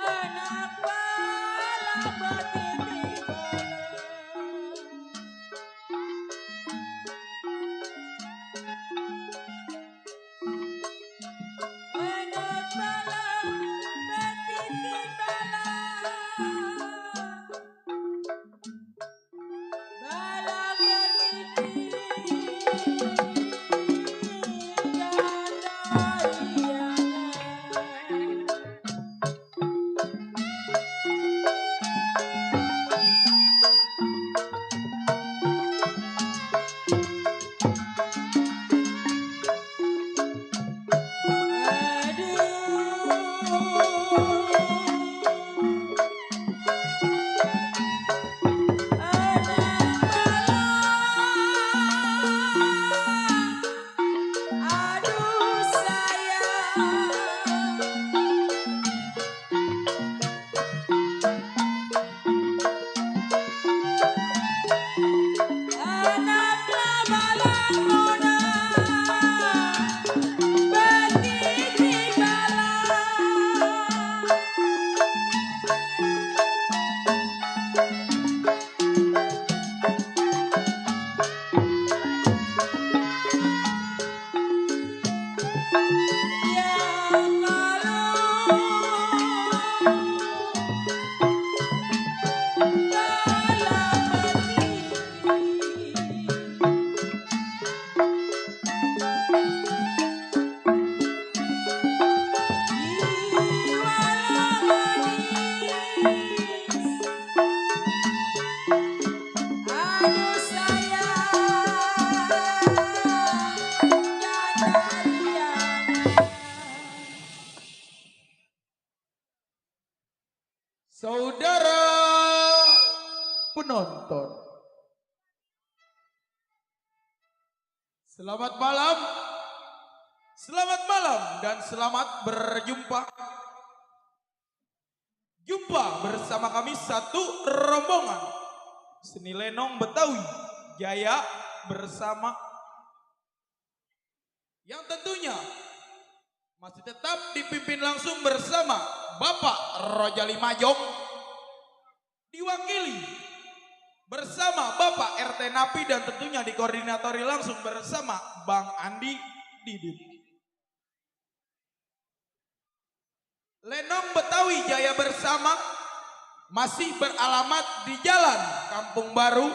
Anak balang batiti balang. Anak balang batiti balang. Balang batiti gandariana. Aduh sayang, anaklah balang nona, batiti balang. Ya kalau balang batiti jiwa manis. Aduh sayang, gandariana. Saudara penonton, selamat malam, dan selamat berjumpa. Jumpa bersama kami satu rombongan seni lenong Betawi Jaya bersama yang tentunya masih tetap dipimpin langsung bersama Bapak Rojali Majong, diwakili bersama Bapak RT Napi, dan tentunya dikoordinatori langsung bersama Bang Andi Didit. Lenong Betawi Jaya bersama masih beralamat di Jalan Kampung Baru,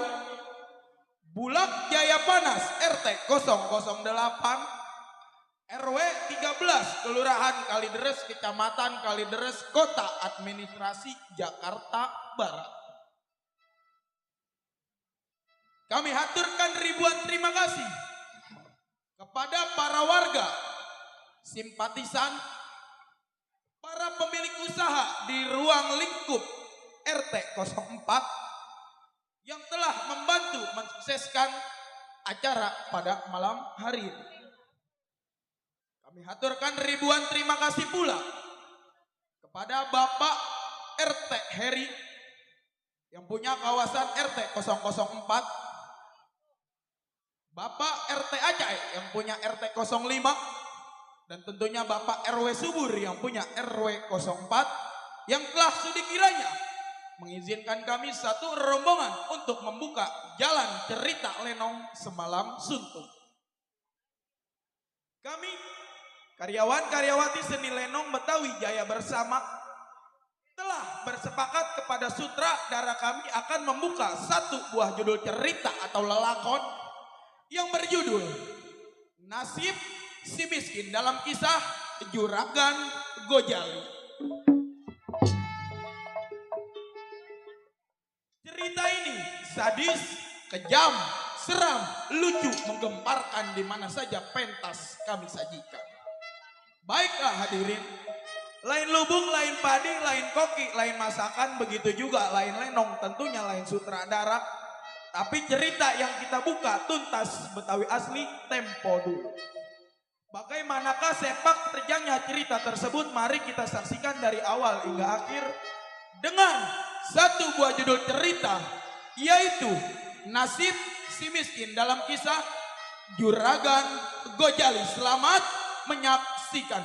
Bulak Jaya Panas, RT 008, RW 13, Kelurahan Kalideres, Kecamatan Kalideres, Kota Administrasi Jakarta Barat. Kami haturkan ribuan terima kasih kepada para warga, simpatisan, para pemilik usaha di ruang lingkup RT 04 yang telah membantu mensukseskan acara pada malam hari ini. Kami haturkan ribuan terima kasih pula kepada Bapak RT Heri yang punya kawasan RT 004, Bapak RT Acai yang punya RT 05, dan tentunya Bapak RW Subur yang punya RW 04 yang telah sudi kiranya mengizinkan kami satu rombongan untuk membuka jalan cerita lenong semalam suntuk. Kami karyawan-karyawati seni lenong Betawi Jaya bersama telah bersepakat kepada sutradara kami akan membuka satu buah judul cerita atau lelakon yang berjudul Nasib Si Miskin dalam kisah Juragan Gojali. Cerita ini sadis, kejam, seram, lucu, menggemparkan di mana saja pentas kami sajikan. Baiklah hadirin, lain lubung, lain padi, lain koki, lain masakan, begitu juga lain lenong, tentunya lain sutradara. Tapi cerita yang kita buka tuntas Betawi asli, tempo dulu. Bagaimanakah sepak terjangnya cerita tersebut? Mari kita saksikan dari awal hingga akhir dengan satu buah judul cerita, yaitu Nasib Si Miskin dalam kisah Juragan Gojali. Selamat menyaksikan.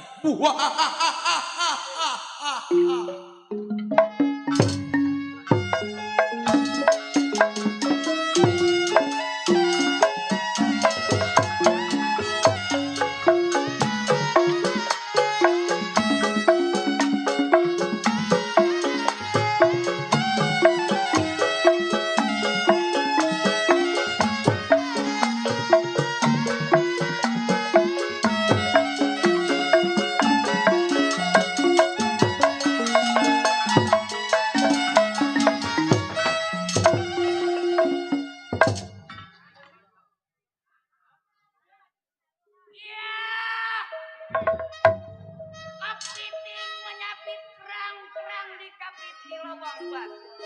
Kepiting menyapit kerang-kerang di kapiti lubang batu.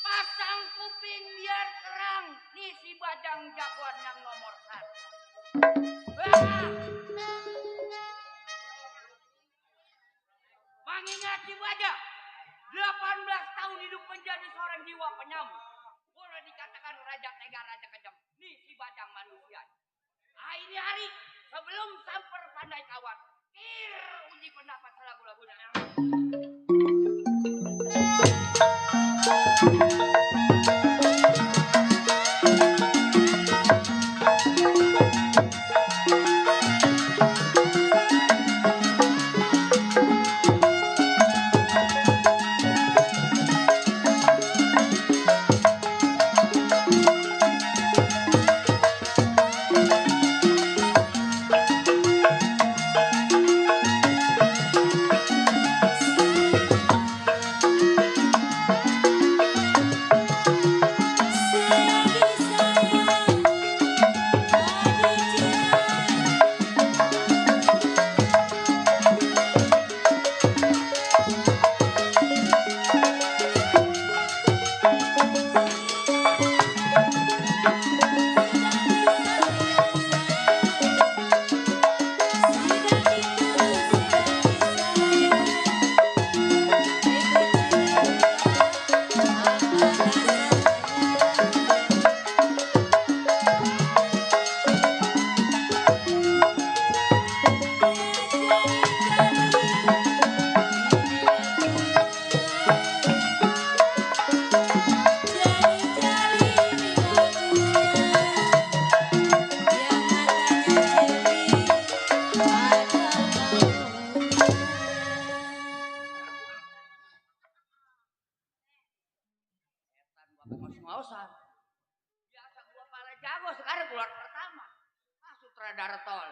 Pasang kuping biar terang, nih si Bajang jagoan yang nomor 1. Mengingat si Bajang 18 tahun hidup menjadi seorang jiwa penyambut. Boleh dikatakan raja tega, raja kejam. Nih si Bajang manusia. Ini hari sebelum samper pandai kawan. Uji pendapat lagu-lagunya. Mausan. Biasa gua pala jago, sekarang keluar pertama. Sutradara tol.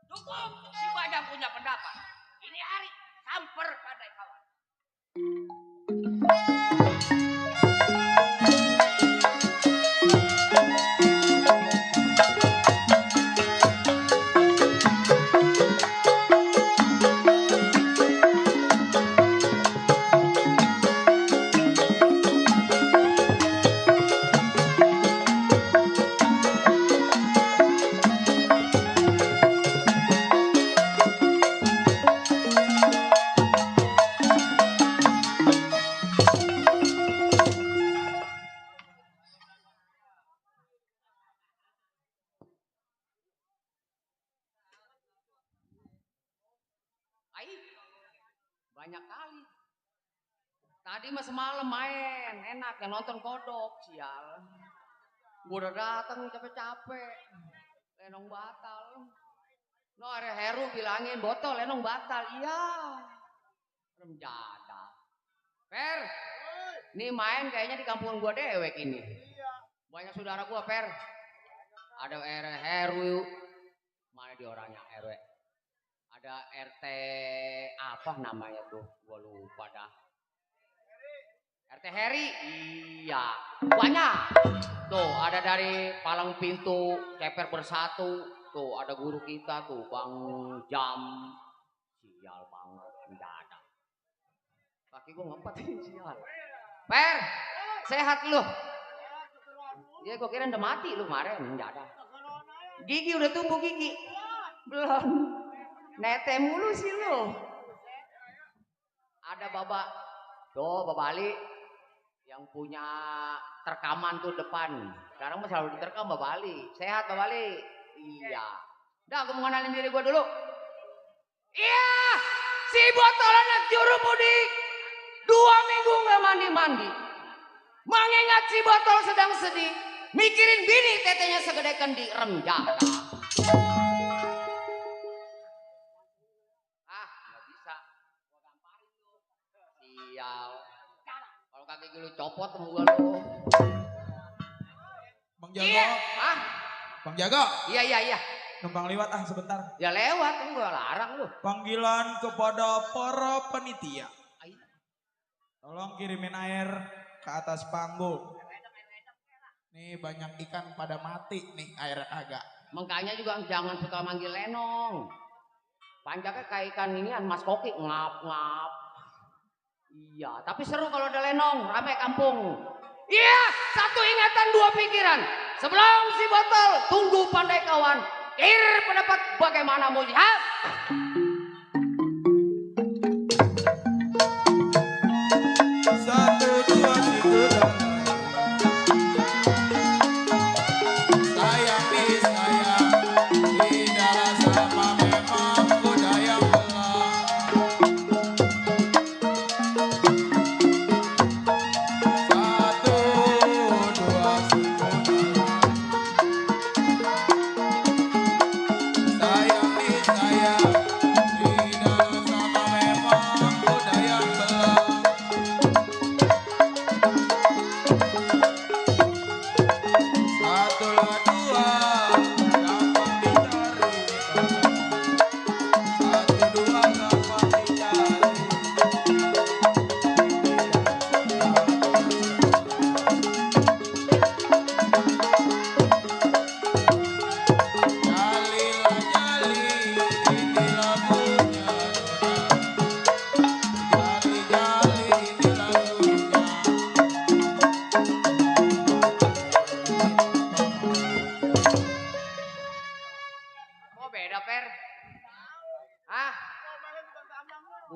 Cukup, si Bajang punya pendapat. Ini hari samper pandai kawan. Banyak kali. Tadi mah semalam main, enak yang nonton kodok, sial. Gua udah datang capek-capek. Lenong batal. No ada Heru bilangin botol lenong batal. Iya. Remjada. Per. Nih main kayaknya di kampung gua dewek ini. Banyak saudara gua, Per. Ada Heru. Mana di orangnya RW? Ada RT apa namanya tuh? Gua lupa dah. RT Heri. Iya. Banyak. Tuh ada dari palang pintu Ceper Bersatu. Tuh ada guru kita tuh Bang Jam. Sial banget. Enggak ada. Kaki gua ngempet sial. Per. Sehat lu. Ya gua kira udah mati lu kemarin. Enggak ada. Gigi udah tumbuh gigi. Belum. Nete mulu sih lu. Ada Baba. Tuh Baba Ali yang punya terkaman tuh depan. Sekarang mah selalu diterkam Baba Ali. Sehat Baba Ali. Iya. Udah aku mau kenalin diri gua dulu. Iya. Si botol anak juru mudik. 2 minggu gak mandi-mandi. Mengingat si botol sedang sedih. Mikirin bini tetenya segede kendi remjada. Nggak bisa. Gua gamparin lu. Sial. Kalau kaki lu copot sama gua lu. Bang Jago. Iya. Bang Jago. Iya. Numpang lewat sebentar. Ya lewat, kan gua larang lu. Panggilan kepada para panitia. Tolong kirimin air ke atas panggung. Nih banyak ikan pada mati nih air agak. Makanya juga jangan suka manggil Lenong. Panjaknya kayak ikan inian Mas Koki ngap-ngap. Iya, tapi seru kalau ada Lenong, rame kampung. Iya, 1 ingatan 2 pikiran. Sebelum si botol, tunggu pandai kawan. Pendapat bagaimana mujihad?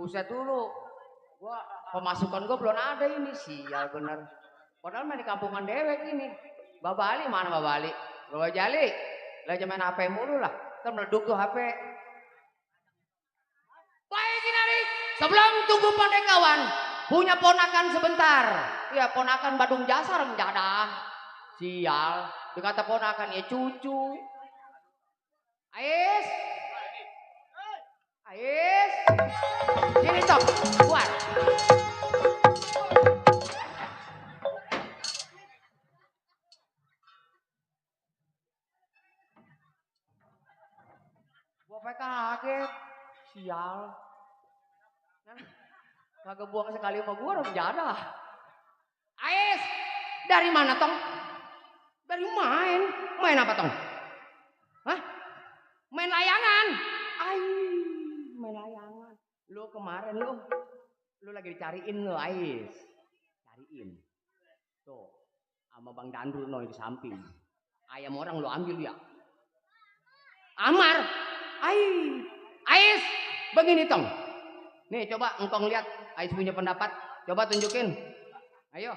Buset dulu. Pemasukan gua belum ada ini, sial bener. Padahal main di kampungan dewek ini. Baba Ali mana Baba Ali? Baba Jali. Lah main HP mulu lah. Kan meleduk tuh HP. Baik Kinari, sebelum tunggu pandai kawan, punya ponakan sebentar. Ya ponakan Badung Jasar menjadah. Sial, dikata ponakan ya cucu. Ais. Sini Tok, keluar. Gua kaget. Sial. Nah, kagak buang sekali sama gua orang jadah. Ais, dari mana Tong? Dari main. Main apa Tong? Hah? Main layangan. Main layangan. Lu kemarin lu lagi dicariin lu Ais. Cariin. Tuh, sama Bang Dandru di samping. Ayam orang lu ambil ya. Amar. Ais, begini Tong. Nih coba engkong lihat Ais punya pendapat. Coba tunjukin. Ayo.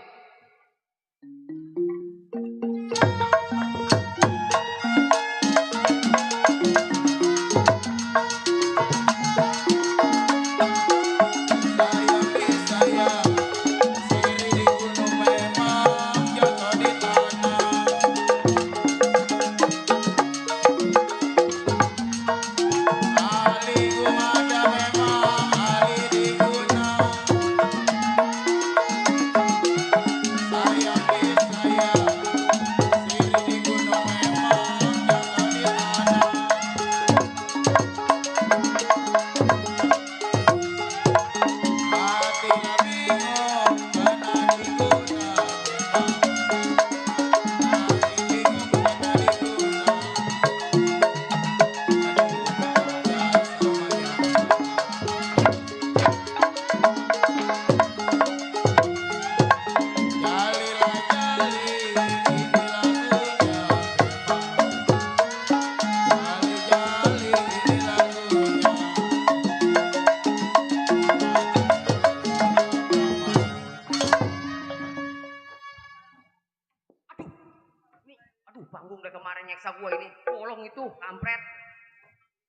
Aduh, panggung dari kemarin nyeksa gua ini. Bolong itu, kampret.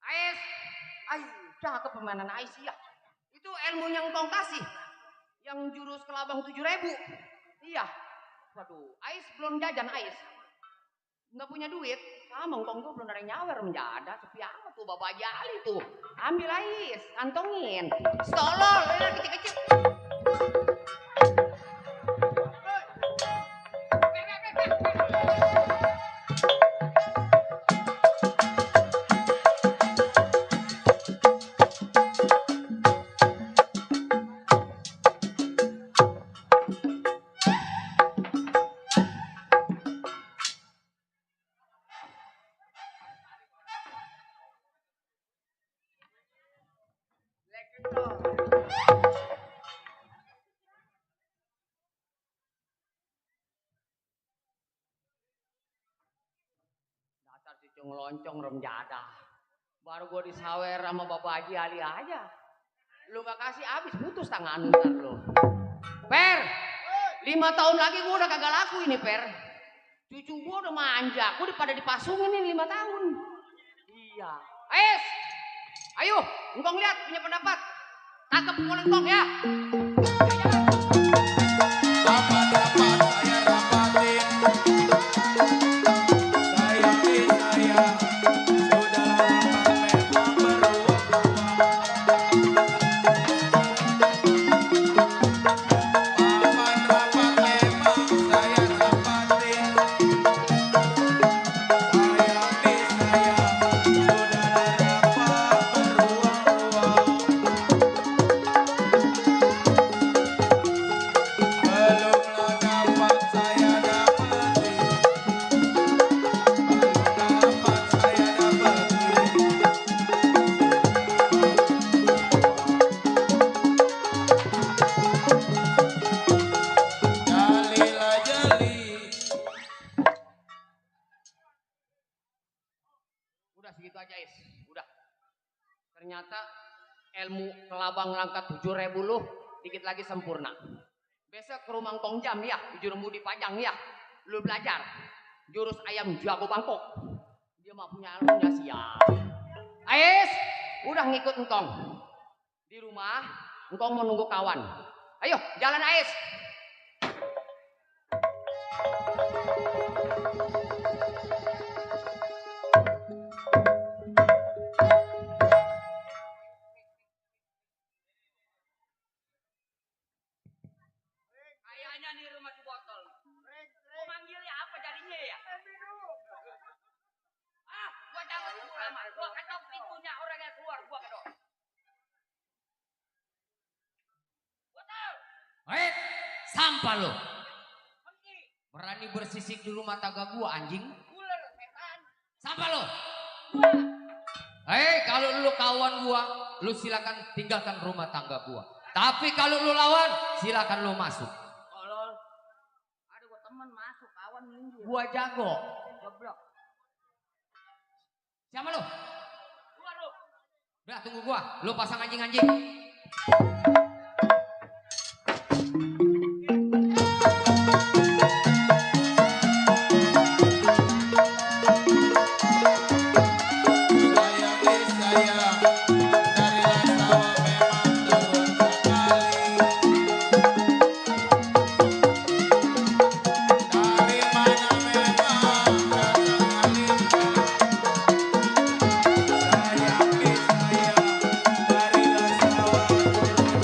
Ais. Ay, cakep permainan Ais ya. Itu ilmunya Ngkong kasih. Yang jurus kelabang 7.000. Iya. Waduh, Ais belum jajan Ais. Nggak punya duit. Sama Ngkong gua belum ada yang nyawer menjada. Sepi amat tuh Bapak Jali tuh. Ambil Ais, kantongin. Stolol, kecil-kecil. Dasar cucu ngeloncong remjada. Baru gua disawer sama Bapak Haji Ali aja. Lu gak kasih habis putus tangan ntar lu. Per, 5 tahun lagi gua udah kagak laku ini Per. Cucu gua udah manja, gua udah pada dipasungin ini 5 tahun. Iya. Ais, ayo, Ngkong lihat punya pendapat. Tangkap pukulin Ngkong ya. Dapat saya dapatin. Sayangi saya. Sudah lama memang beruang-uang. Paman rapat memang saya dapatin. Sayangi saya. Sudah dapat beruang-uang. Belumlah dapat saya dapatin. Belum dapat saya dapatin. Jalilah jali. Udah segitu aja Is. Udah. Ternyata ilmu kelabang langkat 7.000 lu dikit lagi sempurna. Besok ke rumah Ngkong Jam ya, di Jurumudi Pajang ya. Lu belajar jurus ayam jago Bangkok. Dia mah punya ilmunya siap. Ais, udah ngikut Ngkong. Di rumah Ngkong mau nunggu kawan. Ayo, jalan Ais. Kayaknya di rumah si botol. Mau manggilnya apa jadinya ya? Ah, gua jangan tunggu lama. Gua ketok pintunya orang yang keluar, gua kedok. Botol. Hei, sampah lo. Pergi. Berani bersisik di rumah tangga gua anjing. Ular setan. Sampah lo. Hei, kalau lu kawan gua, lu silakan tinggalkan rumah tangga gua. Tapi kalau lu lawan, silakan lu masuk. Tolol. Ada gua teman masuk, kawan minggir. Gua jago. Goblok. Siapa lu? Keluar lu. Udah tunggu gua. Lu pasang anjing-anjing. Sayangi saya. Darilah sawah memang turun sekali. Dari mana memang datang alihnya. Sayangi saya. Darilah sawah turun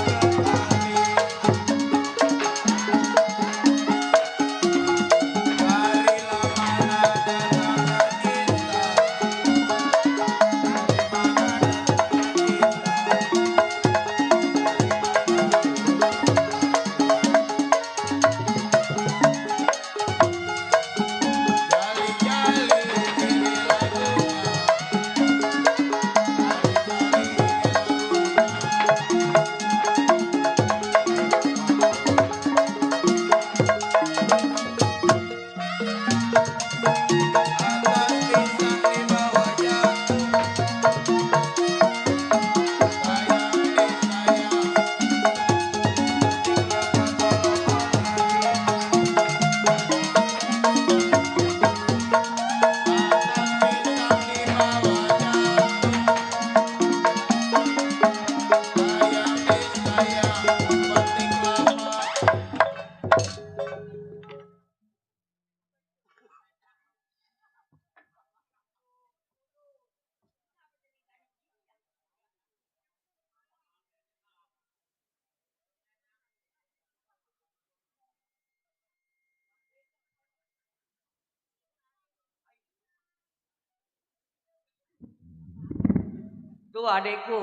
Tuh adekku.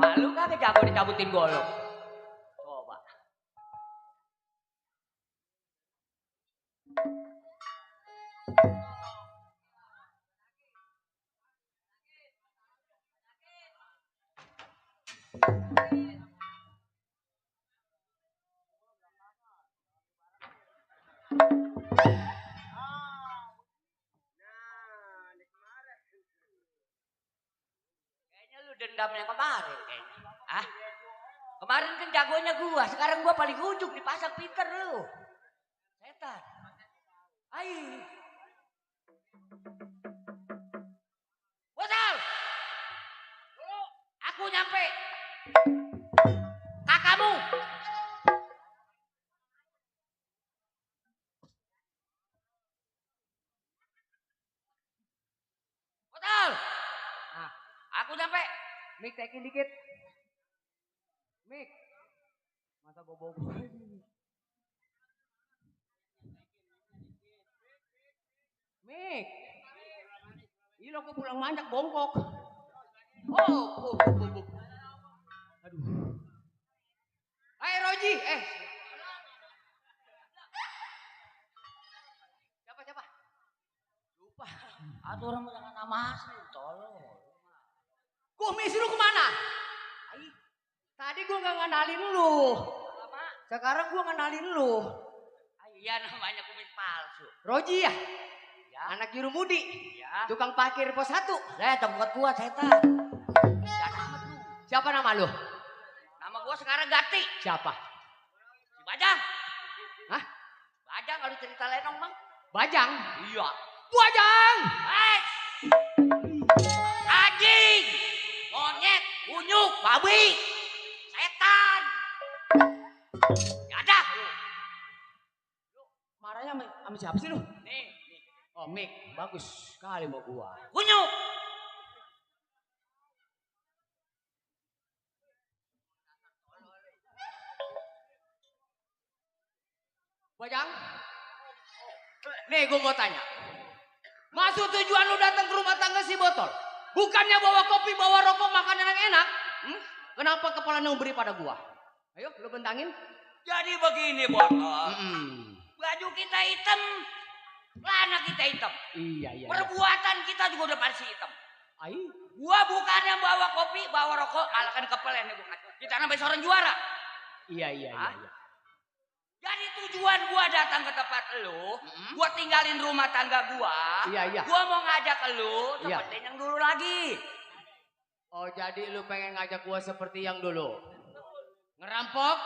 Malu kagak jago dicabutin golok. Coba. Kayaknya lu dendam yang kemarin kayaknya. Ah? Kemarin kan jagonya gua, sekarang gua paling ujung dipasang Peter lu. Setan. Ayo. Bosal. Aku nyampe. Kakakmu. Bosal. Ah, Aku nyampe. Mik tekin dikit. Mik. Masa bobo-bobo. Mik. Ini lo pulang manjak bongkok. Oh. Aduh. Hai Roji, Siapa? Lupa. Atau orang jangan nama asli, tolong. Kumis lu kemana? Tadi gua nggak ngenalin lu. Lama. Sekarang gua ngenalin lu. Iya namanya kumis palsu. Roji ya? Ya. Anak Jurumudi. Ya. Tukang parkir pos 1. Saya tempat gua setan. Jangan amat lu. Siapa nama lu? Nama gua sekarang ganti. Siapa? Si Bajang. Hah? Bajang kalau cerita lenong bang. Bajang. Iya. Bajang. Anjing. Monyet. Kunyuk. Babi. Setan. Ya dah. Marahnya sama siapa sih lu? Nih. Oh, Mik. Bagus sekali mau gua. Kunyuk. Bajang. Nih gua mau tanya. Maksud tujuan lu datang ke rumah tangga si botol? Bukannya bawa kopi, bawa rokok, makan yang enak? Kenapa kepala lu beri pada gua? Ayo, lu bentangin. Jadi begini botol. Baju kita hitam. Celana kita hitam. Iya. Perbuatan kita juga udah pasti hitam. Ai. Gua bukannya bawa kopi, bawa rokok, malah kan kepelen nih bukan. Kita sampai seorang juara. Iya. Jadi tujuan gua datang ke tempat lu, gua tinggalin rumah tangga gua. Iya. Gua mau ngajak lu Iya. seperti yang dulu lagi. Oh, jadi lu pengen ngajak gua seperti yang dulu? Ngerampok?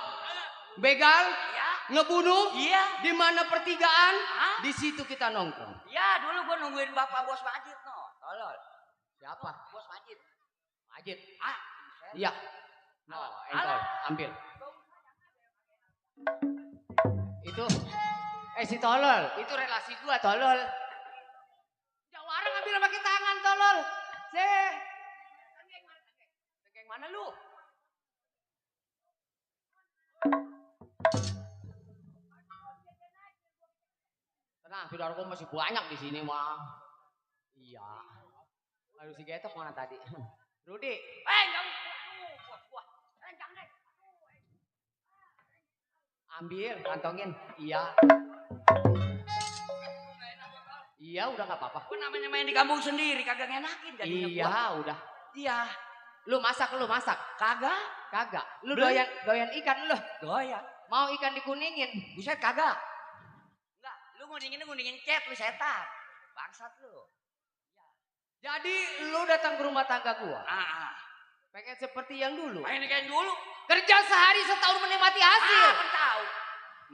Begal? Ya. Ngebunuh? Iya. Di mana pertigaan? Hah? Di situ kita nongkrong. Ya, dulu gua nungguin bapak bos Majid no. Tolol. Siapa? Bos Majid. Majid. Ah, Iya. No, entol, ambil. Itu si tolol, itu relasi gua tolol. Jawara ngambil pakai tangan tolol. Tengking mana lu? Tenang, saudaraku masih banyak di sini mah. Iya. Lalu si Getok mana tadi? Rudi. enggak. Wah. Jangan deh. Ambil, kantongin. Iya. Iya, udah nggak apa-apa. Gua namanya main di kampung sendiri kagak ngenakin jadi Iya, udah. Iya. Lu masak. Kagak. Kagak. Lu Beli. doyan ikan lu. Doyan. Mau ikan dikuningin. Buset kagak. Enggak, lu nguningin cat lu setan. Bangsat lu. Jadi lu datang ke rumah tangga gua. Ah. Pengen seperti yang dulu. Main kayak dulu. Kerja sehari setahun menikmati hasil. Kan tahu.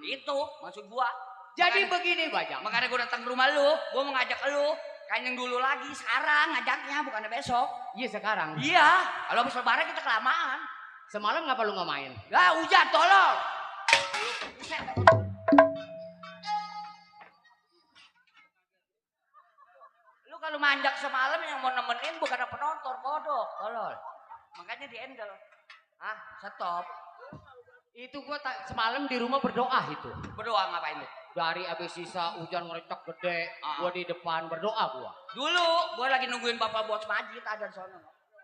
Itu maksud gua. Jadi begini Bajang. Makanya gua datang ke rumah lu, gua mau ngajak lu. Kayak yang dulu lagi, sekarang ngajaknya bukannya besok. Iya sekarang. Iya, kalau habis lebaran kita kelamaan. Semalam ngapa lu nggak main? Lah hujan tolong. Buset. Lu kalau manjak semalam yang mau nemenin bukan penonton, kodok, tolol. Makanya di endel. Stop. Itu gua semalam di rumah berdoa itu. Berdoa ngapain lu? Dari abis sisa hujan ngerecek gede, gua di depan berdoa gua. Dulu gua lagi nungguin bapak bos Majid ada di sono.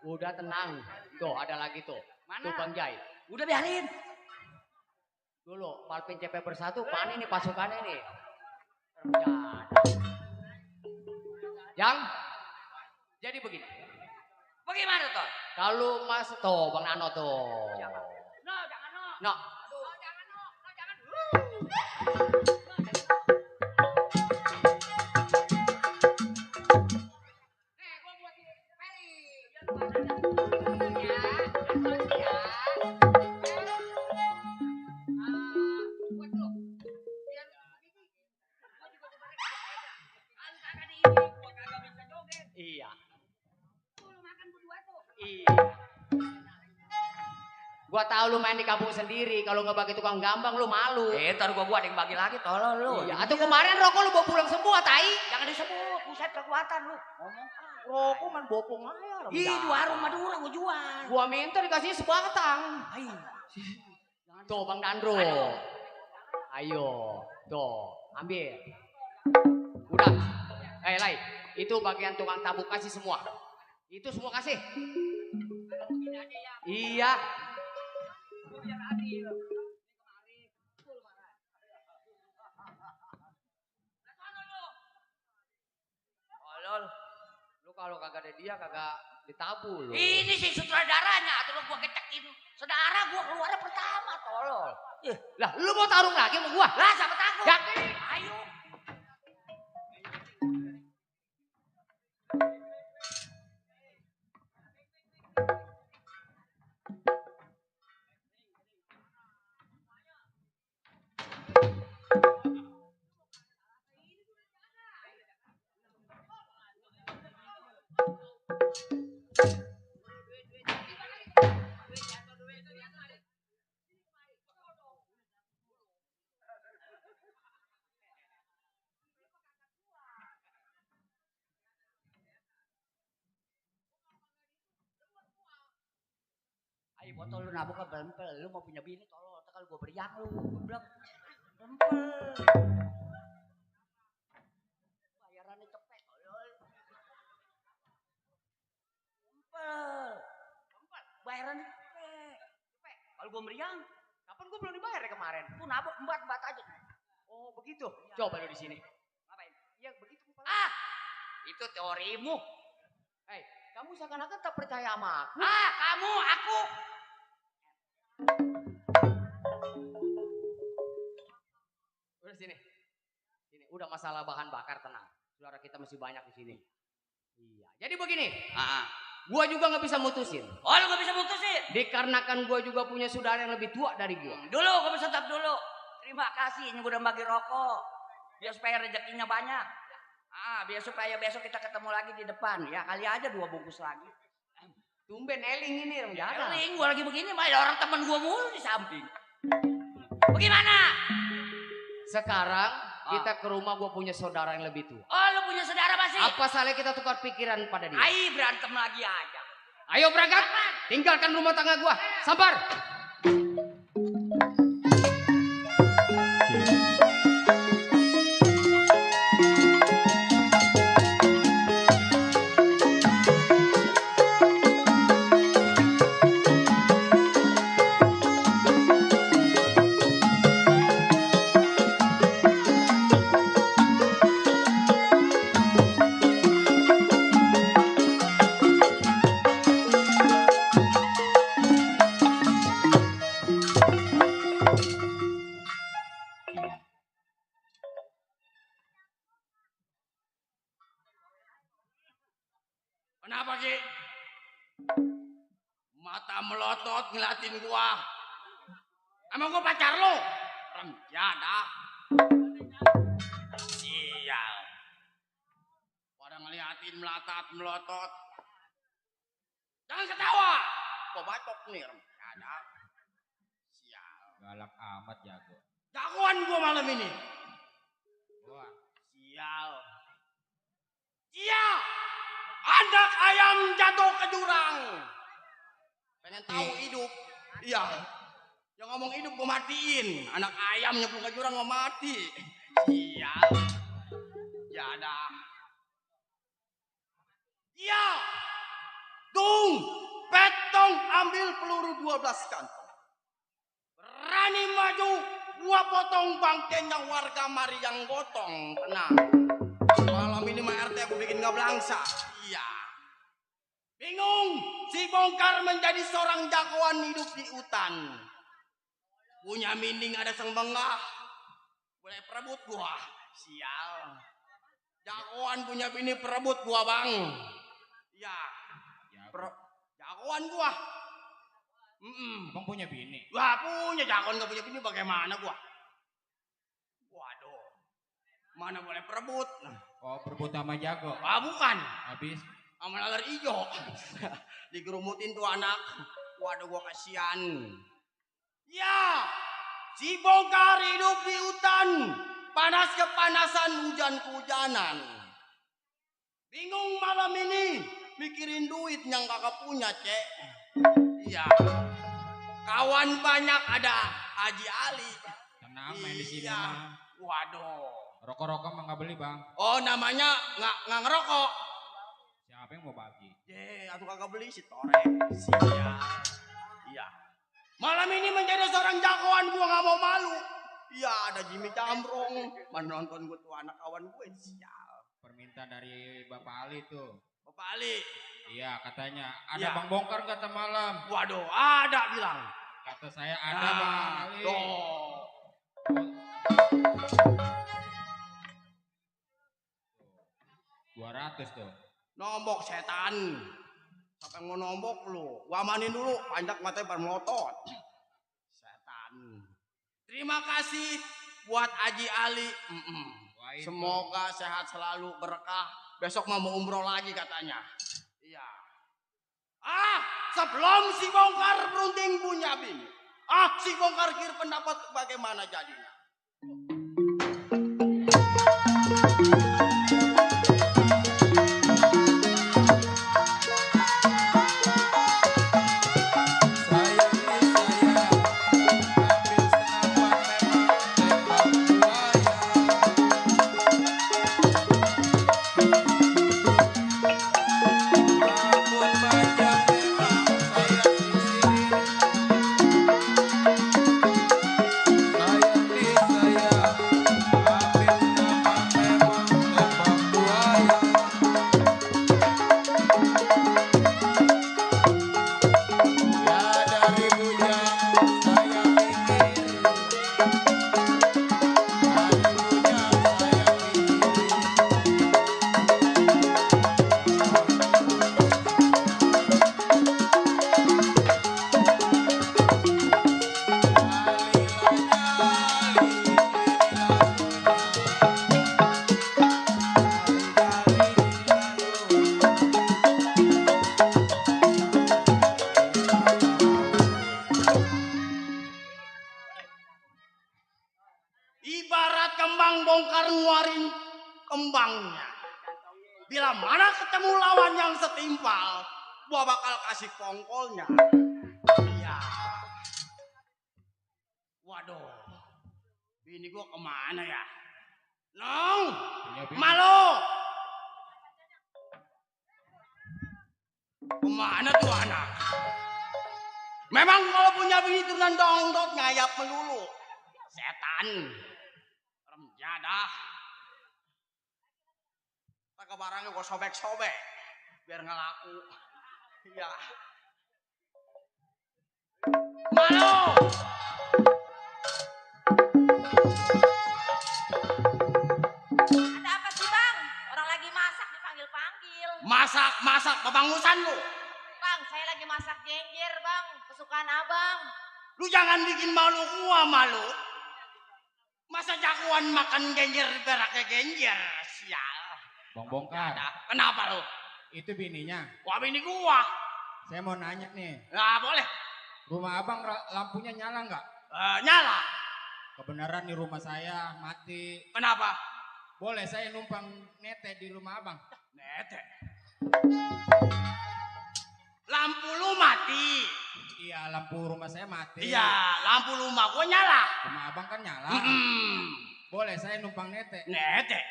Udah tenang. Tuh ada lagi tuh. Mana? Tuh Bang Jai. Udah biarin. Dulu Palpin CP bersatu, panik nih pasukannya nih. Rencana. Yang jadi begini. Bagaimana toh? Kalau Mas tuh Bang Nano tuh. No, jangan no. No. No, jangan no. No, jangan. Nih, gua buat ini. Ferry. Ya, ya. Buat lu. Biar begini. Gua juga kemarin kagak pegang. Kalau kagak di ini, gua kagak bisa joget. Iya. Tuh, lu makan berdua tuh. Iya. Gua tahu lu main di kampung sendiri, kalau nggak bagi tukang gambang lu malu. Ntar gua ada yang bagi lagi, tolol lu. Iya, atau kemarin rokok lu bawa pulang semua, tai. Jangan disebut, buset kekuatan lu. Ngomong. Rokok man bopong aja. Ih, di warung Madura gua jual. Gua minta dikasih sebatang. Ayo. Tuh Bang Dandro. Ayo, tuh, ambil. Udah. Lai, itu bagian tukang tabuk kasih semua. Itu semua kasih. Iya. Biar adil. Tolol. Lu kalau kagak ada dia kagak ditabu lu. Ini sih sutradaranya, terus gua kecekin. Saudara gua keluar pertama, tolol. Lah, lu mau tarung lagi sama gua? Lah, siapa takut? Yakin? Ayo. Ayo botol lu nabok ke bempel, lu mau punya bini tolol, kalau gua beriak lu, geblek. Bempel. Bayarannya cepet tolol. Bempel. Bempel. Bayarannya cepet. Cepet. Kalau gua meriang, Kapan gua belum dibayar ya kemarin? lu nabok embat aja. Oh, begitu. Coba lu di sini. Ngapain? Iya, begitu. Ah, itu teorimu. Hei, kamu seakan-akan tak percaya sama aku. Ah, kamu, aku. Udah sini. Sini, udah masalah bahan bakar tenang. Saudara kita masih banyak di sini. Iya. Jadi begini, gua juga nggak bisa mutusin. Oh, lu gak bisa mutusin. Dikarenakan gua juga punya saudara yang lebih tua dari gua. Dulu, gua bisa stop dulu. Terima kasih, ini gua udah bagi rokok. Biar supaya rezekinya banyak. Biar supaya besok kita ketemu lagi di depan. Ya kali aja 2 bungkus lagi. Tumben eling ini orang jalan. Eling, gua lagi begini, mah ada orang temen gua mulu di samping. Bagaimana? Sekarang kita ke rumah gua punya saudara yang lebih tua. Oh, lu punya saudara masih? Apa salahnya kita tukar pikiran pada dia? Ayo berantem lagi aja. Ayo berangkat. Tinggalkan rumah tangga gua. Sabar. Kenapa sih? Mata melotot ngeliatin gua. Emang gua pacar lu? Rencana. Sial. Pada ngeliatin melatat melotot. Jangan ketawa. Gua batok nih rencana. Sial. Galak amat jago. Jagoan gua malam ini. Wah, sial. Sial. Anak ayam jatuh ke jurang. Pengen tahu hidup? Iya. Yang ngomong hidup gua matiin. Anak ayam nyemplung ke jurang gua mati. Sial. Ya dah. Iya. Gung, Petong ambil peluru 12 kantong. Berani maju, gua potong bangkainya warga mari yang gotong. Tenang. Malam ini mah RT aku bikin nggak belangsa. Iya. Bingung, si Bongkar menjadi seorang jagoan hidup di hutan. Punya mining ada sang bengah. Boleh perebut gua. Sial. Jagoan punya bini perebut gua, Bang. Iya. Jagoan gua. Abang punya bini. Wah, punya jagoan gak punya bini bagaimana gua? Waduh. Mana boleh perebut? Oh, berebut sama jago. Ah, bukan. Habis Sama laler ijo. Digerumutin tuh anak. Waduh, gua kasihan. Ya, si Bongkar hidup di hutan. Panas kepanasan, hujan kehujanan. Bingung malam ini. Mikirin duit yang kakak punya, Cek. Iya. Kawan banyak ada Haji Ali. tenang main di sini Iya. mah. Waduh. Rokok-rokok mah nggak beli bang. Oh, namanya nggak ngerokok. Siapa yang mau bagi? Aku kagak beli si Torek. Sial. Iya. Malam ini menjadi seorang jagoan gua nggak mau malu. Iya, ada Jimmy Cambrong. Menonton gua tuh anak kawan gue. Sial. Permintaan dari Bapak Ali tuh. Bapak Ali. Iya katanya. Ada Iya. Bang Bongkar kata malam. Waduh, ada bilang. Kata saya ada Bang Ali. Tuh. 200 tuh. Nombok setan. Siapa yang mau nombok lu? Gua amanin dulu. Panjak matanya bar melotot. Setan. Terima kasih buat Haji Ali. Wah, itu. Semoga sehat selalu, berkah. Besok mau umroh lagi katanya. Iya. Sebelum si Bongkar berunding punya bini. Si Bongkar kir pendapat bagaimana jadinya? Ibarat kembang Bongkar ngeluarin kembangnya. Bila mana ketemu lawan yang setimpal, gua bakal kasih pongkolnya. Iya. Waduh. Bini gua kemana ya? Nong, malu. Kemana tuh anak? Memang kalau punya bini turunan dongdot ngayap melulu. Setan. Remjadah. Pakai barangnya gua sobek-sobek. Biar nggak laku. Iya. Malu. Ada apa sih bang? Orang lagi masak dipanggil-panggil. Masak kebangusan lu. Bang, saya lagi masak genjer bang. Kesukaan abang. Lu jangan bikin malu gua malu. Masa jagoan makan genjer beraknya genjer. Sial. Bang Bongkar. Kenapa lu? Itu bininya. Wah bini gua. Saya mau nanya nih. Nggak boleh. Rumah abang lampunya nyala nggak? Nyala. Kebenaran di rumah saya mati. Kenapa? Boleh saya numpang nete di rumah abang? Nete. Lampu lu mati. Iya, lampu rumah saya mati. Iya, lampu rumah gua nyala. Rumah abang kan nyala. Boleh saya numpang nete? Nete.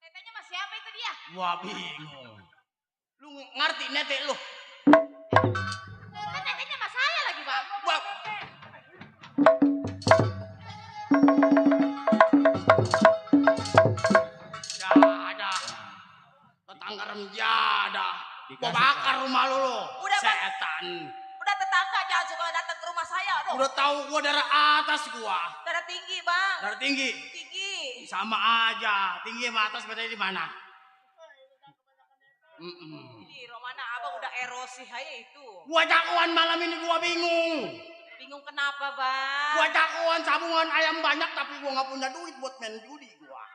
Tetenya mas siapa itu dia? Wah bingung. Lu ngerti netek lu? Kan neteknya sama saya lagi, Bang. Bang. Jada. Tetangga remjada. Gua bakar rumah lu. Udah, Bang. Setan. Udah tetangga jangan suka datang ke rumah saya dong. Udah tahu gua dari atas gua. Darah tinggi, Bang. Dari tinggi. Tinggi. Sama aja. Tinggi sama atas bedanya di mana? Di Romana Abang udah erosi aja itu. Gua jagoan malam ini gua bingung. Bingung kenapa, Bang? Gua jagoan sabungan ayam banyak tapi gua nggak punya duit buat main judi gua.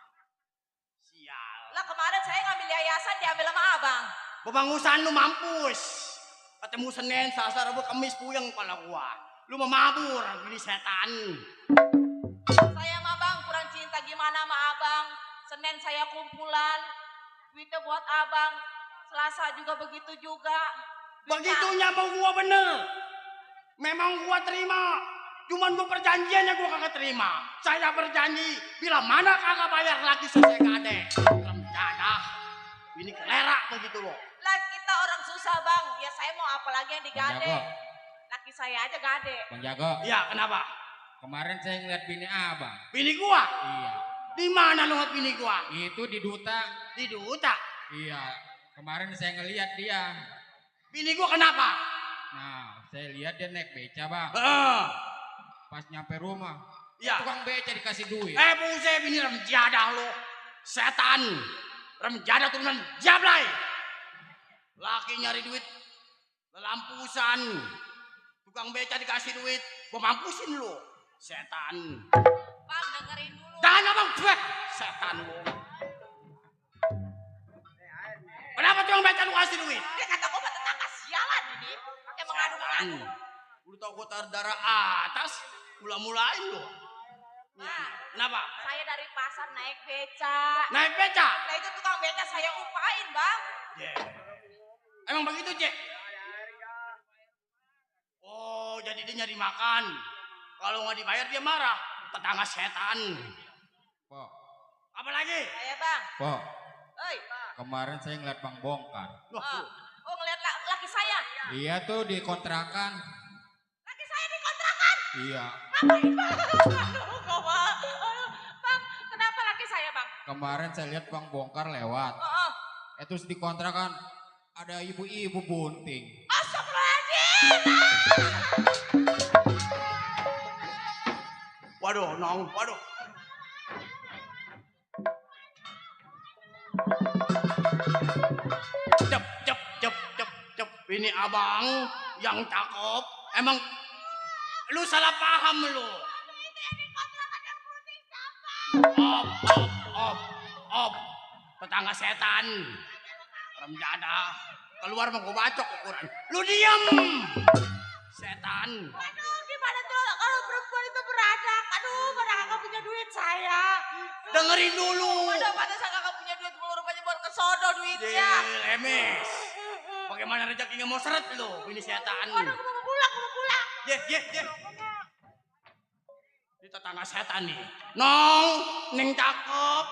Sial. Lah kemarin saya ngambil yayasan diambil sama Abang. Bebangusan lu mampus. Ketemu Senin, Selasa, Rabu, Kamis puyeng kepala gua. Lu mau mabur, gini setan. Saya sama Abang kurang cinta gimana sama Abang. Senin saya kumpulan. Duitnya buat Abang. Selasa juga begitu juga. Begitunya mau gua bener. Memang gua terima. Cuman gua perjanjiannya gua kagak terima. Saya berjanji bila mana kagak bayar lagi selesai gade. Remjadah. Ini kelerak begitu loh. Lah kita orang susah, Bang. Ya saya mau apa lagi yang digade. Jago. Laki saya aja gade. Bang Jago, Iya, kenapa? kemarin saya ngeliat bini abang. Bini gua? Iya. Di mana lu ngeliat bini gua? Itu di Duta. Di Duta. Iya. Kemarin saya ngeliat dia. Bini gua kenapa? Nah, saya lihat dia naik beca bang. Pas nyampe rumah, Iya. tukang beca dikasih duit. Buset, bini remjadah lu. Setan. Remjadah turunan jablay. Laki nyari duit. Lelampusan. Tukang beca dikasih duit. Gua mampusin lu. Setan. Bang dengerin dulu. Jangan abang cuek. Setan lu. Kenapa tukang beca lu kasih duit? Dia kata gua mah tetangga sialan ini. Pakai mengadu-ngadu. Udah tau gua taruh darah atas. Mula-mulain lu. Bang, Kenapa? saya dari pasar naik beca. Naik beca? Nah itu tukang beca saya upain, Bang. Emang begitu, Cek? Oh, jadi dia nyari makan. Kalau nggak dibayar dia marah. Tetangga setan. Pok, Apa lagi? Saya, Bang. Pok, Oi. kemarin saya ngeliat bang bongkar. Oh ngeliat laki saya. Iya tuh di kontrakan. Laki saya di kontrakan. Iya. Ngapain, Bang? Aduh, kau, Bang. Aduh, Bang, kenapa laki saya, Bang? Kemarin saya lihat bang bongkar lewat. Terus di kontrakan ada ibu-ibu bunting. Astagfirullahaladzim. Waduh, nong, waduh. Cep. Ini abang yang cakep. Emang lu salah paham lu. Op. Tetangga setan. Remjadah. Keluar mau gua bacok ukuran. Lu diam. Setan. Aduh, gimana tuh kalau perempuan itu beranak? Aduh, mana kakak punya duit saya. Dengerin dulu. Aduh, pada saya kakak punya duit 10 rupanya buat ke sono duitnya. Lemes. Bagaimana rezekinya mau seret lu, ini setan. Aduh, aku mau pulang. Ye. Ini tetangga setan nih. Nong, neng cakep.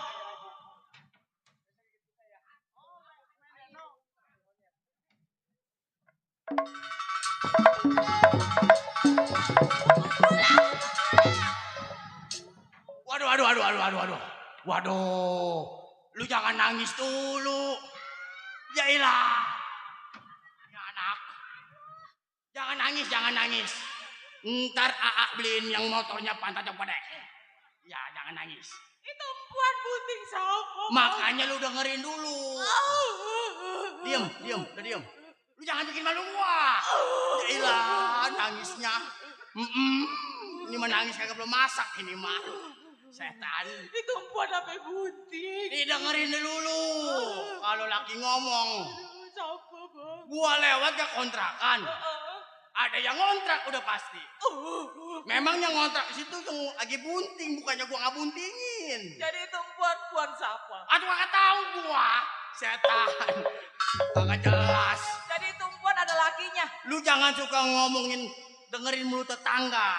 Waduh. Lu jangan nangis dulu. Yailah. Ya anak. Jangan nangis. Ntar AA beliin yang motornya pantat yang pada. Ya, jangan nangis. Itu perempuan bunting siapa? Makanya lu dengerin dulu. Diam. Lu jangan bikin malu gua. Yailah, nangisnya. Ini mah nangis kagak belum masak ini mah. Setan. Itu perempuan apa bunting? Dengerin dulu. Kalau laki ngomong. Siapa, Bang? Gua lewat ke kontrakan. Ada yang ngontrak udah pasti. Memang yang ngontrak di situ yang lagi bunting, bukannya gua nggak buntingin. Jadi itu perempuan siapa? Aduh kagak tahu gua. Setan. Kagak jelas. Jadi itu perempuan ada lakinya. Lu jangan suka ngomongin dengerin mulut tetangga.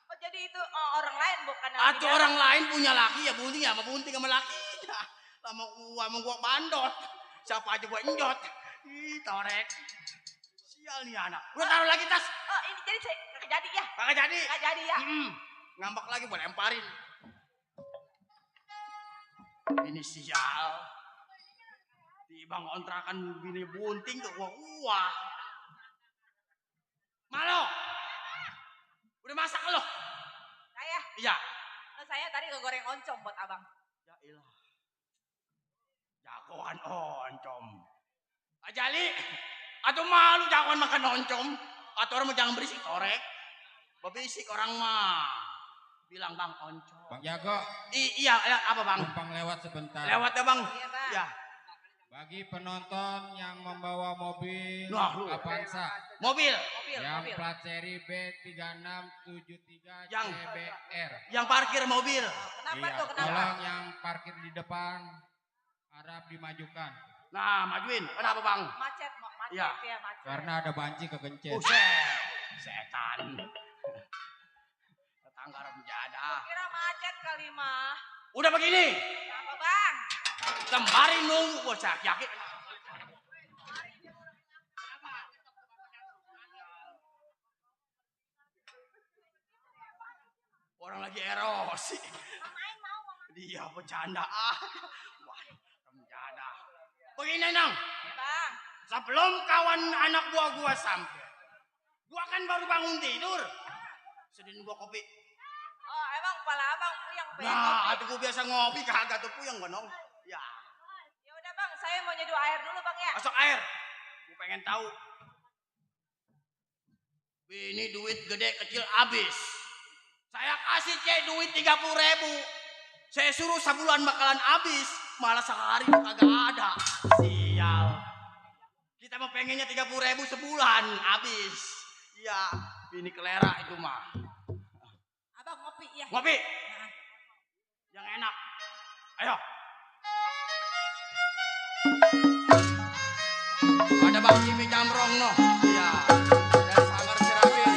Oh jadi itu orang lain bukan Atau orang lain punya laki ya bunting sama laki. Sama gua bandot. Siapa aja gua enjot. Ih, Torek. Sial nih anak. Udah taruh lagi tas. Oh, ini jadi saya kagak jadi ya. Kagak jadi. Kagak jadi ya. Ngambek lagi boleh lemparin. Ini sial. Tiba ngontrakan bini bunting tuh wah. Malo. Udah masak lo? Saya, Iya. saya tadi ngegoreng oncom buat abang. Ya ilah. Jagoan oncom. Ajali. Atau malu jagoan makan oncom. Atau orang mau jangan berisik Torek. Berisik orang mah. Bilang bang oncom. Bang Jago, Iya, apa bang? numpang lewat sebentar. Lewat ya bang. Iya, Bang. Ya. Bagi penonton yang membawa mobil Wah, lu. Avanza Mobil. yang Mobil. plat seri B3673 Yang- CBR. Yang parkir mobil. Kenapa Iya, tuh? Kenapa? tolong yang parkir di depan harap dimajukan Nah, majuin. Kenapa bang? Macet, macet Iya. ya, macet. karena ada banci kegencet. Buset. Setan. Tetangga orang jadah. Kira macet kali mah. Udah begini. Kenapa bang? Kemarin nunggu bocah yakin. Orang lagi erosi. Dia bercanda. Wah, bercanda. Begini nang, Bang, sebelum kawan anak gua sampai, gua kan baru bangun tidur. Sedin gua kopi. oh emang kepala abang puyeng pengen Nah, kopi. atuh gua biasa ngopi kagak tuh puyeng gonong. Ya, Ya udah bang, saya mau nyeduh air dulu bang ya. masuk air. Gua pengen tahu. Ini duit gede kecil habis. Saya kasih cek duit 30.000. Saya suruh sebulan bakalan habis, malah sehari kagak ada. Sial. Kita mah pengennya 30.000 sebulan habis. Ya, ini kelera itu mah. Abang ngopi ya. Ngopi. Nah, Yang enak. Ayo. Ada Bang Jimmy Jamrong no. Iya. Dan Sanggar Serapin.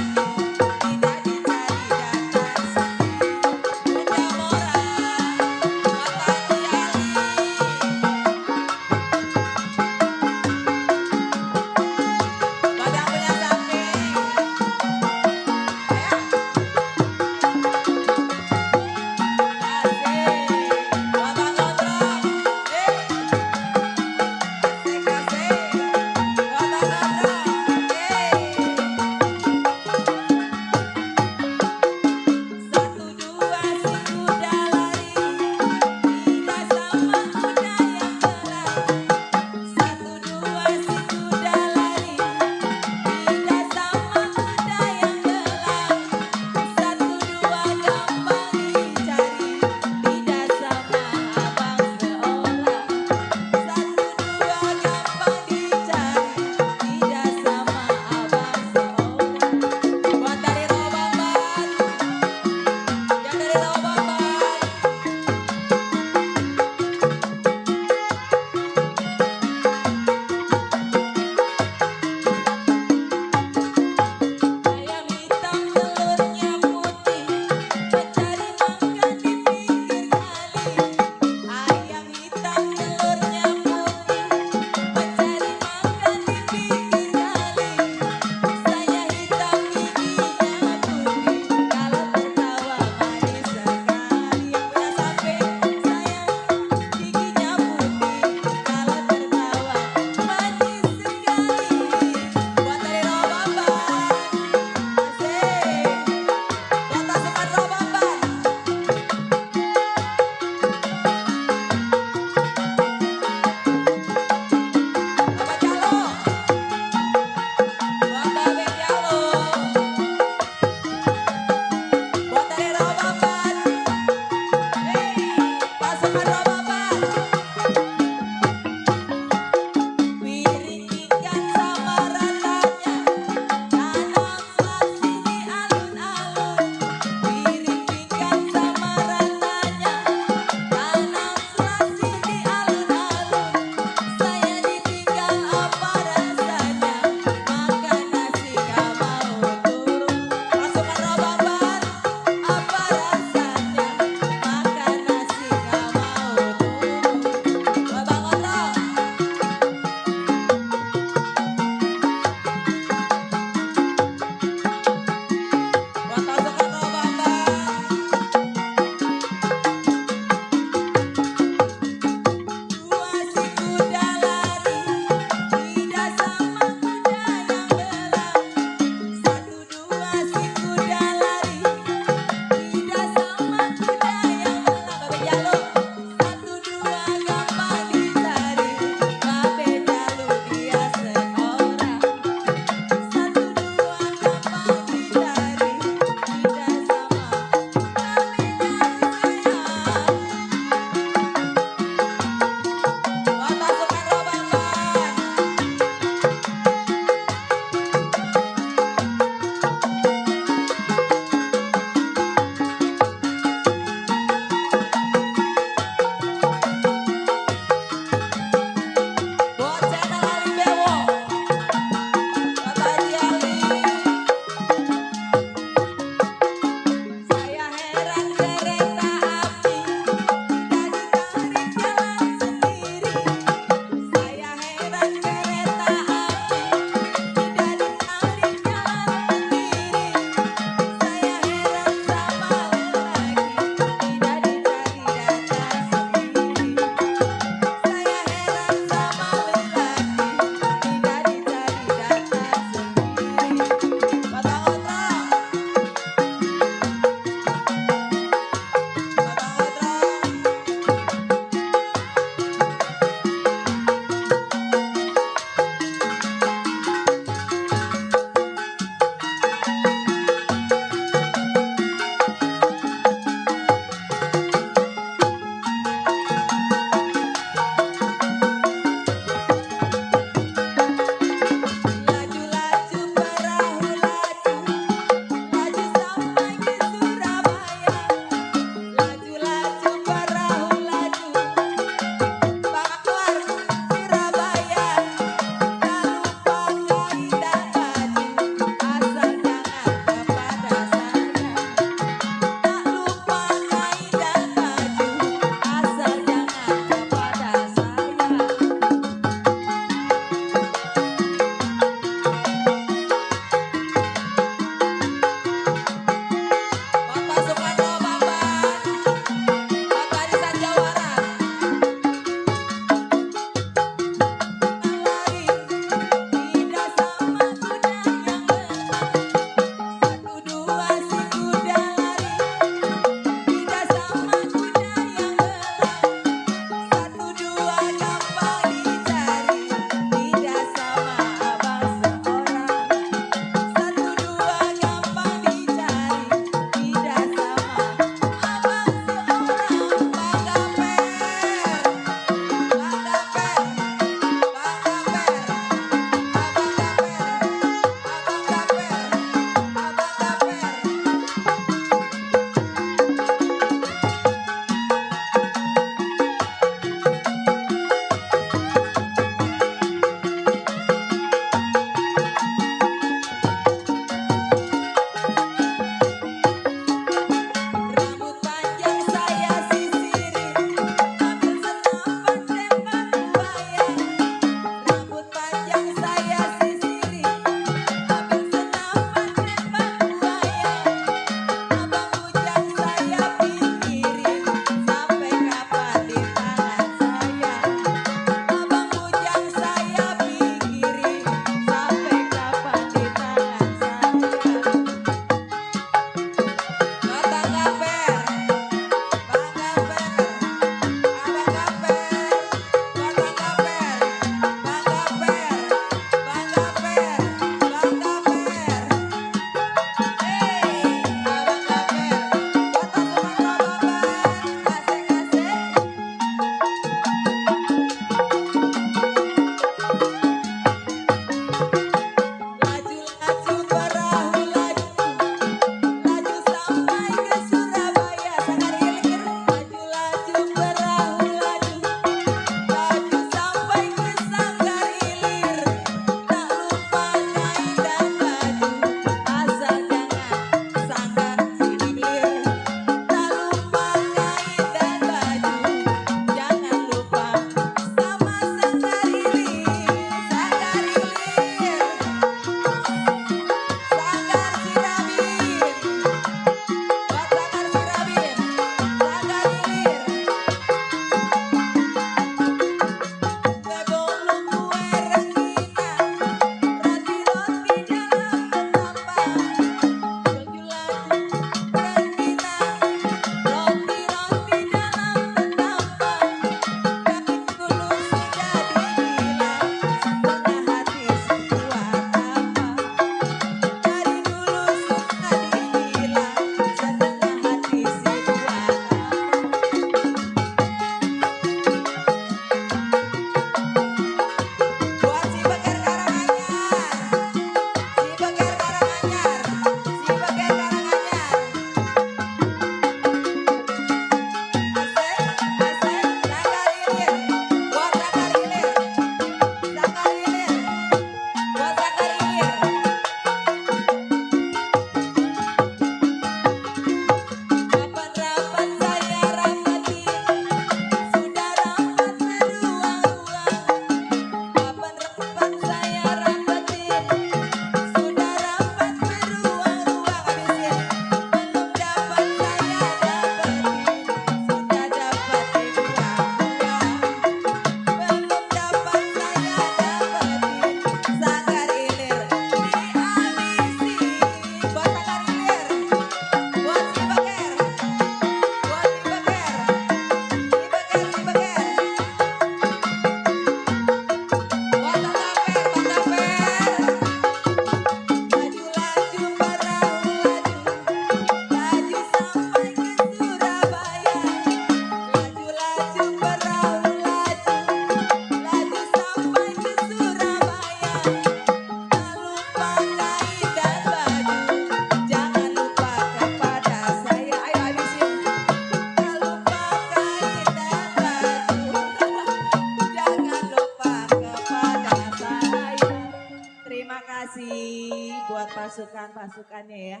Terima kasih buat pasukan-pasukannya ya.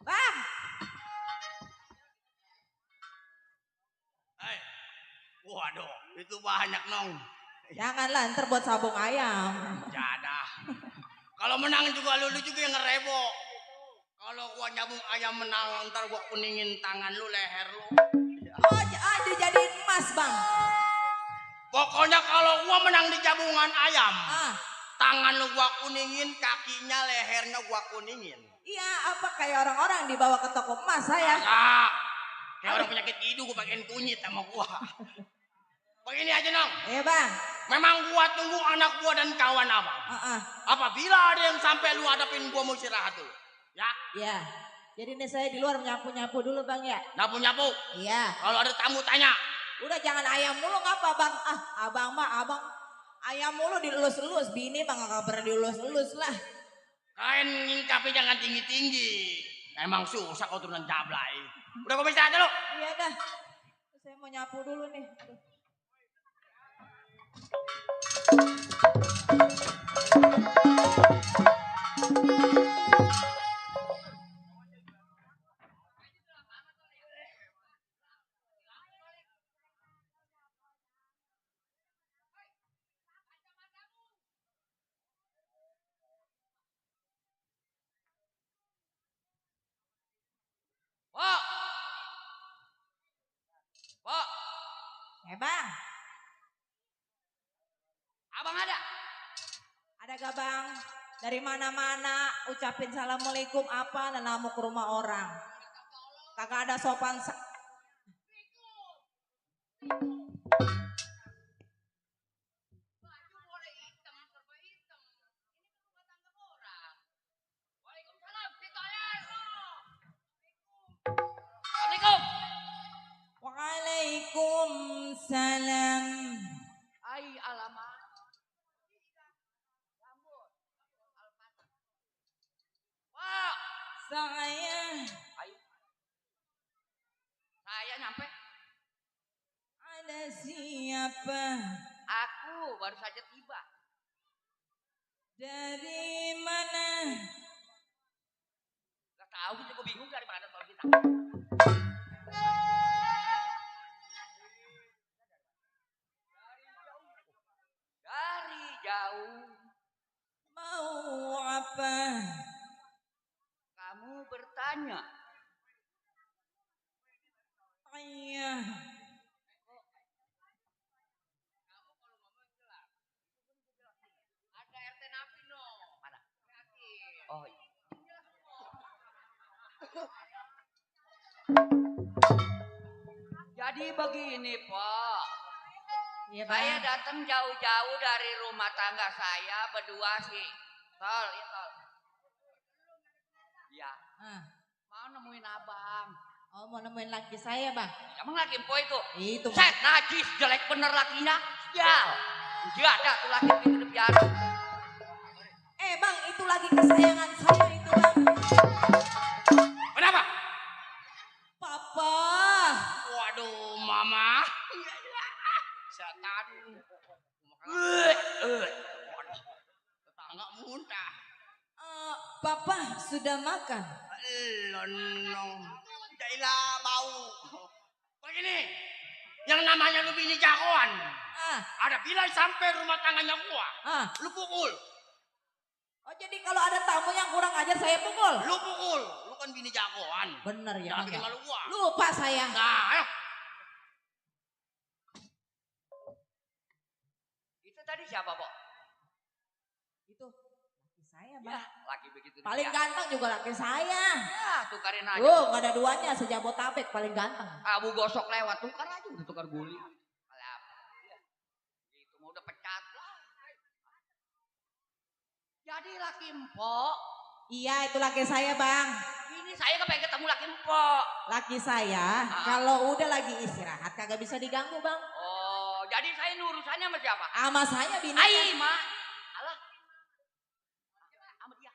Bang, Waduh, itu banyak nong. janganlah ntar buat sabung ayam. Jadah. Kalau menang juga lu juga yang ngerebo. Kalau gua nyabung ayam menang, ntar gua kuningin tangan lu, leher lu. Oh, dijadiin emas bang. Pokoknya kalau gua menang di jabungan ayam, Ah, tangan lu gua kuningin, kakinya, lehernya gua kuningin. iya apa kayak orang-orang dibawa ke toko emas saya. Masa? Kayak orang penyakit hidung gua pakein kunyit sama gua. Begini aja nong. Iya bang. Memang gua tunggu anak gua dan kawan abang. Apabila ada yang sampai lu hadapin gua mau istirahat dulu. Ya? Iya. Jadi nih saya di luar nyapu-nyapu dulu bang ya. Nyapu-nyapu. Iya. Kalau ada tamu tanya. Udah jangan ayam mulu ngapa bang? Abang mah abang ayam mulu dilulus-lulus. Bini bang gak pernah dilulus-lulus lah. Kain ngingkapi jangan tinggi-tinggi. Emang susah kau turunan jablay. Udah gua istirahat dulu. Iya dah. Saya mau nyapu dulu nih. Aduh. Pak. Pak. Bang. Abang ada? Ada gak bang? Dari mana-mana ucapin assalamualaikum apa dan mau ke rumah orang. Kagak ada sopan. Baju boleh hitam, serba hitam. Ini kan rumah tangga orang. Waalaikumsalam, Fitoyan. Assalamualaikum. Waalaikumsalam. Ai alamak. Pak. Saya nyampe. Ada siapa? Aku baru saja tiba. Dari mana? Gak tahu kita, gue bingung dari mana tol kita. Dari jauh. Mau apa? Kamu bertanya. Iya. Ada RT Napi no. Mana? Oh iya. Jadi begini Pak. Iya, Saya Bang. datang jauh-jauh dari rumah tangga saya berdua sih. Tol, ya tol. Iya. Mau nemuin abang. Oh mau nemuin laki saya bang? Emang laki empo itu? Itu bang. Set najis jelek bener lakinya. Sial. Dia ada tuh laki itu di penjara. Bang itu lagi kesayangan saya itu bang. Kenapa? Papa. Waduh, mama. Setan. Tetangga muntah. Papa sudah makan? Lonong. Jailah bau. Begini. Yang namanya lu bini jagoan. Ada bila sampai rumah tangganya gua. Lu pukul. Oh jadi kalau ada tamu yang kurang ajar saya pukul? Lu pukul. Lu kan bini jagoan. Bener ya Jangan bang bikin ya? malu gua. Lupa saya. Nah, ayo. Itu tadi siapa, Pok? Itu laki saya bang. Ya, laki begitu. Paling dia. ganteng juga laki saya. Ya, tukarin aja. Gak ada duanya sejabotabek paling ganteng. Kamu gosok lewat, tukar aja udah tukar guling. Kalah apa? Ya. Gitu mau udah pecat lah. Jadi laki empok. Iya itu laki saya bang. Ini saya kepengen ketemu laki empok. Laki saya kalau udah lagi istirahat kagak bisa diganggu bang. Oh, jadi saya nurusannya sama siapa? Sama saya bini. Ai, Mak. Alah. Sama dia.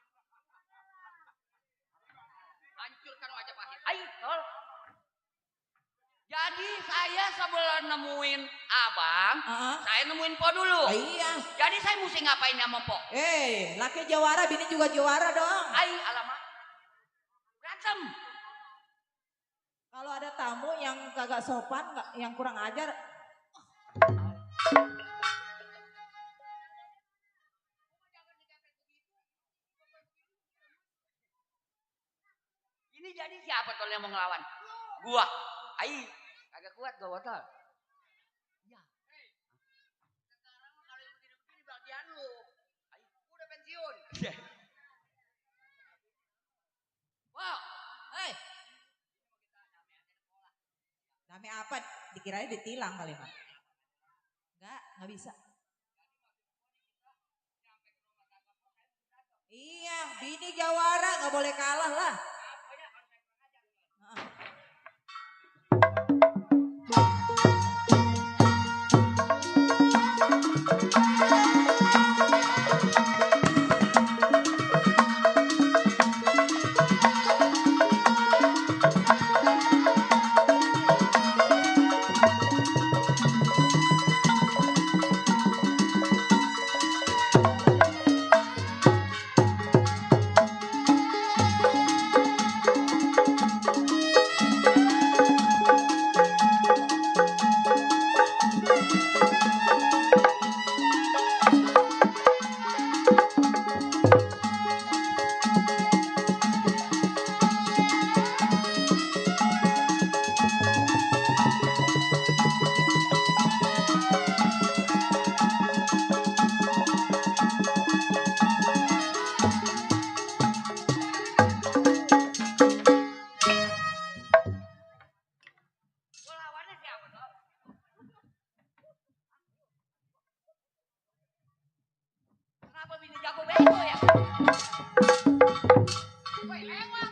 Hancurkan Majapahit. Ai, tol. Jadi saya sebelum nemuin abang, Heeh. saya nemuin Po dulu. Iya. Jadi saya mesti ngapain sama Po? Laki juara, bini juga juara dong. Alamak. Berantem. Kalau ada tamu yang kagak sopan, yang kurang ajar, Ini jadi siapa tuh yang mau ngelawan? Gua. Kagak kuat gua botol. Ya. Sekarang kalau yang begini-begini bagian lu. Udah pensiun. Wow. Dame apa? Dikirain ditilang kali, Pak. Nggak bisa. Iya, bini jawara, nggak boleh kalah lah. Kenapa bini jago bego ya? Woi, lewat.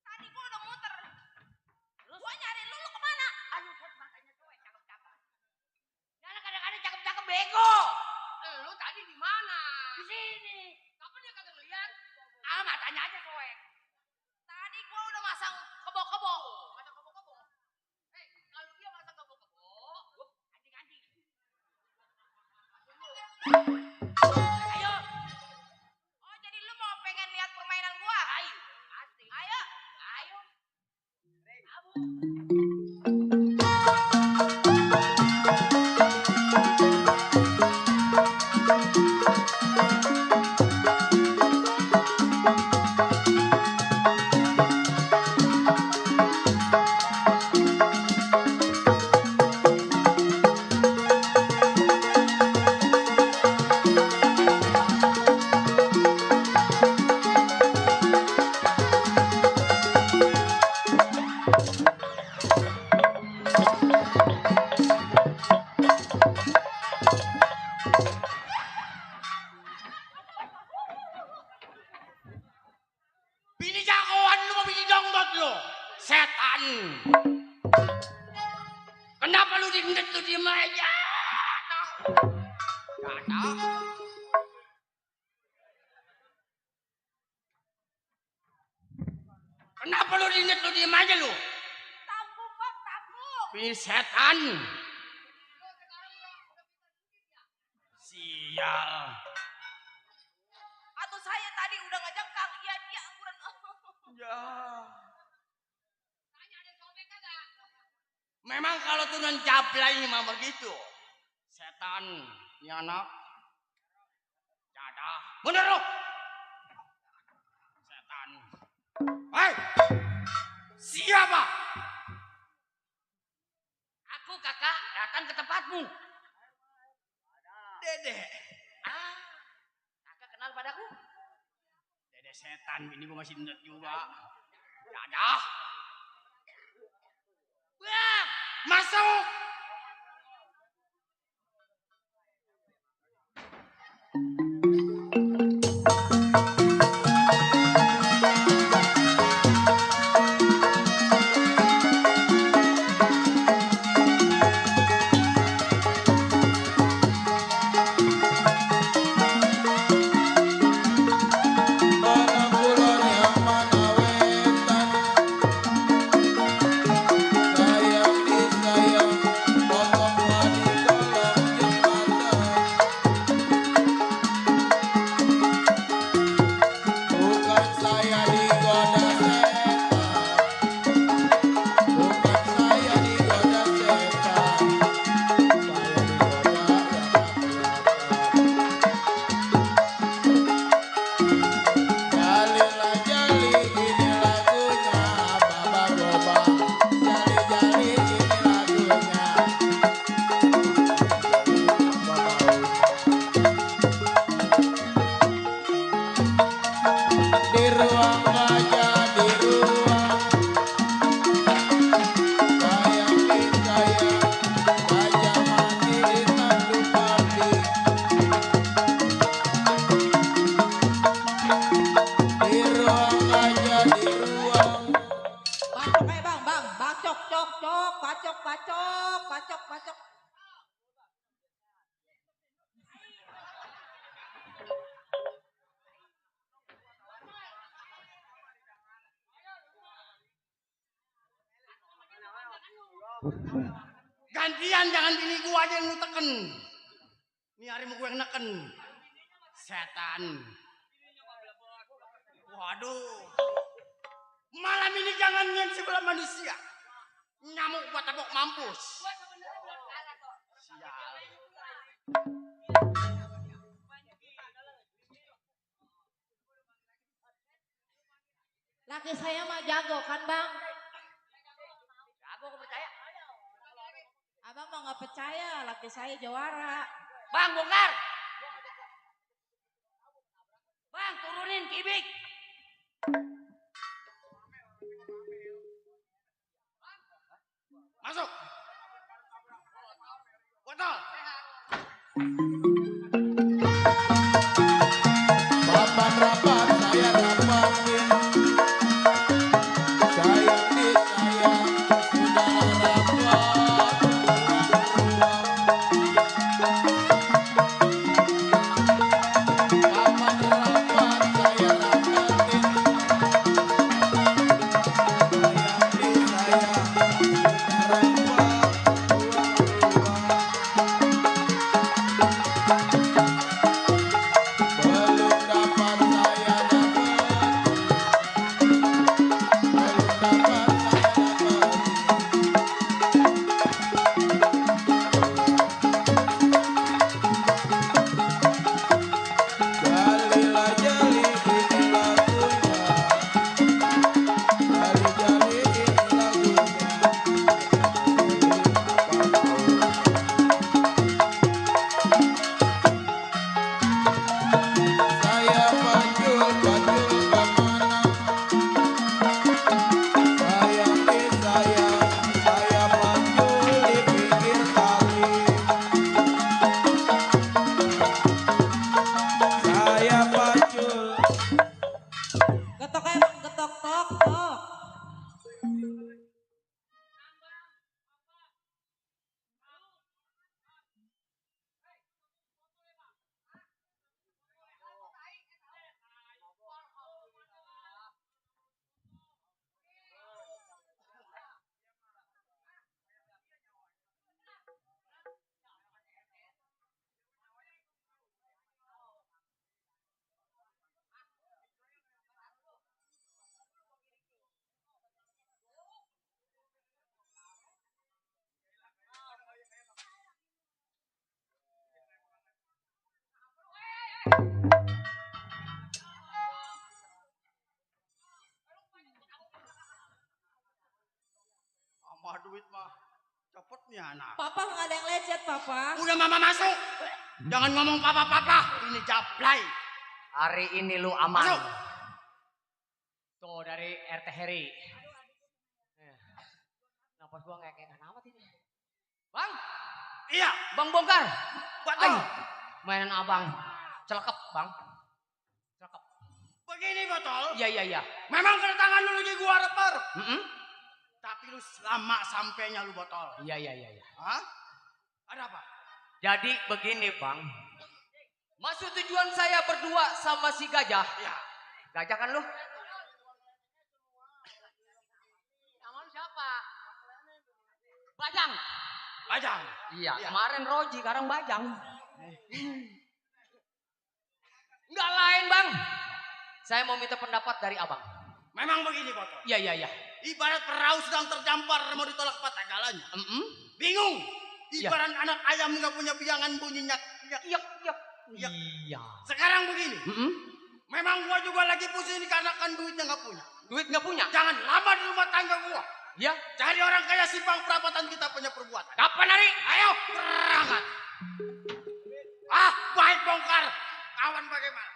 Tadi gua udah muter. Gua nyari lu kemana? Aduh, matanya cewek cakep-cakep. Jangan kadang-kadang cakep-cakep bego. Lu tadi di mana? Di sini. Kapan dia kagak ngeliat? Matanya aja cewek. Tadi gua udah masang kebo-kebo. Masang kebo-kebo. Kalau dia masang kebo-kebo, gua anjing-anjing. Ayo. Oh, jadi lu mau pengen lihat permainan gua? Ayo. Asik. Ayo. Ayo. Kamu. Bini jagoan lu mau bini dongdot lu. Setan. Kenapa lu dindet lu diem aja? Kenapa lu dindet lu diem aja lu? Takut, Bang, takut. Bini setan. Sial. Atau saya tadi udah ngejengkang. Iya, dia angguran. Ya. Memang kalau turun jablay mah begitu. Setan, ini anak. Jadah. Bener lu. Setan. Hei. Siapa? Aku kakak datang ke tempatmu. Dede. Kakak kenal padaku? Dede setan, ini gua masih ndet juga. Jadah. Bang, masuk. Mana kulon yang mana wetan, Gantian jangan bini gua aja yang lu teken. Ini hari mau gue yang neken. Setan. Waduh. Malam ini jangan nyen sebelah manusia. Nyamuk gua tabok mampus. Sial. Laki saya mah jago kan bang? Jago kau percaya? Abang mah nggak percaya, laki saya juara. Bang, bongkar. Bang, turunin kibik. Masuk. Botol. Papan rapat saya rapatin. Sayang disayang sudah rapat. Papan rapat saya rapatin. Sayang disayang sudah rapat. Belum dapat saya dapat. Belum dapat saya dapat. Jalilah jali ini lagunya. Jali jali ini lagunya. Saya pacul kemana? Sayang disayang, saya pacul di pinggir kali. Saya pacul. Getok emang getok tok tok. Sama duit mah. Cepet nih anak. Papa nggak ada yang lecet papa. Udah mama masuk. Jangan ngomong papa-papa. Ini jablay. Hari ini lu aman. Masuk. Tuh dari RT Heri. Napas gua ngekek amat ini. Bang, Iya. bang bongkar. Botol. Ay, mainan abang. Celekep bang. Celekep. Begini botol. Iya iya iya. Memang kedatangan lu lagi gua reper. Mm-mm. Tapi lu lama sampainya lu botol. Iya iya iya. Iya. Hah? Ada apa? Jadi begini bang. Maksud tujuan saya berdua sama si gajah. Iya. Gajah kan lu? Nama lu siapa? Bajang. Bajang. Iya, Iya. kemarin Roji, sekarang Bajang. Enggak lain bang. Saya mau minta pendapat dari abang. Memang begini botol. Iya iya iya. Ibarat perahu sedang terdampar mau ditolak patah galanya. Bingung. Iya. Ibarat anak ayam nggak punya biangan bunyinya. Iya iya. Iya. Iya. Sekarang begini. Memang gua juga lagi pusing dikarenakan duitnya nggak punya. Duit nggak punya? Jangan lama di rumah tangga gua. Iya. Cari orang kaya simpang perapatan kita punya perbuatan. Kapan hari? Ayo berangkat. Ah baik bongkar. Kawan bagaimana?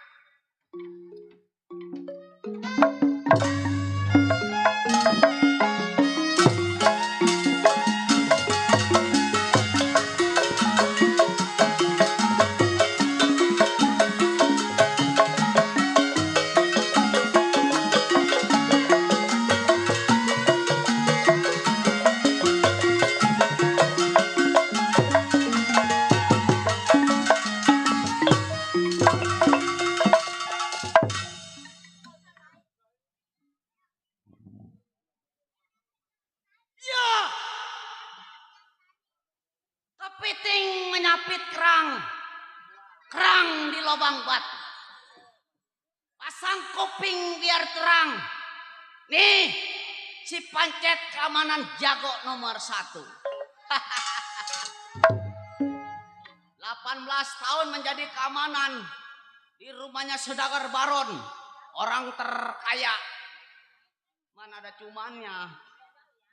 di lubang batu. Pasang kuping biar terang. Nih, si Pancet keamanan jago nomor 1. 18 tahun menjadi keamanan di rumahnya Saudagar Baron, orang terkaya. Mana ada cumannya,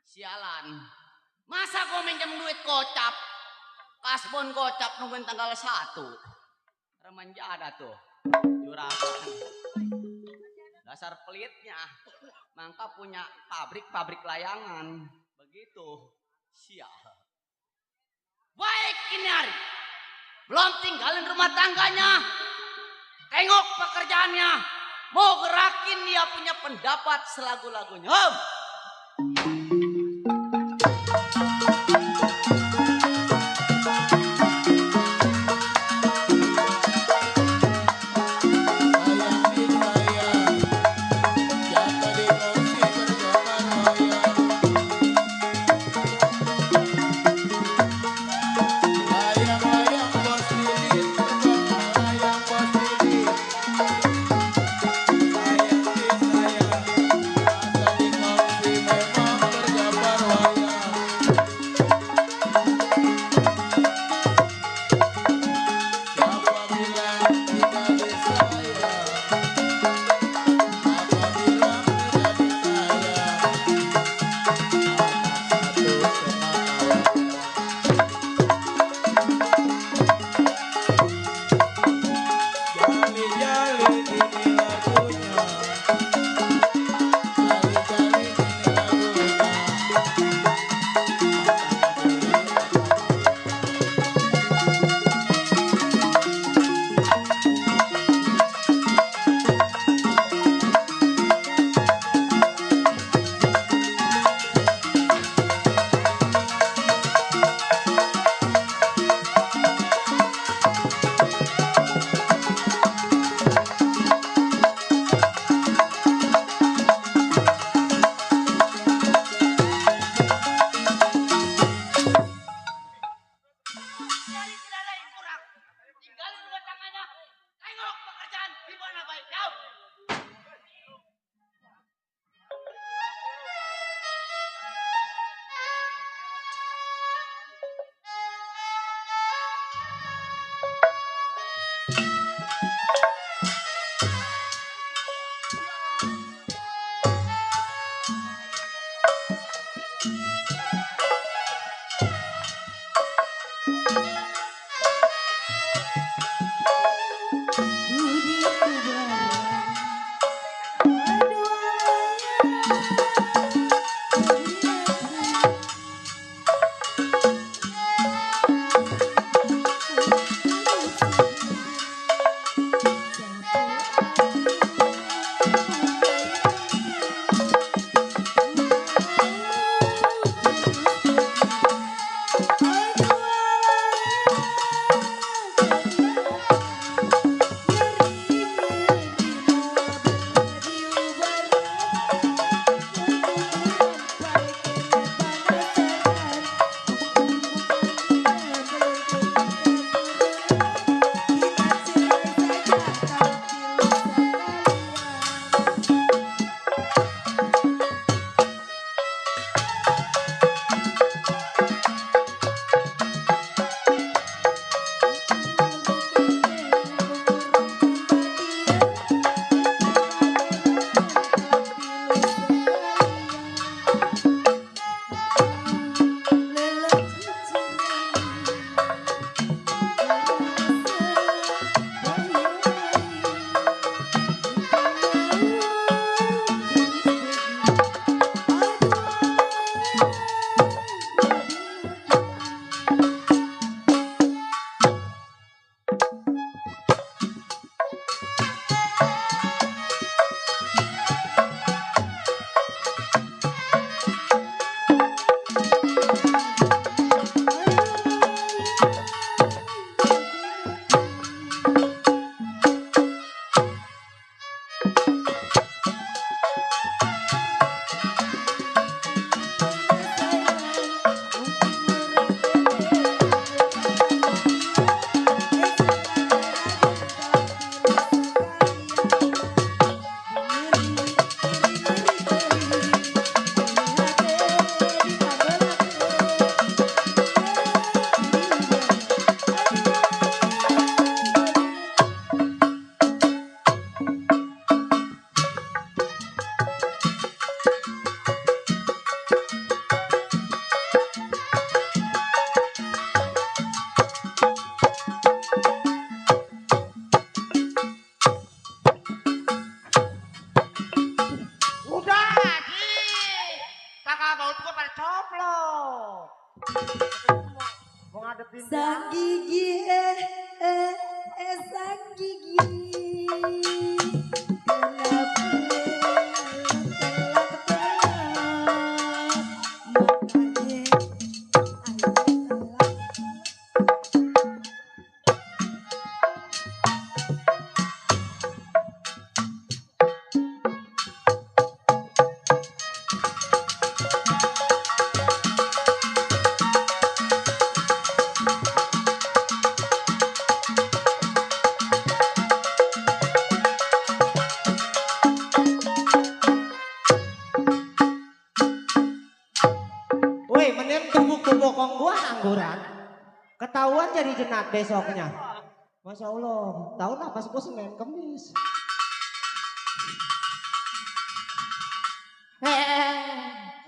sialan. Masa gue minjem duit gocap, kasbon gocap nungguin tanggal 1. Remenjada tuh, juragan. Dasar pelitnya, mangka punya pabrik layangan. Begitu, sial. Baik ini hari, belum tinggalin rumah tangganya. Tengok pekerjaannya, mau gerakin dia punya pendapat selagu-lagunya. gigi. Kenapa woi, mending tumbuk ke bokong gua angguran. Ketahuan jadi jenat besoknya. Masya Allah, tahu lah pas gua Senin Kemis.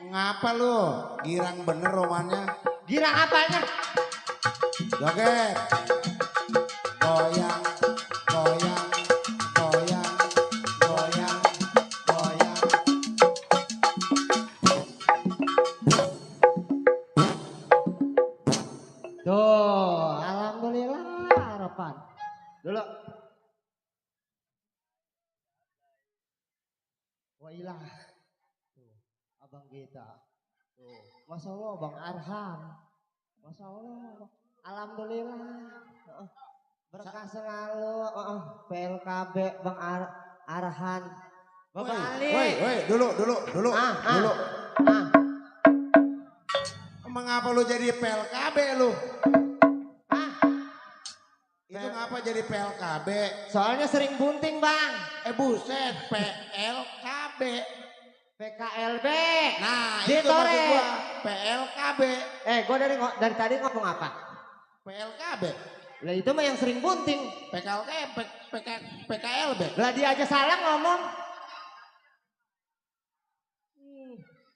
Ngapa lu? Girang bener romannya. Girang apanya? Joget. Goyang, goyang, goyang, goyang, goyang. Tuh, alhamdulillah harapan. Dulu. Wailah. Tuh, abang kita. Tuh, Masya Allah Bang Arhan. Masya Allah. Alhamdulillah. Berkah selalu. PLKB Bang Arhan. Bapak Ali. Woi, dulu. Dulu. Emang ngapa lu jadi PLKB lu? Itu ngapa jadi PLKB? Soalnya sering bunting Bang. Buset, PLKB. PKLB. Nah, itu Ditore. maksud gua PLKB. Gua dari tadi ngomong apa? PLKB. Lah itu mah yang sering bunting. PKLB. Lah dia aja salah ngomong.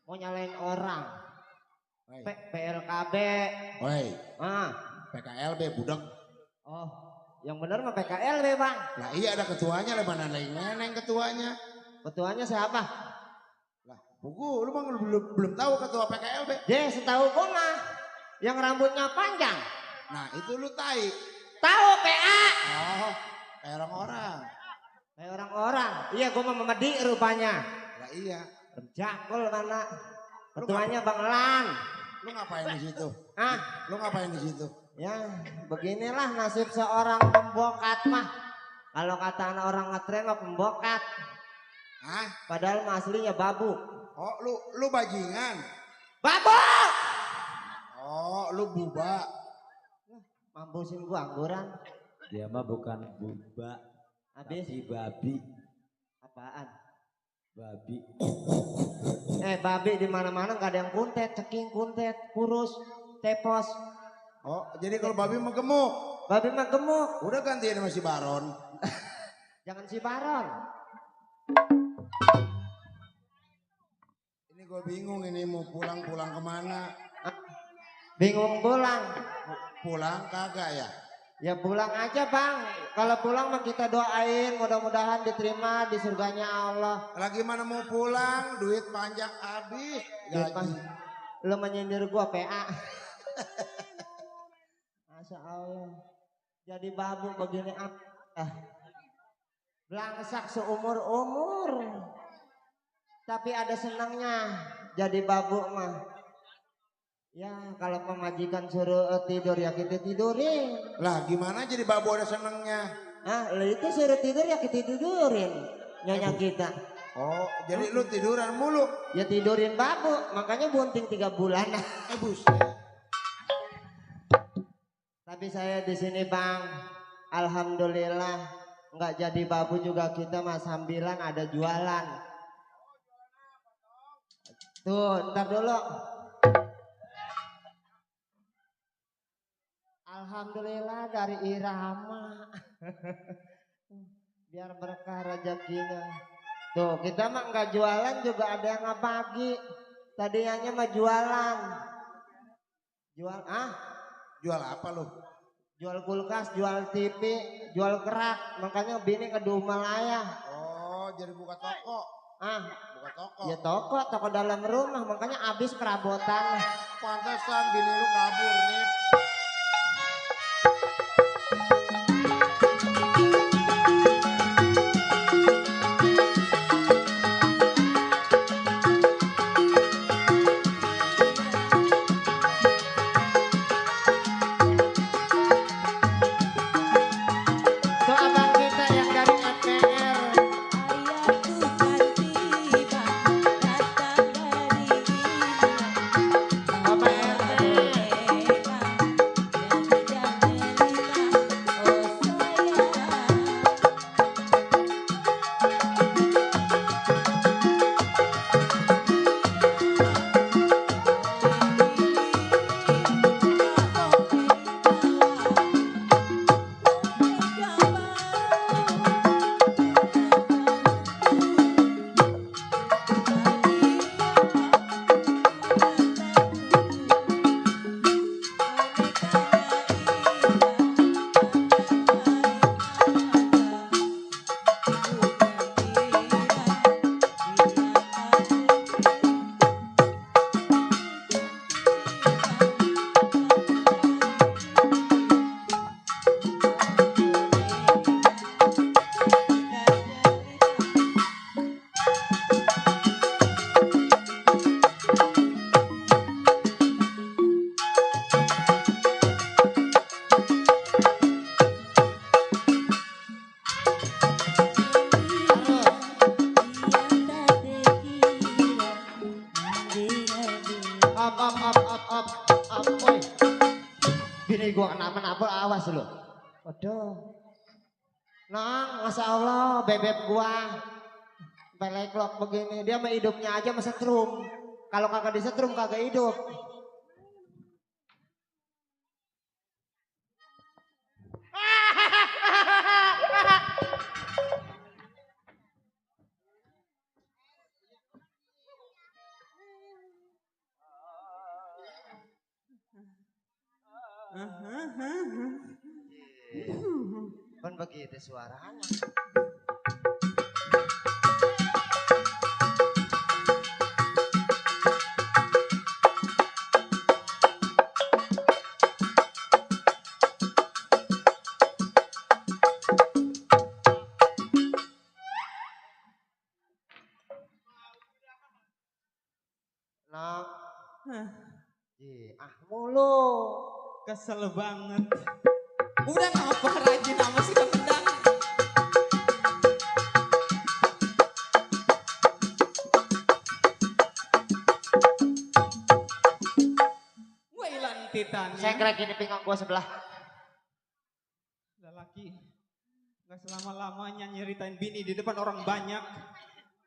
Mau nyalain orang. PLKB. Woi, Ah, PKLB budek. oh, yang benar mah PKLB Bang. Nah iya ada ketuanya lah, mana lain neneng ketuanya. Ketuanya siapa? Lah, buku lu mah belum tahu ketua PKLB. Setahu gua mah yang rambutnya panjang. Nah itu lu tai. Tahu PA. Oh, kayak orang-orang. Kayak orang-orang. Iya gua mah memedi rupanya. Lah iya. Jakul mana? Ketuanya Bang Lan. Lu ngapain di situ? Lu ngapain di situ? Ya, beginilah nasib seorang pembokat mah. Kalau kata anak orang ngetren mah pembokat. Padahal mah aslinya babu. Oh, lu bajingan. Babu! Oh, lu buba. Mampusin gua angguran. Dia mah bukan buba. Habis tapi babi. apaan? Babi. Babi di mana-mana nggak ada yang kuntet, ceking kuntet, kurus, tepos. Oh, jadi kalau babi mah gemuk. Babi mah gemuk. Udah gantiin sama si Baron. Jangan si Baron. Ini gue bingung ini mau pulang kemana? Bingung pulang. Pulang kagak ya? Ya pulang aja Bang. Kalau pulang mah kita doain mudah-mudahan diterima di surganya Allah. Lagi mana mau pulang? Duit panjang habis. Gaji. Lu menyindir gua PA. Masya Allah. Jadi babu begini belangsak seumur-umur. Tapi ada senangnya jadi babu mah. Ya kalau pemajikan suruh tidur ya kita tidurin. Lah gimana jadi babu ada senangnya? Itu suruh tidur ya kita tidurin. Nyonya kita. Oh jadi lu tiduran mulu? Ya tidurin babu. Makanya bunting 3 bulan. Buset. Tapi saya di sini Bang, alhamdulillah nggak jadi babu juga kita mah sambilan ada jualan. Tuh, ntar dulu. Alhamdulillah dari Irama. Biar berkah rezekinya. Tuh, kita mah nggak jualan juga ada yang ngabagi. Tadinya mah jualan. Jual apa lu? Jual kulkas, jual TV, jual kerak. Makanya bini ke Dumalaya. Oh, jadi buka toko. Buka toko. Ya toko dalam rumah. Makanya habis perabotan. Pantesan bini lu kabur nih. bini gua kenapa-napa awas lu. Waduh. Nang, Masya Allah, bebek gua peleklok begini. Dia mah hidupnya aja mah setrum. Kalau kagak disetrum kagak hidup. Kan begitu suaranya. Nah, mulu. Kesel banget. Udah ngapa rajin sama si Kendang? Gue hilang titannya. Saya kira gini pinggang gua sebelah. Lelaki gak selama-lamanya nyeritain bini di depan orang banyak.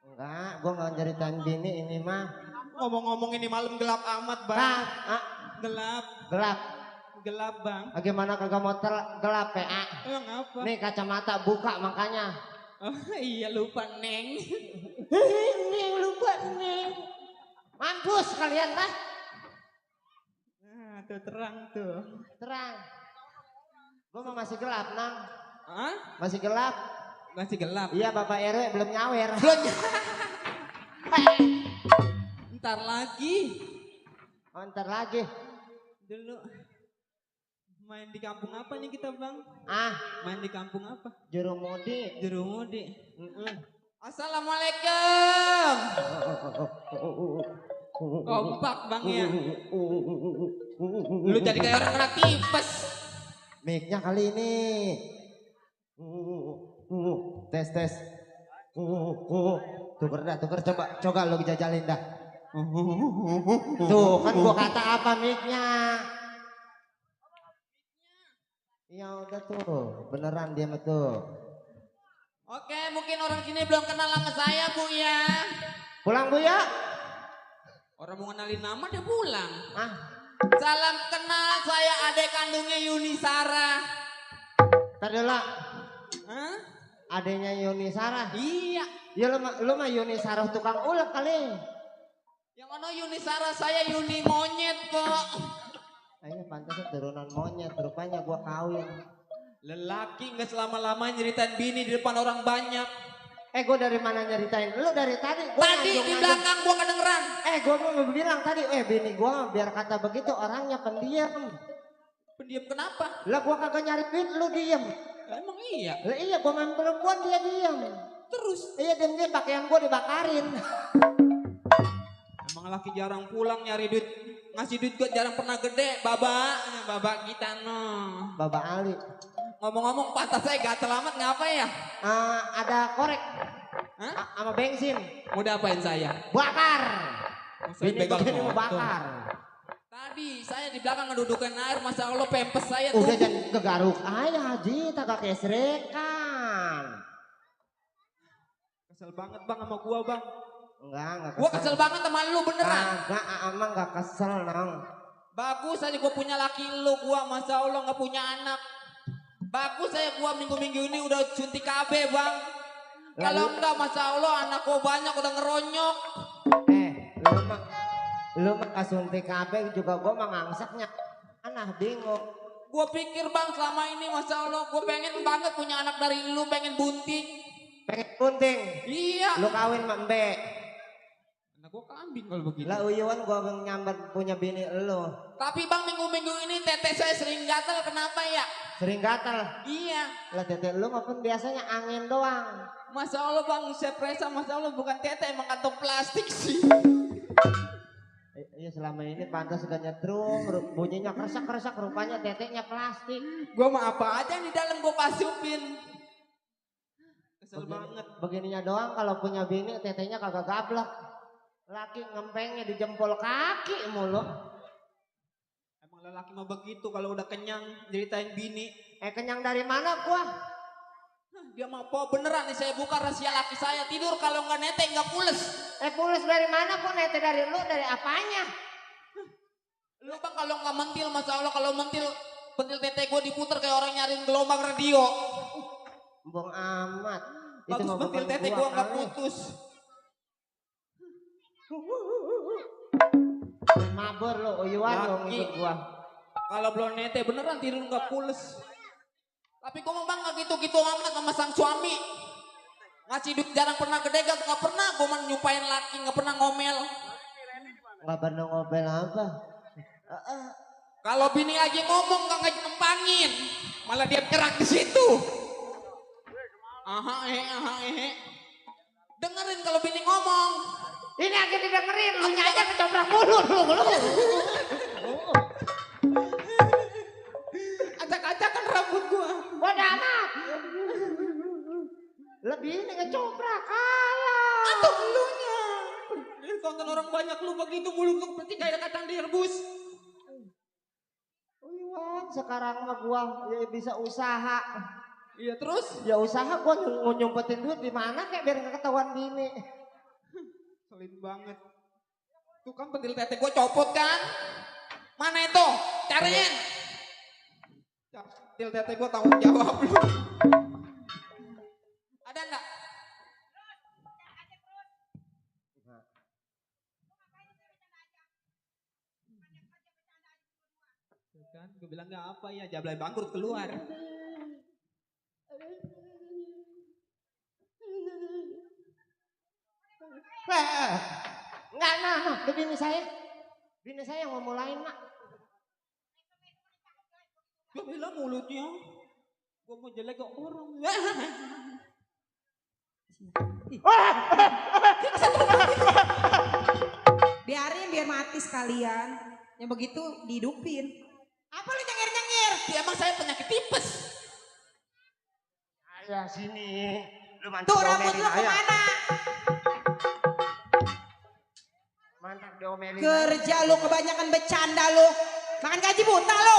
Enggak, gua nggak nyeritain bini ini mah. Ngomong-ngomong ini malam gelap amat bang. Gelap. Gelap. Gelap bang. Bagaimana kagak mau gelap ya? Ngapa? Nih kacamata buka makanya. Oh iya lupa Neng. Neng lupa Neng. Mampus kalian lah. Nah tuh terang tuh. Terang. Gua mah masih gelap Nang. Hah? Masih gelap. Masih gelap. Iya Bapak RW belum nyawer. Ntar lagi. Oh, ntar lagi. Dulu main di kampung apa nih kita bang? Main di kampung apa? Jurumudi. Jurumudi. Assalamualaikum. Kompak bang ya. Lu jadi kayak orang kena tipes. Mic-nya kali ini. Tes. Tuker coba lu jajalin dah. Tuh kan gua kata apa mic-nya. Ya udah tuh, beneran dia mah tuh. Oke, mungkin orang sini belum kenal sama saya Bu ya. Pulang Bu ya. Orang mau kenalin nama dia pulang. Salam kenal, saya adik kandungnya Yuni Sarah. Tadi lah. Adanya Yuni Sarah. Iya. Ya lu mah Yuni Sarah tukang ulek kali. Yang mana Yuni Sarah, saya Yuni monyet kok. Kayaknya pantasnya turunan monyet, rupanya gua kawin. Lelaki nggak selama-lama nyeritain bini di depan orang banyak. Gua dari mana nyeritain? Lu dari tadi. Tadi di belakang gua kedengeran. Gua mau bilang tadi, bini gua biar kata begitu orangnya pendiam. Pendiam kenapa? Lah gua kagak nyari duit, lu diem. Emang iya? Lah iya, gua main perempuan dia diem. Terus? Iya diem pakaian gua dibakarin. Emang laki jarang pulang nyari duit, ngasih duit gua jarang pernah gede. Baba kita no. Baba Ali. Ngomong-ngomong pantas saya gatel amat ngapa ya? Ada korek. Sama bensin. Mau diapain saya? Bakar. Bini mau bakar. Tadi saya di belakang ngedudukin air, Masya Allah pempes saya tuh. Udah jangan kegaruk aja Haji, tak kesrekan. Kesel banget bang sama gua bang. Enggak kesel. Gua kesel banget sama lu beneran. Enggak, emang enggak kesel Nang. Bagus aja gua punya laki lu, gua Masya Allah gak punya anak. Bagus saya gua minggu-minggu ini udah suntik KB bang. Kalau enggak Masya Allah anak gua banyak udah ngeronyok. Lu mah kasuntik KB juga gua mah ngangseknya. Anah bingung. Gua pikir bang selama ini Masya Allah gua pengen banget punya anak dari lu, pengen bunting. Pengen bunting? Iya. Lu kawin sama Mbe. Anak gua kambing kalau begitu. Lah uyuan gua nyambat punya bini lu. Tapi bang minggu-minggu ini tete saya sering gatal, kenapa ya? Sering gatal? Iya. Lah tete lu maupun biasanya angin doang. Masya Allah bang, saya perasa Masya Allah bukan tete, emang kantong plastik sih. Iya selama ini pantas sudah nyetrum, bunyinya keresak-keresak, rupanya teteknya plastik. Gua mah apa aja di dalam gua pasupin. Kesel banget. Begininya doang kalau punya bini teteknya kagak gablak. Laki ngempengnya di jempol kaki mulu. Emang Lelaki mah begitu kalau udah kenyang ceritain bini. Kenyang dari mana gua? Dia mah po beneran nih, saya buka rahasia laki saya, tidur kalau nggak nete nggak pules. Pules dari mana? Gua nete dari lu, dari apanya? Lu bang kalau nggak mentil, masya Allah kalau mentil pentil tete gue diputer kayak orang nyariin gelombang radio. Bong amat. Bagus pentil tete gue nggak putus. Mabur lo, uyuan lo ngikut gua. Kalau belum nete beneran tidur nggak pules. Tapi gue bang nggak gitu-gitu amat sama sang suami. Ngasih duit jarang pernah gede, nggak pernah gue nyumpain laki, nggak pernah ngomel. Nggak pernah ngomel apa? Kalau bini lagi ngomong nggak ngempangin, malah dia gerak di situ. Aha. Dengerin kalau bini ngomong. Ini aja didengerin, lu aja kecoprak mulut lu. Acak-acakan rambut gua. Bodoh amat. Lebih ini ngecoprak kalah. Atau elunya. Tonton orang banyak lu begitu mulut lu seperti kayak kacang direbus. Uyuan, sekarang mah gua ya bisa usaha. Iya terus? Ya usaha gua nyumpetin duit di mana kayak biar nggak ketahuan bini. Selin banget. Tuh kan pentil tete gue copot kan? Mana itu? Cariin. Pentil tete gue tanggung jawab lu. Ada enggak? Kan gue bilang nggak apa ya, jablay bangkrut keluar. Enggak, itu bini saya. Bini saya yang mau mulain, Mak. Gue bilang mulutnya. Gue mau jelek ke orang. Biarin biar mati sekalian. Yang begitu dihidupin. Apa lu nyengir-nyengir? Ya emang saya penyakit tipes. Ayah sini. Lu tuh rambut lu kemana? Mantap diomelin. Kerja lu kebanyakan bercanda lu. Makan gaji buta lu.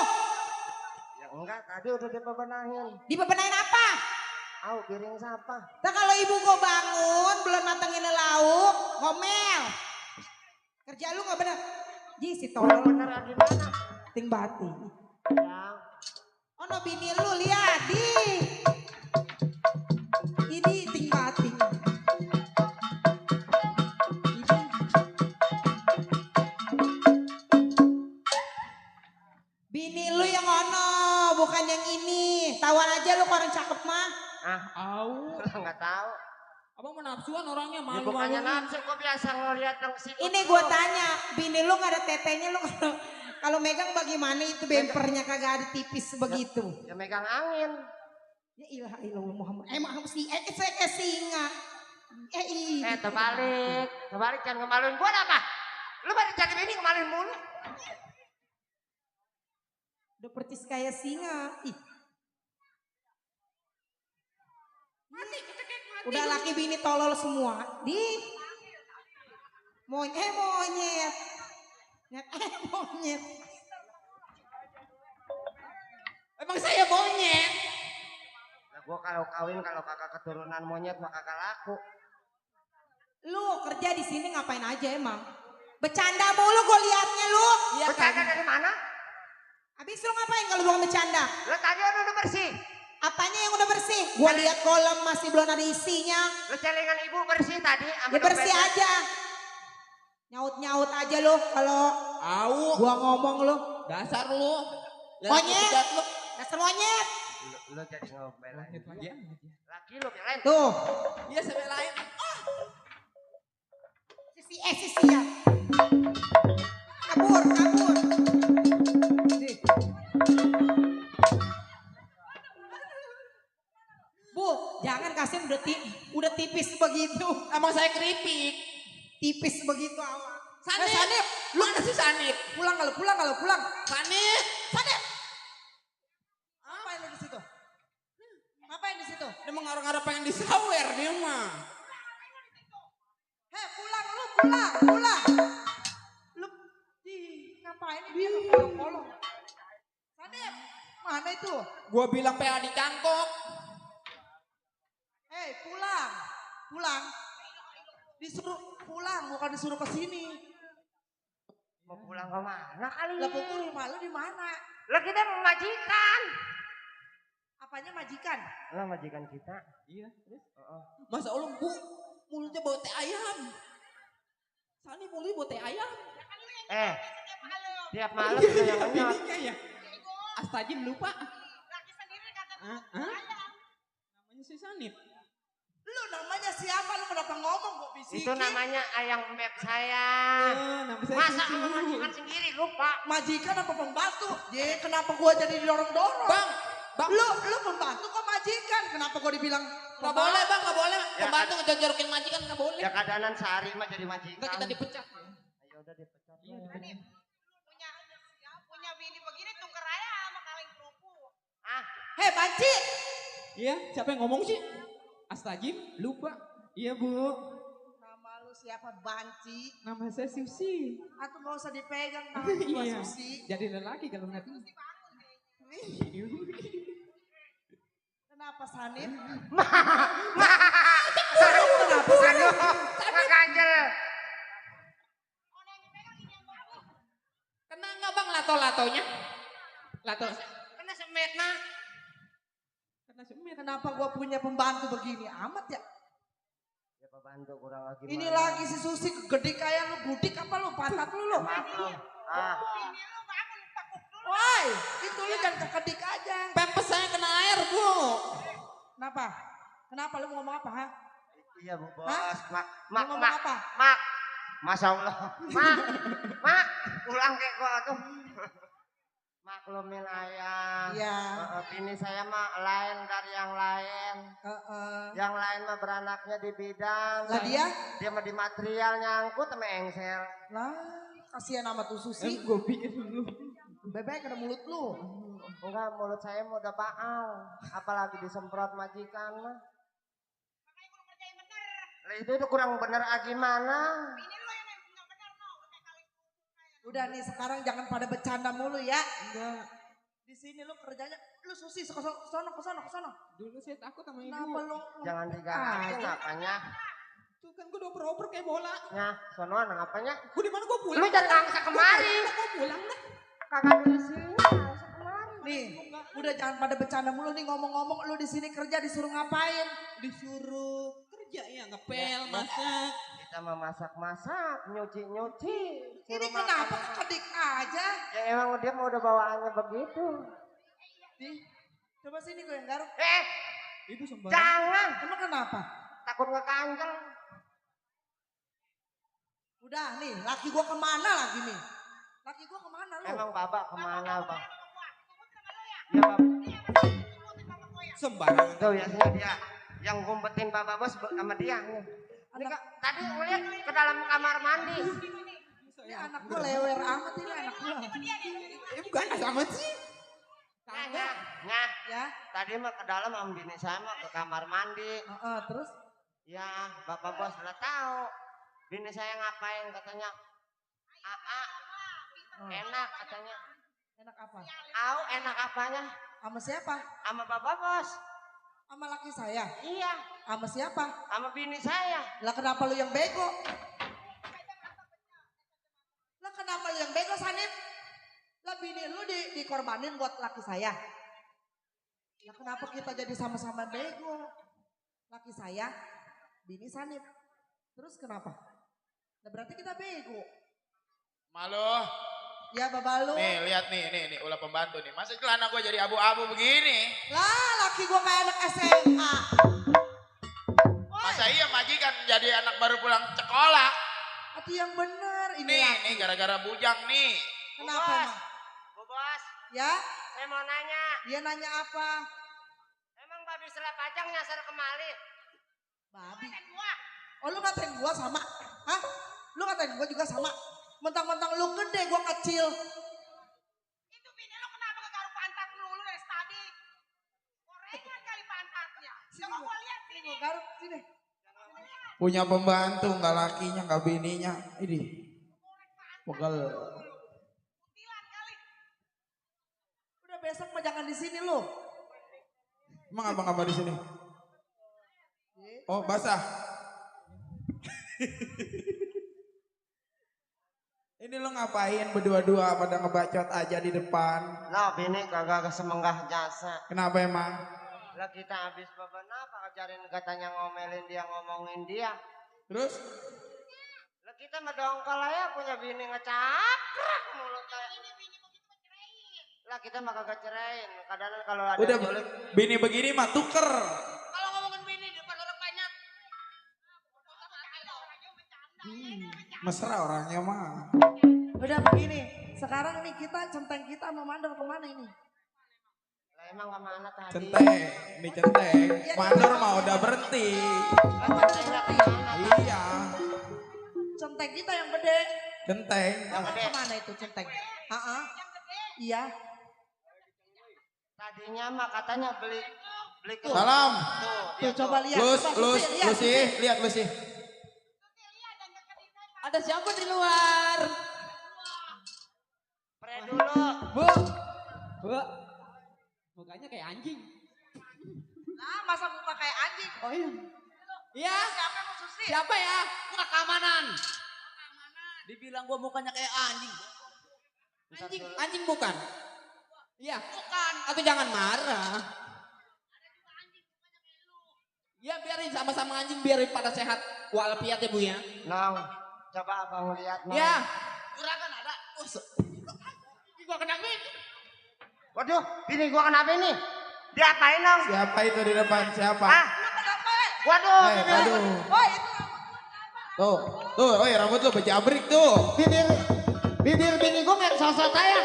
Ya enggak, tadi udah dibebenahin. Dibebenahin apa? Piring siapa? Nah kalau ibu gua bangun belum matengin lauk, ngomel. Kerja lu nggak bener. Ji si tolol. Bener gimana? Ting bati. Ya. Oh no bini lu lihat di. Ini ting bati. Bini lu yang ono, bukan yang ini. Tawan aja lu orang cakep mah. Enggak tahu. Abang mau nafsuan orangnya Ya malu. bukannya nafsu, gua biasa ngeliat yang situ. Ini gua tanya, bini lu gak ada tetenya lu kalau megang bagaimana itu bempernya kagak ada tipis begitu. Ya megang angin. Ya ilah ilah Muhammad. Emang mesti saya singa. Terbalik jangan ngemaluin gua apa? Lu baru cari bini ngemaluin mulu. Udah percis kayak singa. Ih. Udah laki bini tolol semua. Monyet. Monyet. Emang saya monyet. Nah, gua kalau kawin kalau kakak keturunan monyet mah kakak laku. Lu kerja di sini ngapain aja emang? Bercanda mulu gue liatnya lu. Ya, bercanda dari mana? Habis lu ngapain kalau bukan bercanda? Lu tadi udah bersih. Apanya yang udah bersih? Gua lihat kolam masih belum ada isinya. Lu celengan ibu bersih tadi. Ya bersih aja. Nyaut-nyaut aja lu kalau gua ngomong lu. Dasar lu. Monyet. Dasar monyet. Lu jadi ngobelain. Laki lu belain. Tuh. Iya saya belain. Sisi ya. Kabur. Bu, jangan kasih udah tipis begitu. Emang saya keripik. Tipis begitu awal. Sanip. Lu mana sih Sanip? Pulang. Sanip. Ngapain lu di situ? Ngapain di situ? Dia mengarang-arang pengen disawer dia mah. Pulang. Lu ngapain dia kolong-kolong? Mana itu? Gua bilang PA di cangkok. Pulang. Pulang. Disuruh pulang, bukan disuruh ke sini. Mau pulang ke mana kali? Lah pokoknya rumah lu di mana? Lah kita mau majikan. Apanya majikan? Lah majikan kita. Iya, terus? Masa Allah, Bu, mulutnya bau teh ayam. Sani mulutnya bau teh ayam. Tiap malam kita yang ngenyot. Ya. Astajim lupa. Laki sendiri kata Namanya si Sanip. Lu namanya siapa? Lu kenapa ngomong kok bisikin? Itu namanya ayang beb saya. Nama saya Masa Susi. sama majikan sendiri lupa? Majikan apa pembantu? Kenapa gua jadi didorong-dorong? Bang. Lu pembantu kok majikan? Kenapa gua dibilang Gak boleh bang, gak boleh. Ya, Pembantu ngejorokin majikan gak boleh. Ya keadaan sehari mah jadi majikan. Enggak, kita dipecat. Ayo udah dipecat. punya bini begini tuker aja sama kaleng kerupuk. Hei Banci! Iya, siapa yang ngomong sih? Astajim, lupa. Iya bu. Nama lu siapa? Banci? Nama saya Susi. Atau gak usah dipegang nama gua Iya. Susi. Jadi lelaki kalau nggak tahu. Kenapa Sanip? Sanip kenapa Sanip? Mak ganjel. Kena nggak bang lato-latonya? Lato. Kena semet nah. Kena semet. Kenapa gua punya pembantu begini amat ya? Ya pembantu kurang lagi. Ini lagi si Susi gede kayak lu, budik apa lu, pantat lu. Maaf lu. Woi, itu lu jangan kekedik aja. Pempes saya kena air bu. Kenapa? Kenapa lu mau ngomong apa, ha? Iya bu bos. Hah? Mak, Lu ngomong apa? mak. Masya Allah. Mak, pulang kayak gua tuh. Maklumin ayah. Iya. Bini saya mah lain dari yang lain. Yang lain mah beranaknya di bidang. Lah dia? Dia mah di material nyangkut sama engsel. Lah, kasihan sama tuh Susi. Gue pikir dulu. Bebek kena mulut lu. Enggak, mulut saya mah udah baal. Apalagi disemprot majikan mah. Lah itu kurang bener gimana? Udah nih sekarang jangan pada bercanda mulu ya. Enggak. Di sini lu kerjanya, lu Susi ke sono. Dulu saya takut sama ibu. Kenapa lu? Jangan diganggu ngapanya. Tuh kan gue udah oper-oper kayak bola. Nah, sonoan ngapanya? Gue di mana gue pulang? Lu jangan ngangsa kemari. Gue pulang dah. Kagak di sini, ngangsa kemari. Nih, udah jangan pada bercanda mulu nih ngomong-ngomong lu di sini kerja disuruh ngapain? Disuruh kerja ya ngepel, masak. Kita mah masak-masak, nyuci-nyuci. Ini kenapa kekedik aja? Ya emang dia mau udah bawaannya begitu. Nih, coba sini gue yang garuk. Ibu sembarang. Jangan. Emang kenapa? Takut ngekanjel. Udah nih, laki gua kemana lagi nih? Laki gua kemana lu? Emang babak kemana bang? Ya bang. Sembarang. Tuh biasanya dia yang ngumpetin bapak bos sama dia. Ini kak, tadi ngeliat ke dalam kamar mandi. Ini anak gua lewer amat ini anak gua. Bukan sama sih. Nah, Ya. tadi mah ke dalam sama bini saya mah ke kamar mandi. Terus? Ya, bapak bos udah tahu. Bini saya ngapain katanya? Enak katanya. Enak apa? Enak apanya? Sama siapa? Sama bapak bos. Sama laki saya. Iya. Sama siapa? Sama bini saya. Lah kenapa lu yang bego? Lah kenapa lu yang bego Sanip? Lah bini lu dikorbanin buat laki saya. Lah kenapa kita jadi sama-sama bego? Laki saya, bini Sanip. Terus kenapa? Nah berarti kita bego. Malu. Ya babalu. Nih lihat nih ulah pembantu nih. Masa celana gue jadi abu-abu begini? Lah laki gua kayak anak SMA. Masa iya majikan jadi anak baru pulang sekolah? Hati yang bener ini Nih, laki. nih gara-gara bujang nih. Kenapa emang? Bu bos, Ya? saya mau nanya. Dia nanya apa? Emang babi selap pajang nyasar kemari? Babi. Oh lu ngatain gua sama? Hah? Lu ngatain gua juga sama? Mentang-mentang lu gede, gua kecil. Itu bini lu kenapa kegaruk pantat melulu dari tadi? Gorengan kali pantatnya. Coba gua lihat Sini sini. gua garuk, sini. Punya pembantu nggak lakinya nggak bininya. Ini. Pegel. Udah besok mah jangan di sini lu. Emang abang apa di sini? Oh, basah. Ini lo ngapain berdua-dua pada ngebacot aja di depan? Lah bini kagak semenggah jasa. Kenapa emang? Lah kita habis bebenah apa ajarin katanya ngomelin dia ngomongin dia. Terus? Lah kita mah dongkol aja punya bini ngecakrak mulutnya. Lah kita mah kagak cerain. Kadang kalau ada Udah yang nyulik. bini begini mah tuker. Kalau ngomongin bini di depan orang banyak. Mesra orangnya mah. Udah begini, sekarang nih kita centeng kita mau mandor kemana ini? Lah emang kemana tadi? Centeng, ini centeng. Mandor mah udah berhenti. Iya. Centeng kita yang gede. Centeng. Yang gede. Kemana itu centeng? Iya. Tadinya mah katanya beli ke. Salam. Tuh coba lihat. Lus, Coba, lus, Susi, lihat, Lucy, Susi. lihat Lucy. Ada siapa di luar? Pre dulu. Bu. Mukanya kayak anjing. Nah, masa muka kayak anjing? Oh iya. Iya. Siapa yang Susi? Siapa ya? Gua keamanan. Dibilang gua mukanya kayak anjing. Anjing bukan? Iya. Bukan. Atau jangan marah. Ya biarin sama-sama anjing biarin pada sehat walafiat ya Bu ya. Nong, coba abang lihat Nong. Ya. Juragan ada. Gua kenapa? Waduh, bini gua kenapa ini? Diapain Nong? Siapa itu di depan? Siapa? Waduh, Hei, bini. aduh. Tuh, oi rambut lu bejabrik tuh. Bibir bini gua main sosot aja.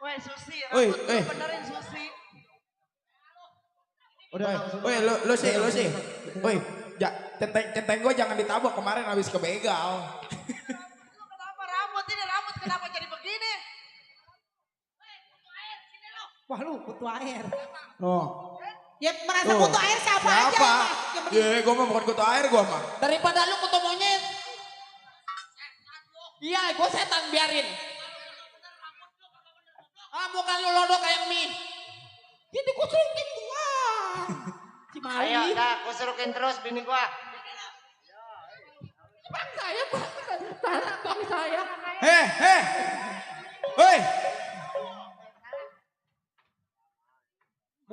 Woi Susi, Oi, rambut lu benerin Susi. Woi, lu sih. Woi, centeng gua jangan ditabok kemarin habis kebegal. Kenapa rambut ini rambut kenapa jadi begini? Wah lu butuh air. Oh. Ya merasa Tuh. butuh air siapa aja. Siapa? Mas. Ye, gua mah bukan kutu air gua mah. Daripada lu kutu monyet. Iya, gua setan biarin. Bukan lu lodo kayak mie. Ini kusurukin gua. Cimali. Ayo, dah, gua suruhin terus bini gua. Bang saya, bang saya. Heh. Woi.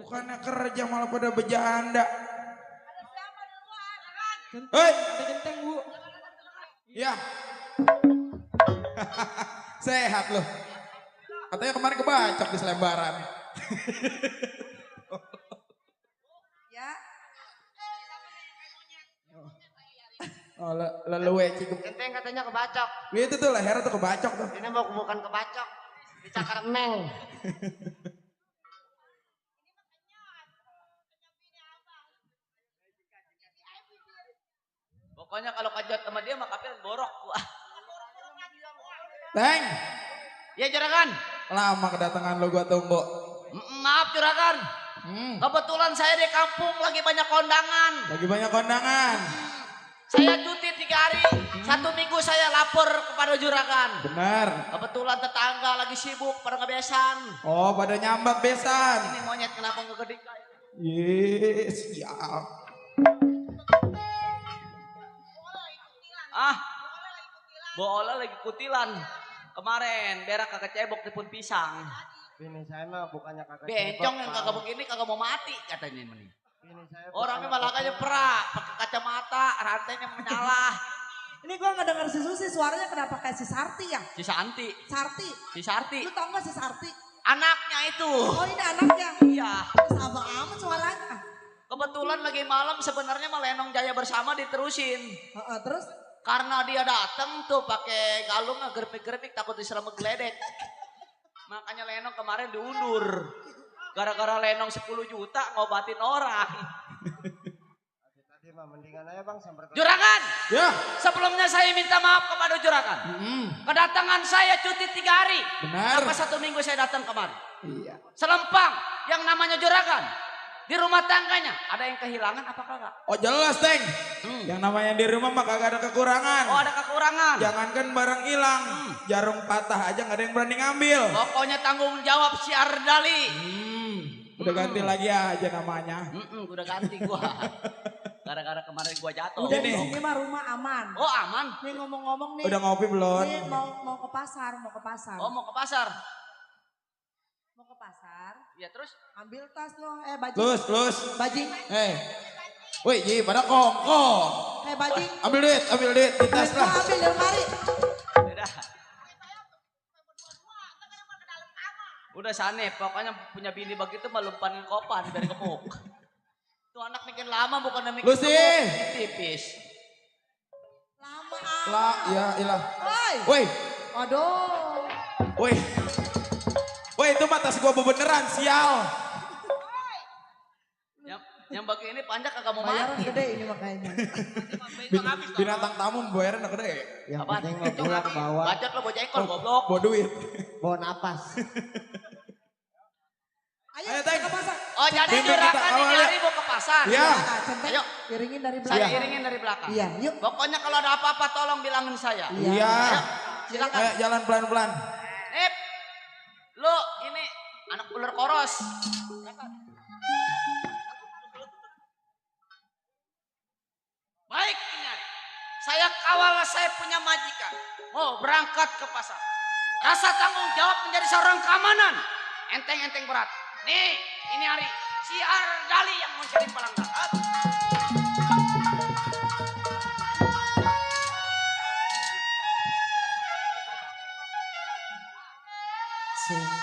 Bukannya kerja malah pada bercanda. Hei. Ada genteng Bu. Ya. Sehat loh. Katanya kemarin kebacok di selembaran. Ya. Oh, leluwe cikum. Centeng katanya kebacok. Itu tuh lehernya tuh kebacok tuh. Ini bukan kebacok. Dicakar emeng. Pokoknya kalau kajat sama dia mah kapil borok gua. Teng. Ya juragan. Lama kedatangan lo gua tunggu. Maaf juragan. Kebetulan saya di kampung lagi banyak kondangan. Lagi banyak kondangan. Saya cuti 3 hari. 1 minggu saya lapor kepada juragan. Benar. Kebetulan tetangga lagi sibuk pada ngebesan. Oh, pada nyambat besan. Ini monyet kenapa ngegede kayak? Yes, siap. Bola lagi kutilan. Kemarin berak kagak cebok tipun pisang. Bini saya mah bukannya kagak Bencong yang kagak begini kagak mau mati katanya ini. Orangnya malah kayak perak, pakai kacamata, rantainya menyala. Ini gua nggak dengar si Susi, suaranya kenapa kayak si Sarti ya? Si Santi. Si Sarti. Lu tau gak si Sarti? Anaknya itu. Oh ini anaknya? Iya. Sama amat suaranya. Kebetulan lagi malam sebenarnya mah Lenong Jaya Bersama diterusin. Terus? Karena dia datang tuh pakai kalung ngegerpik-gerpik takut diserang geledek. Makanya Lenong kemarin diundur. Gara-gara Lenong 10 juta ngobatin orang. Tadi mah mendingan aja Bang sampai Juragan. Ya. Sebelumnya saya minta maaf kepada Juragan. Kedatangan saya cuti 3 hari. Benar. Apa 1 minggu saya datang kemari. Iya. Selempang yang namanya Juragan. Di rumah tangganya ada yang kehilangan apa kagak? Oh jelas, Teng. Yang namanya di rumah mah kagak ada kekurangan. Oh ada kekurangan. Jangankan barang hilang, jarum patah aja nggak ada yang berani ngambil. Pokoknya tanggung jawab si Ardali. Udah ganti lagi aja namanya. Udah ganti gua. Gara-gara kemarin gua jatuh. Udah di sini mah rumah aman. Oh aman. Nih ngomong-ngomong nih. Udah ngopi belum? Nih mau ke pasar, mau ke pasar. Oh mau ke pasar. Mau ke pasar. Iya terus? Ambil tas lo, bajing. Lus. Bajing. Woi, Ji, pada kongko. Bajing. Ambil duit di tas lah. Ambil di lemari. Udah Sanep, pokoknya punya bini begitu mah lumpanin kopan dari gemuk. Tuh anak mikir lama bukan mikir Lucy. tipis. Lama. Ya ilah. Woi. Woi. Aduh. Woi, itu mah tas gua beneran, sial. Yang bagi ini panjang kagak mau Bayaran mati. gede ini makanya. Binatang tamu bayaran gede. Yang penting mau pulang bawa. Bacot lo bocah ekor goblok. Bawa duit. Bawa napas. Ayo ke pasar. Oh jadi Bimbing juragan kita, ini awalnya. hari mau ke pasar. Iya. Ayo. Iringin dari Saya belakang. iringin dari belakang. Iya, yuk. Pokoknya kalau ada apa-apa tolong bilangin saya. Iya. Ayo, silakan. Ayo jalan pelan-pelan. Nip. Lu ini anak ular koros. Baik ini. Saya kawal saya punya majikan. Mau berangkat ke pasar. Rasa tanggung jawab menjadi seorang keamanan. Enteng-enteng berat. Nih, ini hari si Ardali yang mau cari pelanggan. Malam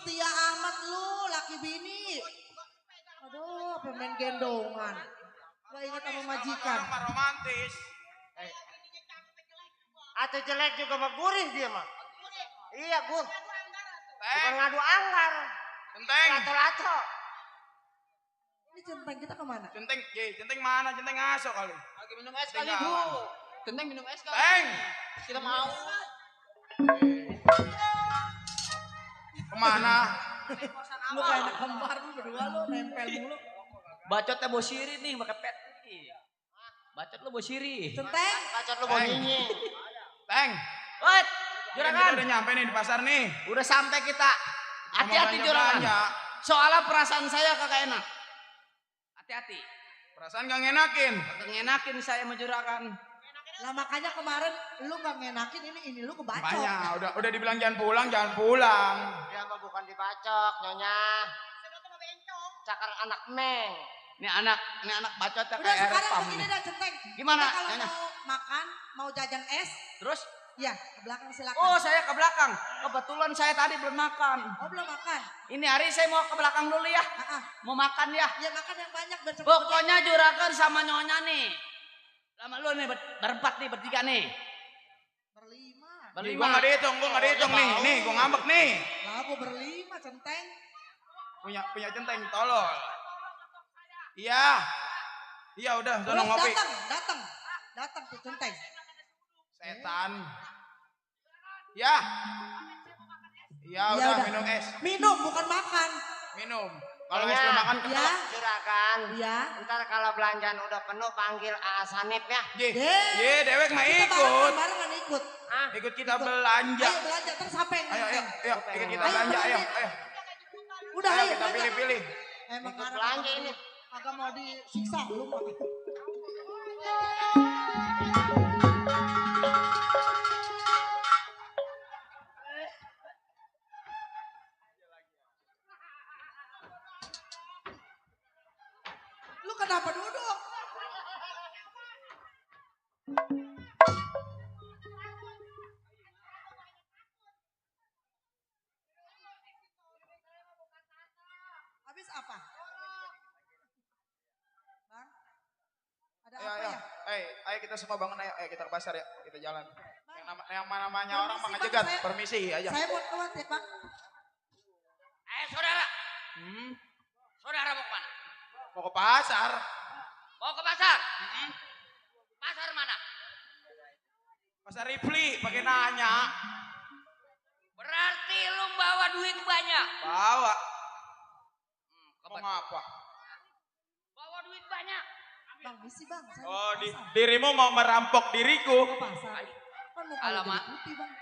setia amat lu, laki bini. Aduh, pemain gendongan. Gak ingat sama majikan. Orang mah romantis. Atau jelek juga mah gurih dia mah. Iya gur. Bukan ngadu anggar. Centeng. Lato-lato. Ini centeng kita kemana? Centeng mana? Centeng ngaso kali. Lagi minum es kali, Bu. Centeng minum es kali. Teng. Kita mau. Kemana? Lu kayak anak kembar lu berdua lu nempel mulu. Bacotnya bau siri nih pakai pet. Bacot lu bau siri. Centeng. Bacot lu bau nyinyi. Teng. Wait, Kita juragan. udah nyampe nih di pasar nih. Udah sampai kita. Hati-hati Mau juragan. belanja. Soalnya perasaan saya kagak enak. Hati-hati. Perasaan gak ngenakin. Kagak ngenakin saya sama juragan. Lah makanya kemarin lu gak ngenakin ini lu kebacok. Banyak, udah dibilang jangan pulang. Dia mah bukan dibacok, Nyonya. Cakar anak meng. Ini anak bacotnya Udah kayak air sekarang pam begini nih. dah centeng. Gimana, Kita kalau Nyonya? mau makan, mau jajan es, Terus? ya ke belakang silakan. Oh, saya ke belakang. Kebetulan saya tadi belum makan. Oh, belum makan. Ini hari saya mau ke belakang dulu ya. Mau makan ya. Ya makan yang banyak biar cepet. Pokoknya juragan sama nyonya nih. Sama lu nih berempat nih, bertiga nih. Nih, gua gak dihitung nih. Nih, gua ngambek nih. Lah, gua berlima centeng. Punya centeng, tolol. Iya. Iya udah, sono Terus ngopi. datang tuh centeng. Setan. Ya. Iya udah minum es. Minum bukan makan. Minum. Kalau es belum makan Ya, keselak. juragan. Iya. Ntar kalau belanjaan udah penuh panggil Sanip ya. Ye, dewek mah Kita ikut. barengan ikut. Ikut kita belanja. Ayo belanja terus siapa yang Ayo, nenteng? ikut kita belanja, ayo. Udah Ayo ayo kita belanja. pilih-pilih. Emang Ikut karena belanja ini. agak mau disiksa lu mah. Lu kenapa duduk? Habis apa? Bang? Ada apa ya? Ayo kita semua bangun ayo kita ke pasar ya. Kita jalan. Yang namanya orang mah Bang, ngejegat. saya- Permisi aja. Saya mau keluar ya, Pak. Saudara. Saudara mau kemana? Mau ke pasar. Mau ke pasar? Pasar mana? Pasar Ripli pakai nanya. Berarti lu bawa duit banyak. Bawa. Mau ngapa? Bawa duit banyak. Bang, misi Bang. Saya Oh, mau ke pasar. dirimu mau merampok diriku. Ke pasar. Kan mau kalau Alamak. jadi putih, Bang.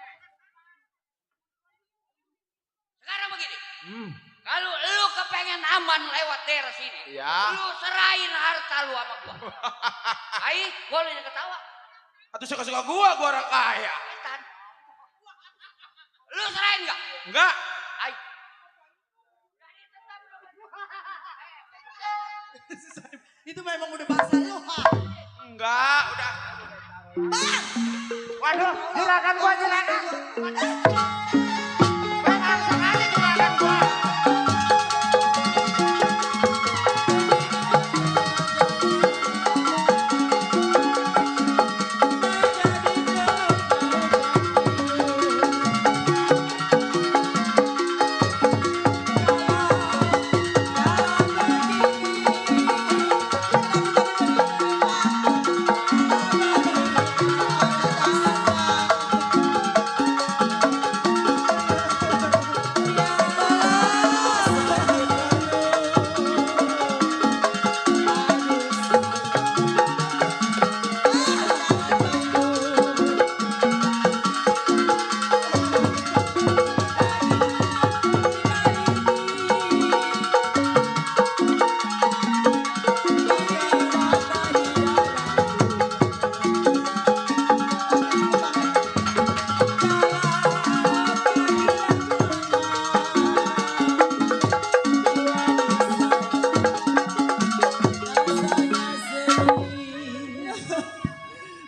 Sekarang begini. Kalau lu kepengen aman lewat daerah sini, Iya. lu serahin harta lu sama gua. Ayo, boleh ketawa. Atau suka-suka gua orang kaya. Setan. Lu serahin nggak? Enggak. Ayo. Itu memang udah bahasa lu, Pak. Enggak, udah. Bang! Waduh, juragan gua juragan.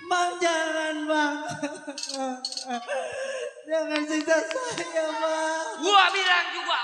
Bang, jangan, Bang. Jangan siksa saya, Bang. Gua bilang juga,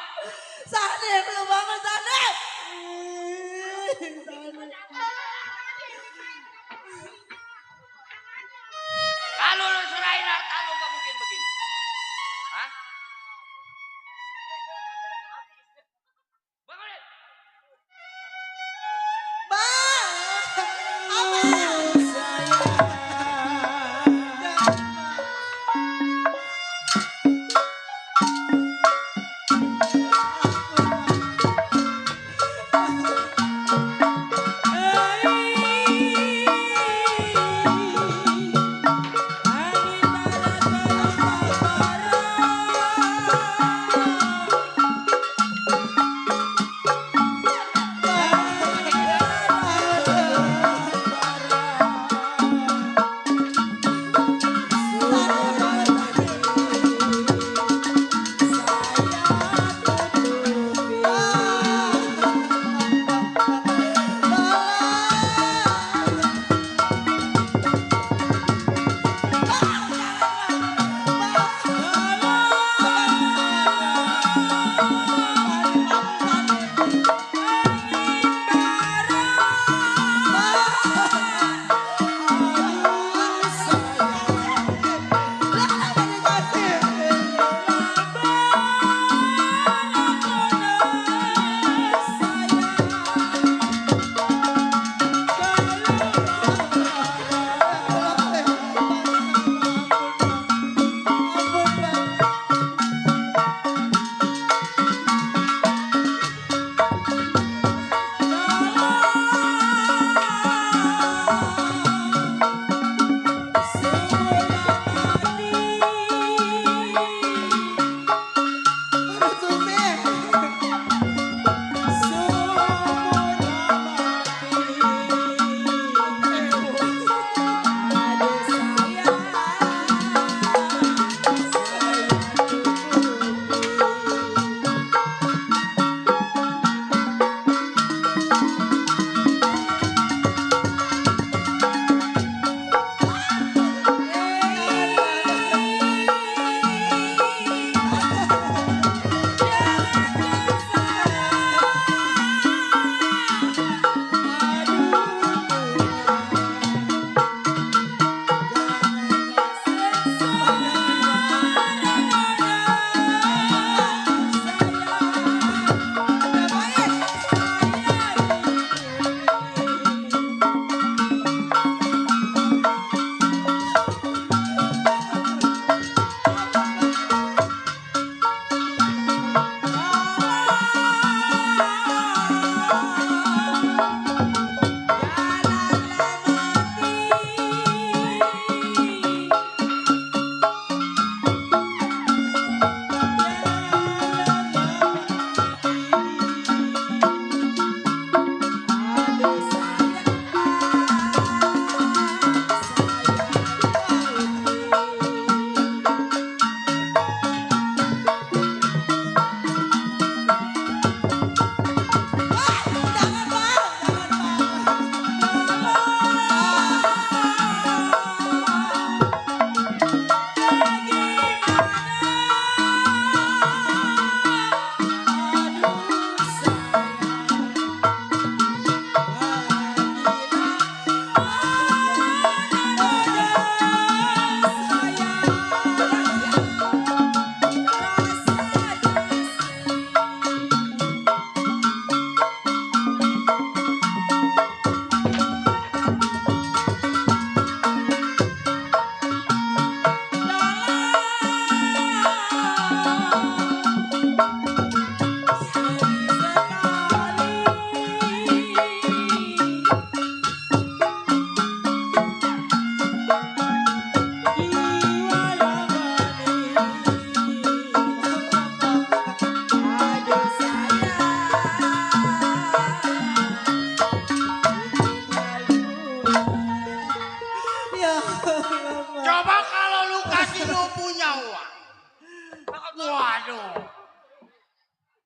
Waduh.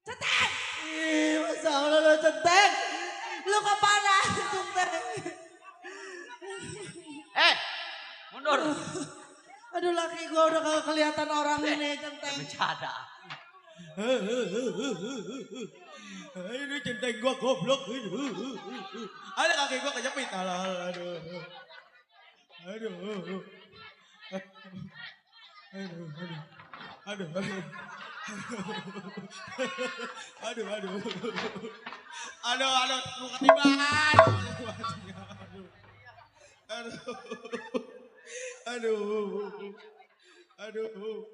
Centeng. Masya Allah lo Centeng. Lu kemana Centeng? Mundur. Aduh laki gue udah kagak kelihatan orang ini Centeng. Bercanda. Ini Centeng gua goblok. Ada kaki gua kejepit. Aduh. Lu ketiban. Aduh.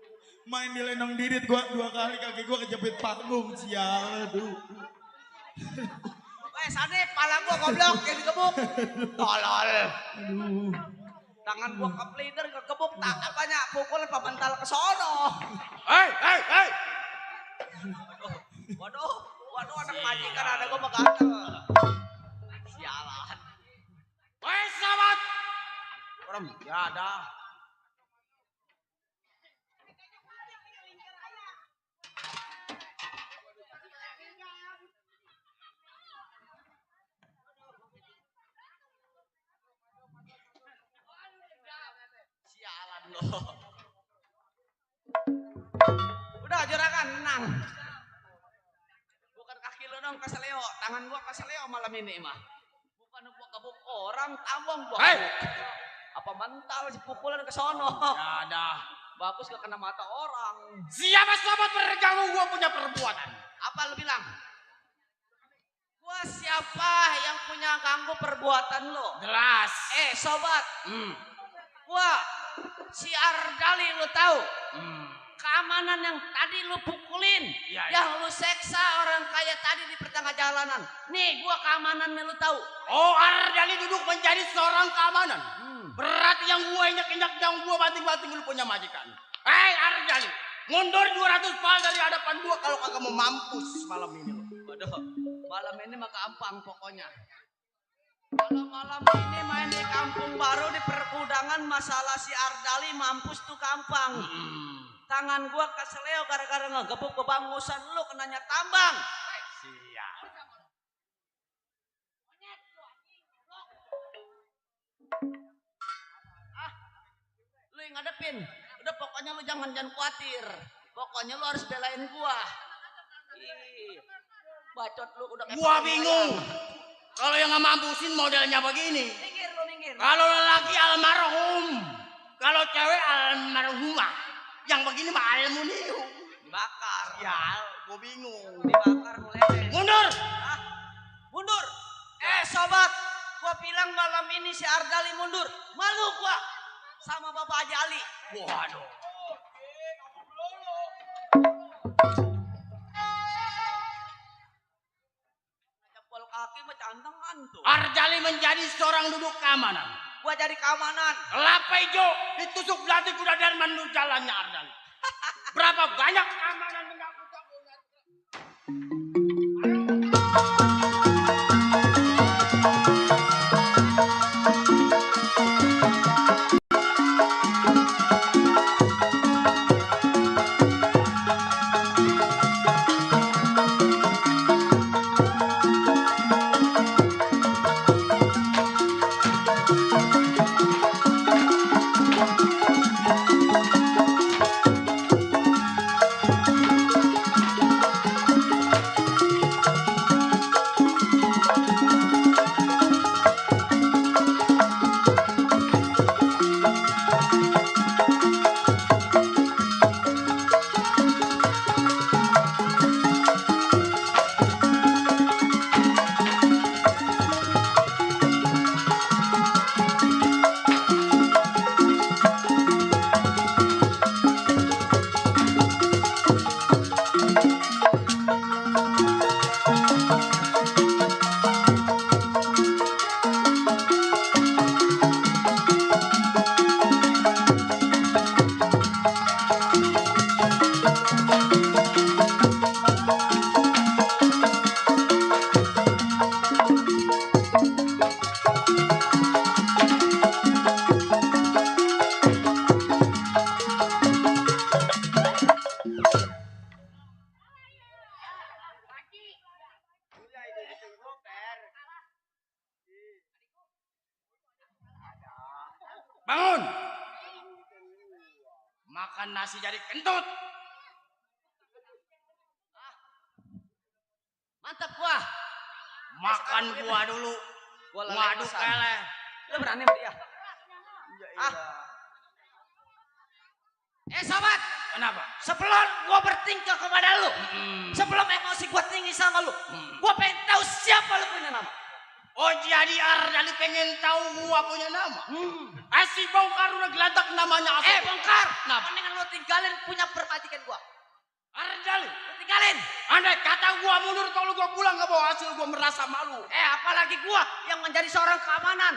Main di lenong dirit gua 2 kali kaki gua kejepit panggung sial. Aduh. Sanip, pala gua goblok yang digebuk. Tolol. Aduh. Tangan gua ke leader kegebuk tak apanya pukul pabental ke sono. Hei. Waduh anak majikan ada gua begatel. Sialan. Woi sahabat. Orang ya ada. Sialan lo. Udah juragan tenang. Bukan kaki lo dong keseleo, tangan gua keseleo malam ini mah. Bukan gua gebuk orang, tambong gua. Apa mental si pukulan ke sono? Ya ada. Bagus gak kena mata orang. Siapa sahabat berganggu gua punya perbuatan? Apa lu bilang? Gua siapa yang punya ganggu perbuatan lo? Jelas. Sobat. Gua si Ardali lu tahu? Keamanan yang tadi lu pukulin, yang lu seksa orang kaya tadi di pertengah jalanan. Nih gua keamanannya lu tahu. Oh, Ardali duduk menjadi seorang keamanan. Berarti yang gua injak-injak, yang gua banting-banting lu punya majikan. Hei Ardali, mundur 200 pal dari hadapan gua kalau kagak mau mampus malam ini lu. Waduh, malam ini mah gampang pokoknya. Kalau malam ini main di kampung baru di perkudangan masalah si Ardali mampus tuh gampang. Tangan gua keseleo gara-gara ngegebuk kebangusan lu kenanya tambang. Siap. Lu yang ngadepin. Udah pokoknya lu jangan khawatir. Pokoknya lu harus belain gua. Bacot lu udah kayak Gua bingung. Kalau yang nggak mampusin modelnya begini. Minggir lu minggir. Kalau lelaki almarhum, kalau cewek almarhumah. Yang begini mah aluminium. Dibakar. Ya, gua bingung. Dibakar mulai. Mundur. Mundur. Sobat, gua bilang malam ini si Ardali mundur. Malu gua sama Bapak Haji Ali. Waduh. Jempol kaki mah cantengan tuh. Ardali menjadi seorang duduk keamanan. Gua jadi keamanan. Kelapa hijau ditusuk belati kuda dan mandu jalannya Ardali. Berapa banyak keamanan mengaku makan nasi jadi kentut. Mantap gua. Makan gua dulu. Gua Waduh lelesan. kele. Lu berani sama dia? Sobat, kenapa? Sebelum gua bertingkah kepada lu, sebelum emosi gua tinggi sama lu, gua pengen tahu siapa lu punya nama. Oh jadi Ardali pengen tahu gua punya nama? Si Bongkar udah geladak namanya. Bongkar, Kenapa? mendingan lu tinggalin punya permajikan gua. Ardali, Lu tinggalin. andai kata gua mundur kalau gua pulang nggak bawa hasil, gua merasa malu. Apalagi gua yang menjadi seorang keamanan.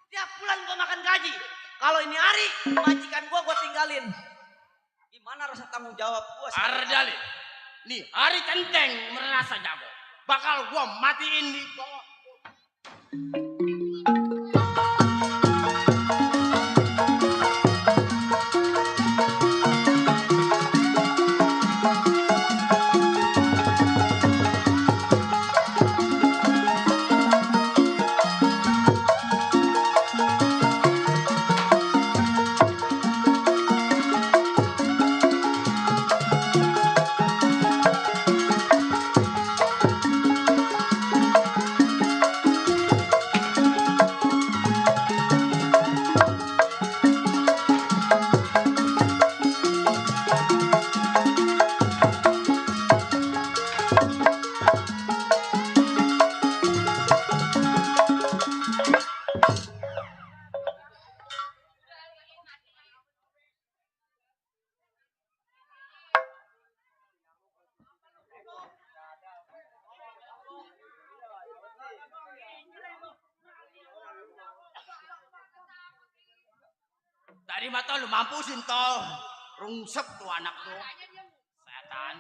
Tiap bulan gua makan gaji. Kalau ini hari, majikan gua tinggalin. Gimana rasa tanggung jawab gua? Ardali, nih hari centeng merasa jago. Bakal gua matiin di bawah. Dari mata lu mampusin tol. Rungsep tuh anak tuh. Setan.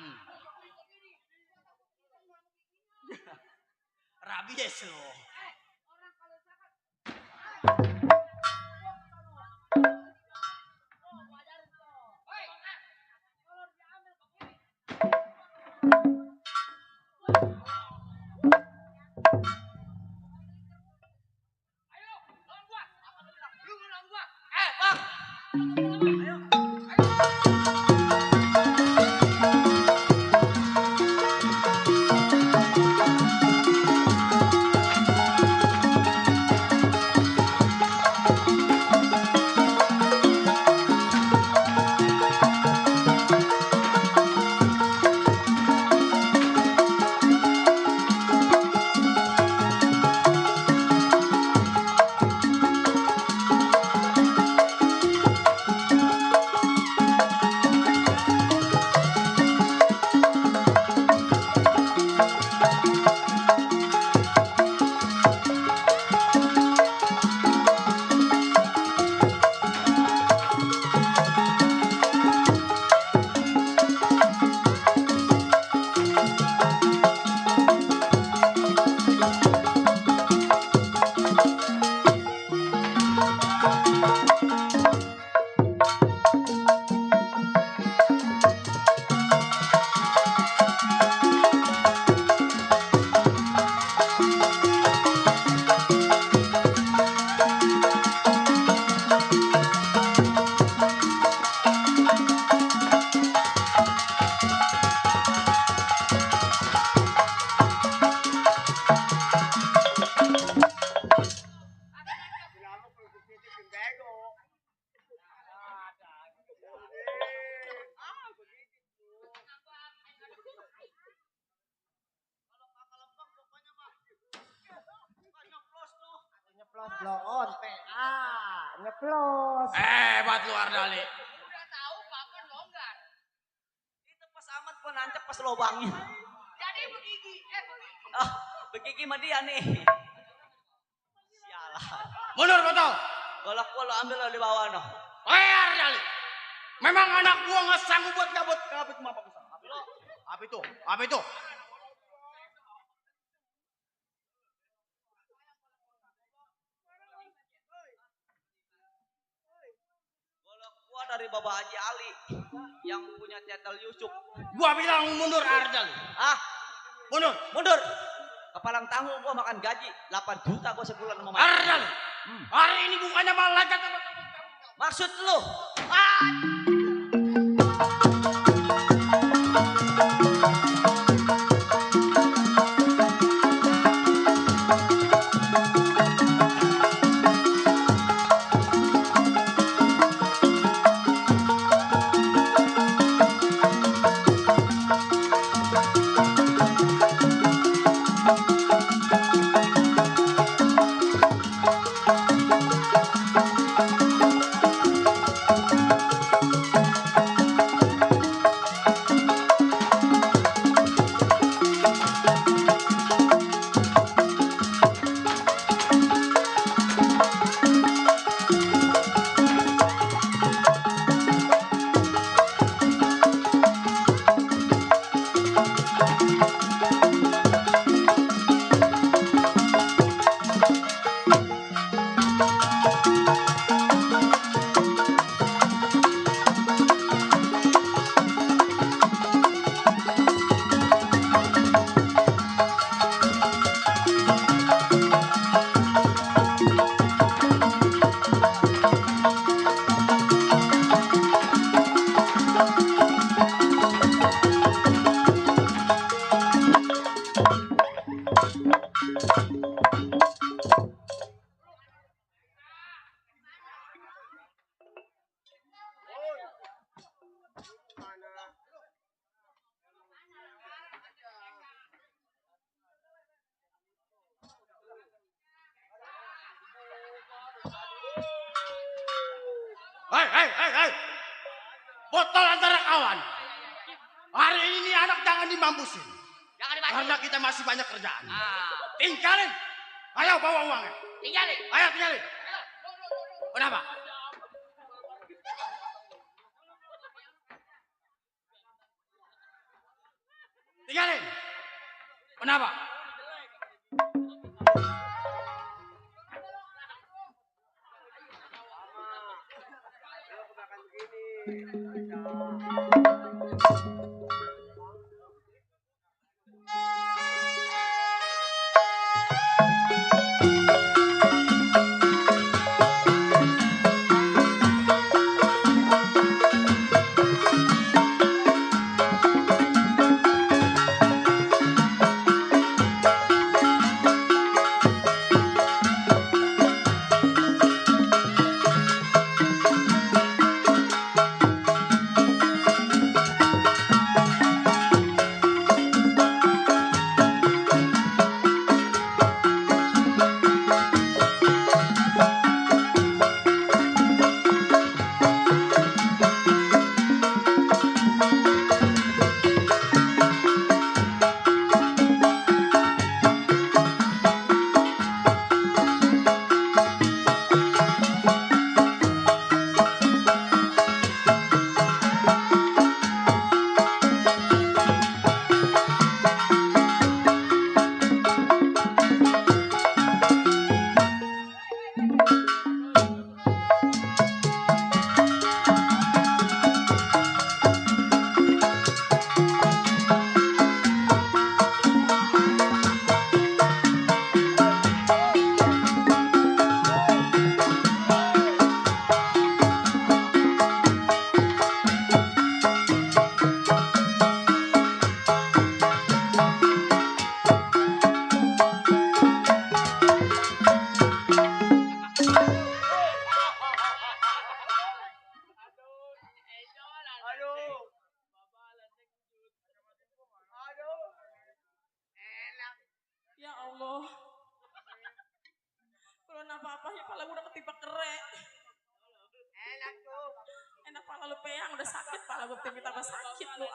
Rabies lu. Blow on PA, nyeplos. Hebat lu Ardali. Udah tahu papan longgar. Itu pas amat gua nancep pas lubangnya. Jadi begigi, begigi. Oh, begigi mah dia nih. Sialan. Mundur betul. Golok gua lo ambil lo di bawah noh. Ardali. Memang anak gua nggak sanggup buat gabut mah bagus. Apa itu? Apa itu? Dari Bapak Haji Ali yang punya Cetel Yusuf. Gua bilang mundur Ardali. Mundur. Kepalang tangguh gua makan gaji 8 juta gua sebulan sama Ardali. Hari ini bukannya malah lancar. Maksud lu? Hei. Botol antara kawan. Hari ini anak jangan dimampusin. Jangan dibantu. Karena kita masih banyak kerjaan. Ah. Tinggalin. Ayo bawa uangnya. Tinggalin. Ayo tinggalin. Kenapa? Tinggalin. Kenapa? Ya Allah. Belum apa-apa ya pala gue udah ketipak kerek. Enak tuh. Enak pala lu peyang udah sakit pala gue tiba tambah sakit lu.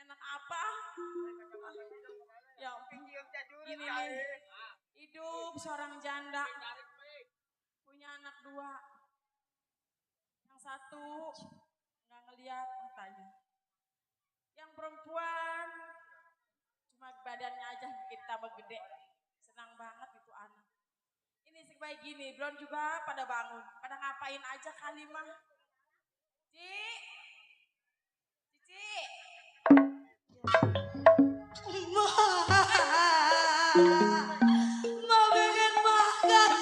Enak apa? Ya gini nih. Hidup seorang janda. Punya anak 2. Yang satu nggak ngeliat matanya. Yang perempuan cuma badannya aja bikin tambah gede. Senang banget itu anak. Ini sebaik gini, belum juga pada bangun. Pada ngapain aja kali mah. Cici. Mau pengen makan,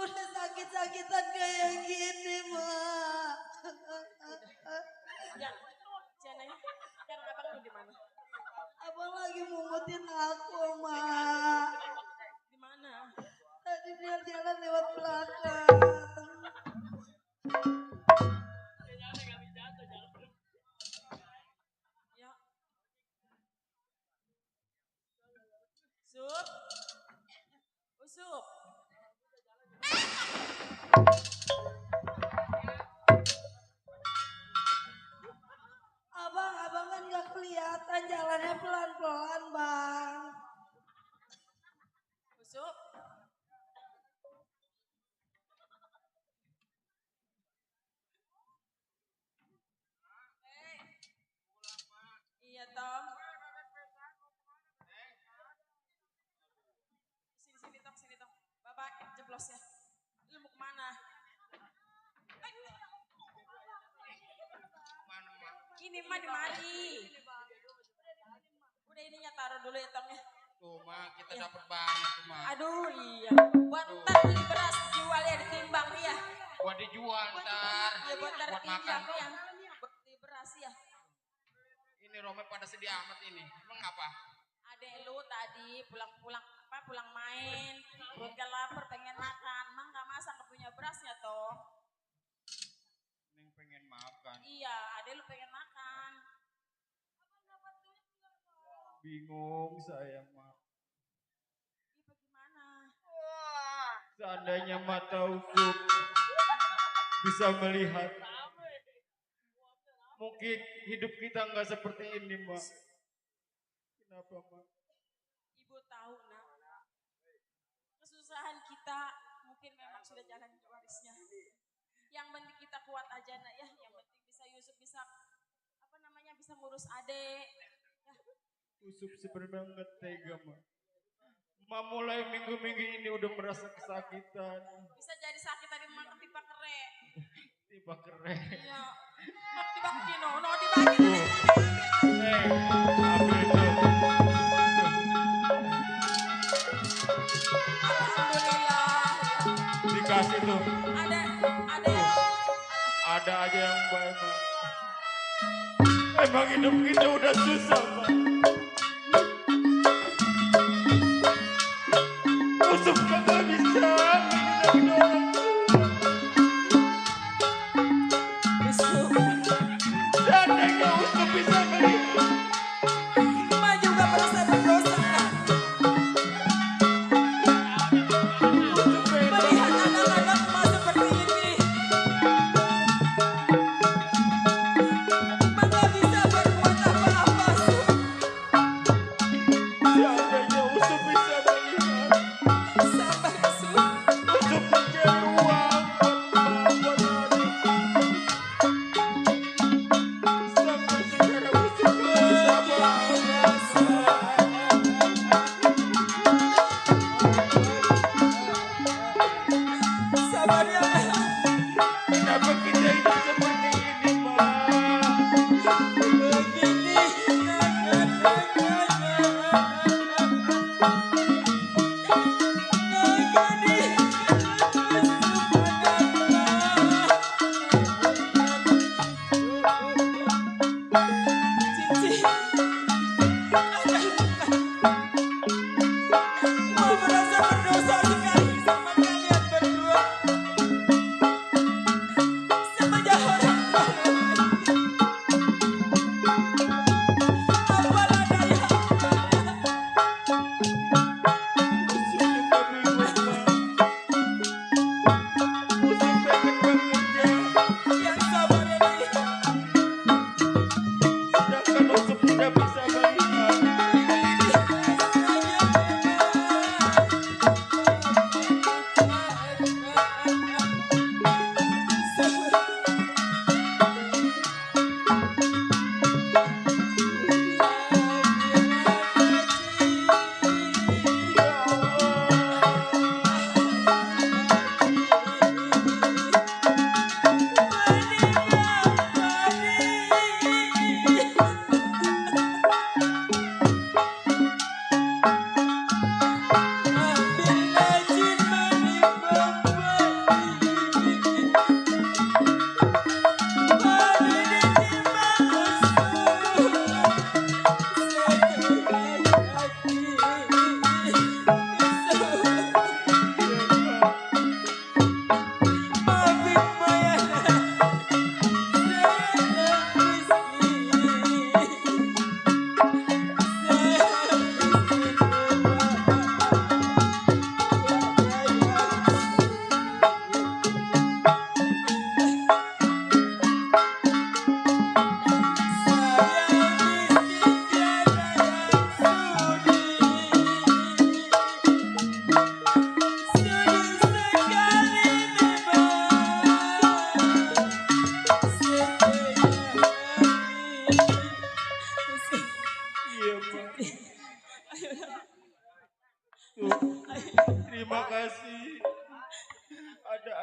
udah sakit-sakitan kayak gini, Mak. Ya, Jana ya. Sekarang abang lu di mana? Abang lagi mungutin aku, Mak. Di mana? Tadi dia jalan lewat belakang. Ya. Sup. Usup. Abang kan gak kelihatan jalannya pelan-pelan, Bang. Usup. Iya, Tom. Sini, Tom, sini, Tom. Bapak jeblos ya. Lu mau kemana? Ini mah di mari. Udah ininya taruh dulu ya, Tom ya. Tuh, Mak, kita dapat banget tuh, Mak. Aduh, iya. Buat ntar beli beras jual ya ditimbang ya. Buat dijual ntar. Iya, buat ntar Buat makan. timbang ya. Beli beras ya. Ini Rome pada sedih amat ini. Emang apa? Adek lu tadi pulang main, perutnya lapar pengen makan, emang nggak masak nggak punya berasnya toh. Neng pengen makan. Iya, adek lu pengen makan. Bingung saya, Mak. Iya, bagaimana? Seandainya mata usuk bisa melihat, mungkin hidup kita nggak seperti ini, Mak. Kenapa, Mak? Ibu tahu nak, kesusahan kita mungkin memang sudah jalan warisnya. Yang penting kita kuat aja nak ya, yang penting bisa Yusuf bisa bisa ngurus adek. Ya. Yusuf sebenarnya tega, Mak. Mak mulai minggu-minggu ini udah merasa kesakitan. Bisa jadi sakit tadi mak tiba kere. Tiba keren. Iya. Tiba kino, dibagi. Ambil itu. Alhamdulillah. Dikasih tuh. Ada aja yang baik, Mak. Emang hidup kita udah susah, Mak. Yusuf kagak bisa ngidupin orang tua. Yusuf. Seandainya Yusuf bisa melihat. Mak juga merasa berdosa kan. Melihat anak-anak mak seperti ini. Mak gak bisa berbuat apa-apa, Su. Seandainya Yusuf bisa melihat. Sabar, Su. Yusuf mencari uang buat adik. Sampai sekarang Yusuf belum sabar. Sabar ya, Mak. Kenapa kita hidup seperti ini, Mak? Begini. Cici. Mau merasa berdosa sekali sama kalian berdua.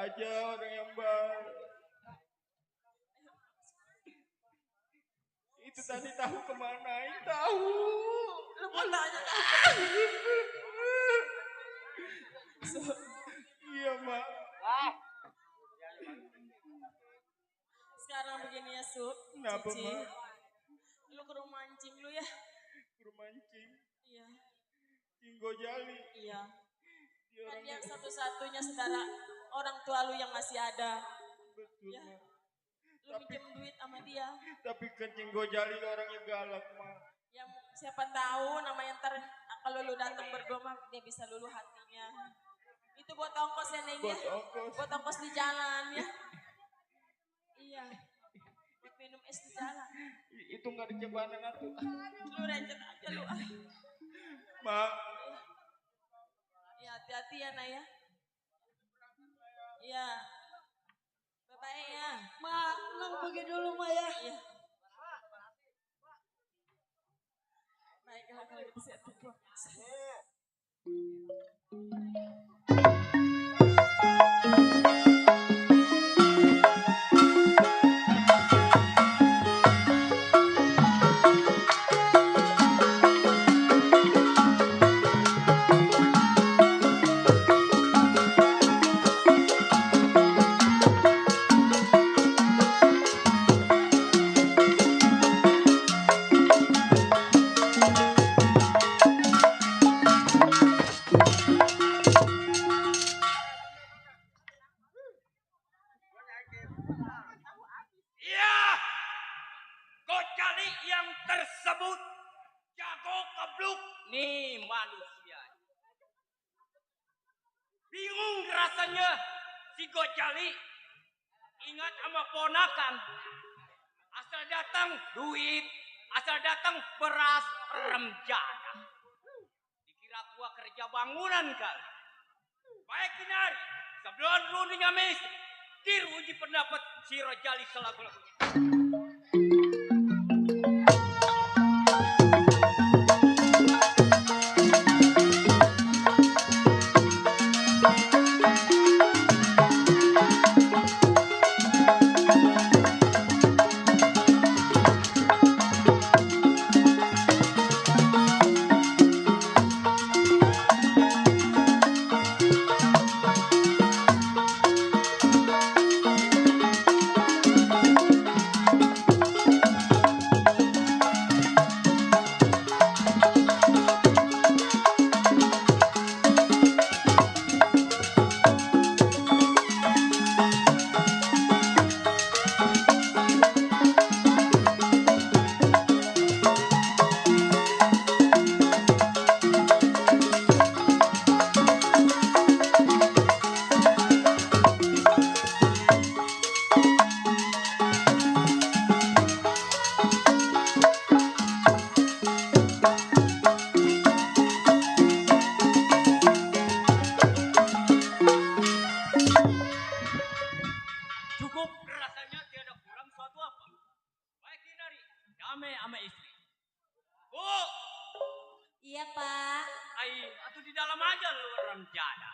aja orang yang baik. Itu tadi tahu kemana? Tahu. Lu mau tanya Iya, Mak. sekarang begini ya, Su. Kenapa, Cici. Mak? Lu ke rumah mancing lu ya. Mancing. Iya. Cinggo Jali. Iya. Dia Kan orang yang satu-satunya saudara orang tua lu yang masih ada. betul, Ya. Mak. Lu pinjam duit sama dia. Tapi kan Cinggo Jali orangnya galak, Mak. Yang siapa tahu namanya ntar kalau lu datang berdua mah dia bisa luluh hatinya. Itu buat ongkos ya Neng ya. Buat ongkos. Buat ongkos di jalan ya. Iya. Buat minum es di jalan. Itu nggak ada cebanan atuh. Lu recet aja lu. Mak. Iya hati-hati ya Naya. Iya. Bye-bye ya. Ma, Nang pergi dulu Ma ya. Iya. Baiklah kalau gitu saya tutup. Iya, Gojali yang tersebut jago kebluk nih manusia. Bingung rasanya si Gojali ingat sama ponakan. Asal datang duit, asal datang beras remjana. Dikira gua kerja bangunan kali. Baik Kinari, sebelum lu ngamis, diuji pendapat si Rojali selagu-lagunya. Cukup rasanya tiada kurang suatu apa. Baik Kinari, damai sama istri. Bu, Iya Pak. atau di dalam aja lu remjana.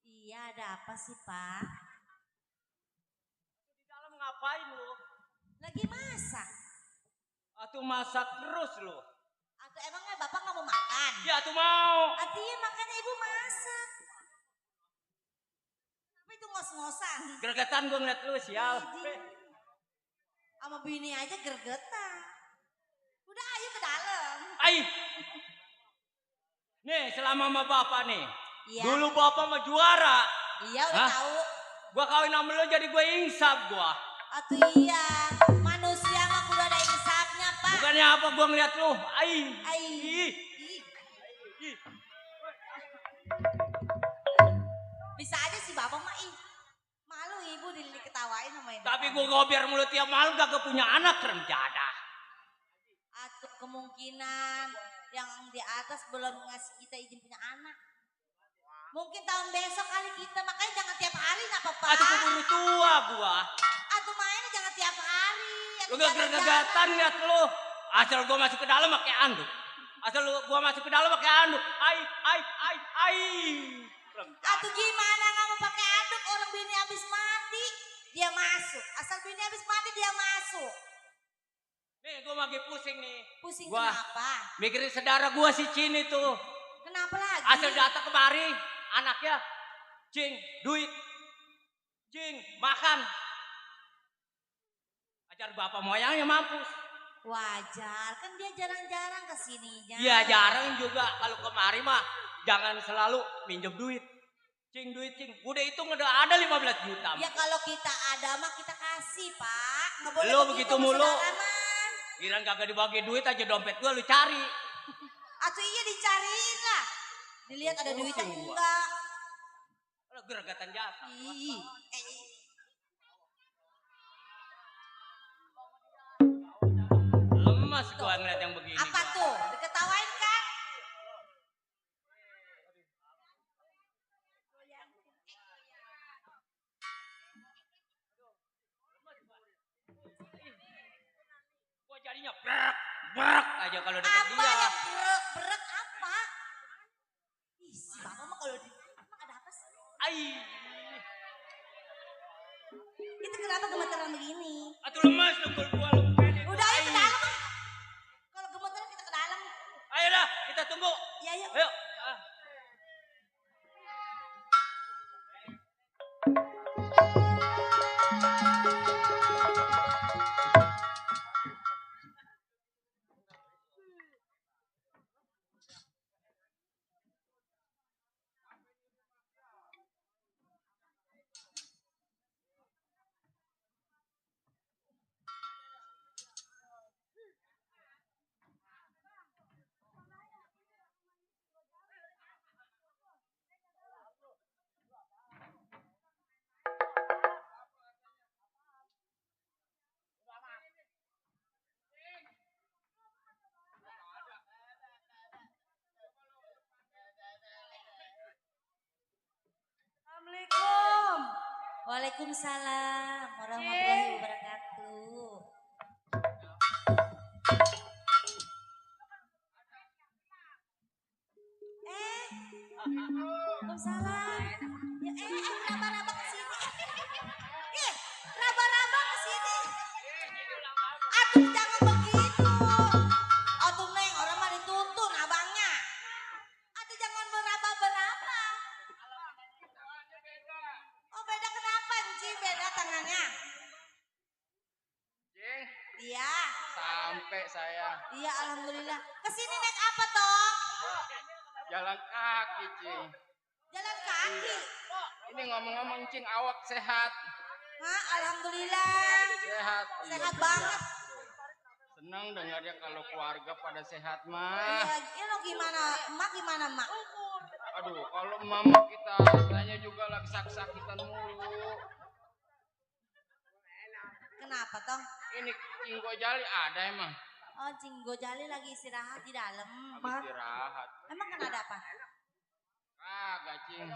Iya ada apa sih Pak? Di dalam ngapain lu? Lagi masak. Atau masak terus lu? Atau emangnya Bapak nggak mau makan? Ya tuh mau. Artinya makanya Ibu masak. Apa itu ngos-ngosan? Gregetan gue ngeliat lu sial. Sama bini aja gergetan. Udah ayo ke dalam. Nih selama sama bapak nih. Iya. Dulu bapak mah juara. Iya udah tahu. Gua kawin sama lu jadi gue insap gua. Atuh iya. Manusia mah kudu ada insafnya Pak. Bukannya apa gua ngeliat lu. Bisa aja sih Bapak mah malu Ibu diketawain sama Ibu. Tapi gua gobiar mulut tiap malam gak punya anak remjana. Atau kemungkinan yang di atas belum ngasih kita izin punya anak. Mungkin tahun besok kali kita, makanya jangan tiap hari nggak apa-apa. Atau keburu tua gua. Atau mainnya jangan tiap hari. Lu gak gergegatan liat lu. Asal gua masuk ke dalam pakai anduk. Asal gua masuk ke dalam pakai anduk. gue lagi pusing nih. Pusing Gua kenapa? mikirin saudara gue si Cin itu. Kenapa lagi? Asal datang kemari, anaknya, Cing, duit. Cing, makan. Ajar bapak moyangnya mampus. Wajar, kan dia jarang-jarang kesininya. Iya jarang juga, kalau kemari mah jangan selalu minjem duit. Cing, duit Cing, udah hitung udah ada 15 juta. Ya kalau kita ada mah kita kasih Pak. Nggak boleh Lu begitu mulu. saudara mah. Kirain kagak dibagi duit aja dompet gua lu cari. Atuh iya dicariin lah. Dilihat ada duitnya enggak. Lu gergatan jasa. Ih. Lemas gua ngeliat yang begini. Apa gua. tuh? Diketawain kan? Gua jadinya berak aja kalau deket Apa dia. yang berek apa? Ih, si bapak mah kalau di emang ada apa sih? Ai. Itu kenapa gemeteran begini? Atuh lemas lu gua lu pendek. Udah ayo ke dalam ah. Kalau gemeteran kita ke dalam. Ayo dah, kita tunggu. Ya yuk. Ayo. Assalamualaikum. Waalaikumsalam warahmatullahi wabarakatuh. Waalaikumsalam. Ya raba-raba kesini. Raba-raba kesini. Atuh jangan begitu. Atuh neng orang mah dituntun abangnya. Atuh jangan beraba-beraba. Oh beda kenapa Cing? Beda tangannya. Cing. Iya. Sampai saya. Iya alhamdulillah. Kesini naik apa toh? Jalan kaki, Cing. Jalan kaki. Ini ngomong-ngomong, Cing, awak sehat. Hah, alhamdulillah. Sehat. Sehat Iya, banget. Senang dengarnya kalau keluarga pada sehat, mah. Iya, lo gimana? Emak gimana, Mak? Aduh, kalau mama kita tanya juga lagi sakit-sakitan mulu. Kenapa toh? Ini Cing Gojali ada emang. Oh, Cing Gojali lagi istirahat di dalam. Istirahat. Emang kan ada apa? Kagak, Cing.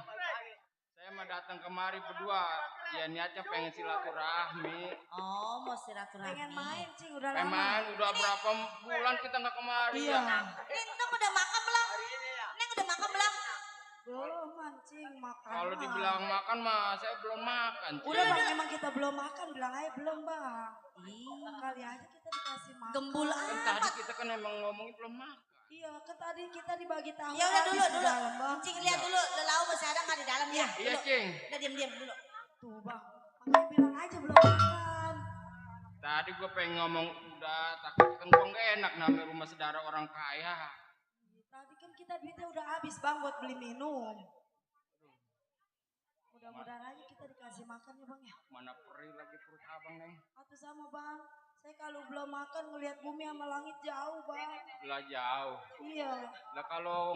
Saya mah datang kemari berdua. Ya niatnya pengen silaturahmi. Oh, mau silaturahmi. Pengen main, Cing, udah lama. Emang udah berapa bulan kita nggak kemari? Iya. Neng udah makan belum? Neng udah makan belum? Belum mancing makan. Kalau dibilang makan mah saya belum makan. Cing. Udah bang, emang kita belum makan, bilang aja belum bang. Kali aja kita dikasih makan. Gembul Kan tadi kita kan emang ngomongin belum makan. Iya, kan tadi kita dibagi tahu. Ya udah habis dulu, di dulu. dalam, Bang. Cing lihat dulu, lelau masih ada nggak di dalam ya? Iya, Dulu. Cing. Udah diam-diam dulu. Tuh bang, makanya bilang aja belum makan. Tadi gue pengen ngomong udah, takut kan gue nggak enak namanya rumah saudara orang kaya. Tadi kan kita duitnya udah habis bang buat beli minum. Mudah-mudahan aja kita dikasih makan ya bang ya. Mana perih lagi perut abang, Neng. Atau sama bang, saya kalau belum makan ngelihat bumi sama langit jauh bang. Lah jauh. Iya. Lah kalau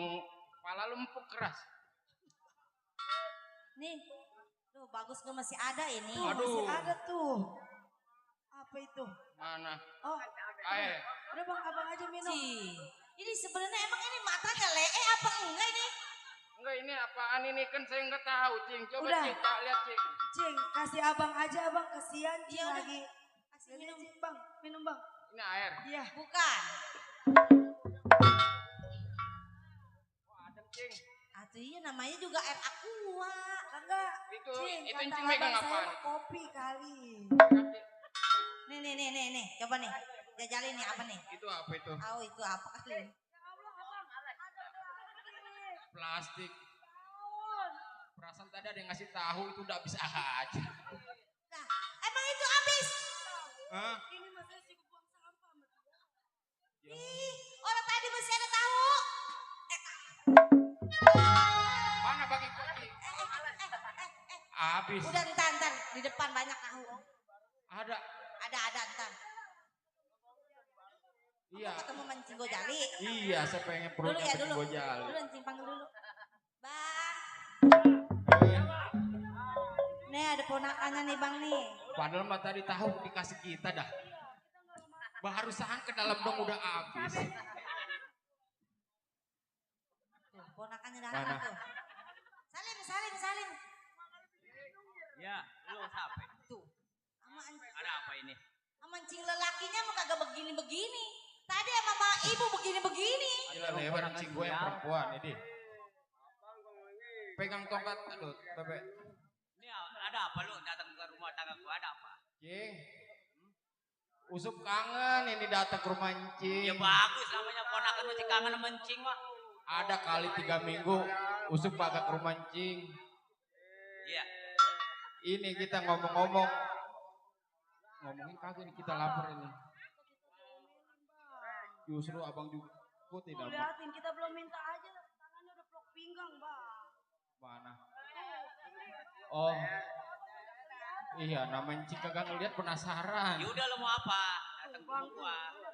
kepala lu empuk keras. Nih, tuh bagus gak masih ada ini. Tuh, masih ada tuh. Apa itu? Mana? Oh, Air. udah bang, abang aja minum. Cing, ini sebenarnya emang ini matanya lee apa enggak ini? Enggak, ini apaan ini kan saya nggak tahu, Cing. Coba Udah. Cing, tak lihat, Cing. Cing, kasih abang aja abang, kasihan Cing Iya, udah. lagi. Kasih Ini minum. Cing bang, minum bang. Ini air. Iya. Bukan. Adem, Cing. Atuh iya namanya juga air aqua. Kagak. Itu Cing, Cing kata megang abang saya apaan? mah kopi kali. Nih, coba nih. jajalin nih apa nih? Itu apa itu? Tahu itu apa kali? Plastik. Perasaan tadi ada yang ngasih tahu itu udah bisa aja. Nah, emang itu habis? Hah? Ini masih sih buang sampah. Ih, orang tadi masih ada tahu. Mana bagi kopi? Habis. Udah ntar di depan banyak tahu. Ada. Ada ntar. Iya. Mau ketemu mancing gojali. Iya, saya pengen Dulu perutnya ya pengen dulu. gojali. Dulu mancing panggil dulu. Bang. Nih ada ponakannya nih bang nih. Padahal mah tadi tahu dikasih kita dah. Baru ke dalam dong udah habis. Tuh, ponakannya dah Mana? tuh. Salim. Ya, lu siapa? Tuh. Sama Ada apa ini? mancing lelakinya mah kagak begini-begini. Tadi sama mama ibu begini-begini. Gila lebar mancing gue yang perempuan ini. Pegang tongkat, aduh, Bebe. Ini ada apa lu datang ke rumah tangga gua, ada apa? Cing. Usup kangen ini datang ke rumah Encing. Ya bagus namanya ponakan masih kangen mencing mah. Ada kali 3 minggu Usup kagak ke rumah Encing. Iya. Ini kita ngomong-ngomong. Ngomongin kagak nih kita lapar ini. Justru abang juga ikutin abang. Liatin kita belum minta aja tangannya udah peluk pinggang bang. Mana? Oh. Iya, nama Encing kagak ngeliat penasaran. Ya udah lu mau apa? Datang ke rumah gua. Udah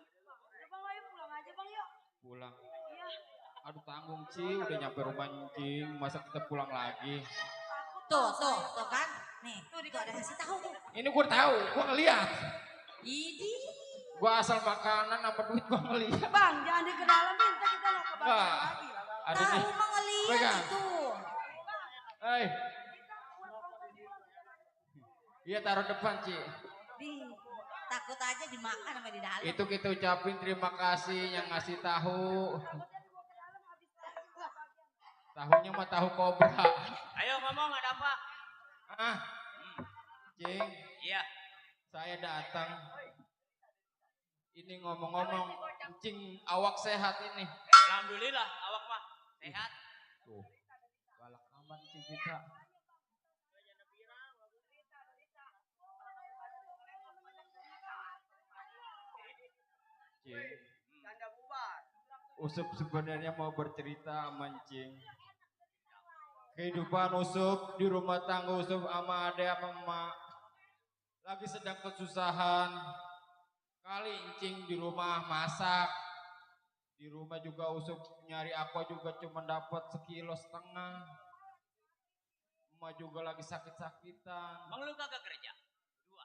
bang ayo pulang aja bang yuk. Pulang. Iya. Aduh tanggung Ci, udah nyampe rumah Encing, masa kita pulang lagi. Tuh kan. Nih, tuh ada ngasih tahu tuh. Ini gue tahu, gue ngeliat. Idi. Gue asal makanan apa duit gue ngeliat. Bang, jangan di kedalamin, ntar kita nggak kebagian Wah, lagi. ada Tahu nih. mah ngeliat Pegang. itu. Hei. Iya taruh depan Ci. Takut aja dimakan sama di dalam. Itu kita ucapin terima kasih yang ngasih tahu. Tahunya mah tahu kobra. Ayo ngomong ada apa? Ah, Cing. Iya. Saya datang. Ini ngomong-ngomong, Cing awak sehat ini. Alhamdulillah awak mah sehat. Tuh, galak amat Cing kita. Cing. Usup sebenarnya mau bercerita sama Cing. Kehidupan Usup di rumah tangga Usup sama ade sama emak lagi sedang kesusahan. Kali Encing di rumah masak. Di rumah juga Usup nyari aqua juga cuma dapat 1,5 kilo. Emak juga lagi sakit-sakitan. Bang lu kagak kerja? Dua.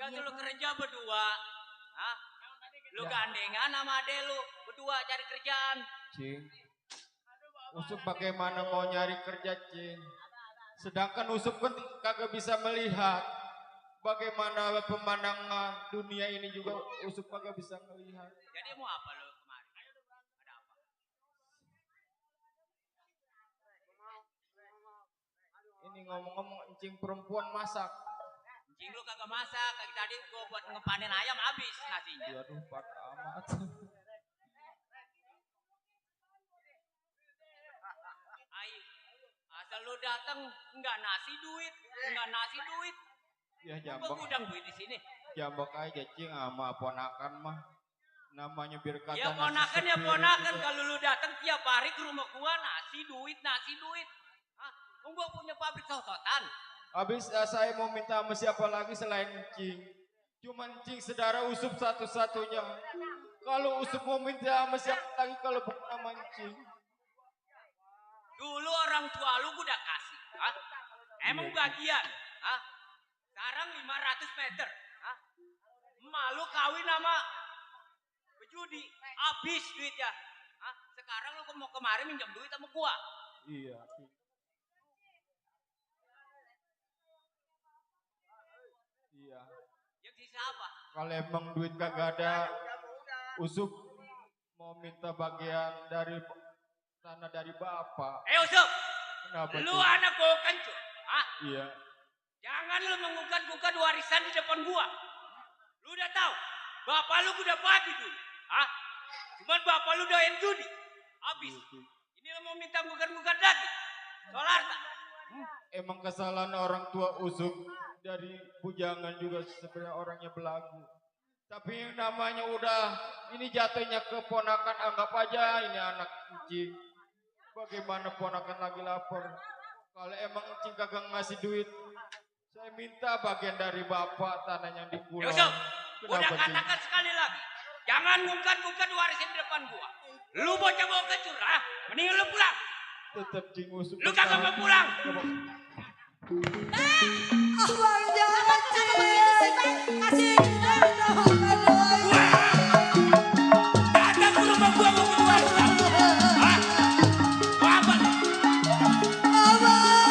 Ya lu kerja berdua. Hah? Lu gandengan sama ade lu berdua cari kerjaan. Cing, Usup bagaimana mau nyari kerja Cing? Sedangkan Usup kan kagak bisa melihat bagaimana pemandangan dunia ini juga Usup kagak bisa melihat. Jadi mau apa lu kemarin? Ada apa? Ini ngomong-ngomong Encing perempuan masak. Encing lu kagak masak, kayak tadi gua buat ngepanen ayam habis nasinya. Aduh, pat amat. Ayo, asal lu datang enggak nasi duit. Ya Gua jambak. gudang duit di sini. Jambak aja Cing sama ponakan mah. Namanya biar kata Ya nasi ponakan ya sepiring ponakan juga. kalau lu datang tiap hari ke rumah gua nasi duit. Hah? Gua punya pabrik sosotan. Habis saya mau minta sama siapa lagi selain Encing. Cuman Encing saudara Usup satu-satunya. Kalau Usup mau minta sama siapa lagi kalau bukan sama Encing. Dulu orang tua lu gua udah kasih. Hah? Emang bagian. Hah? Sekarang 500 meter. Hah? Emak lu kawin sama pejudi. Habis duitnya. Hah? Sekarang lu mau kemarin minjam duit sama gua. Iya. Iya. Yang sisa apa? Kalau emang duit kagak ada, Usup mau minta bagian dari tanah dari bapak. Usuk! Kenapa? Lu Cing? anak gua kencur. Ah, Iya. jangan lu mengugat-ugat warisan di depan gua. Lu udah tahu, bapak lu udah bagi dulu. Ah, cuman bapak lu doyan judi. Habis. Ini lu mau minta gugat-gugat lagi. Soal harta. Emang kesalahan orang tua usuk dari bujangan juga sebenarnya orangnya belagu. Tapi yang namanya udah ini jatuhnya ke ponakan, anggap aja ini anak encing. Bagaimana ponakan lagi lapar? Kalau emang encing kagak ngasih duit, saya minta bagian dari bapak tanah yang di pulau. Yusuf, udah Kenapa, Cing? katakan sekali lagi. Jangan gugat-gugat warisan di depan gua. Lu bocah bawa kencur, ah. Mending lu pulang. Tetap Cing usuk. Lu kagak mau pulang. Abang jangan sih. Kasih Datang ke rumah gua mau minta warisan. Hah? Mau apa nih? Abang!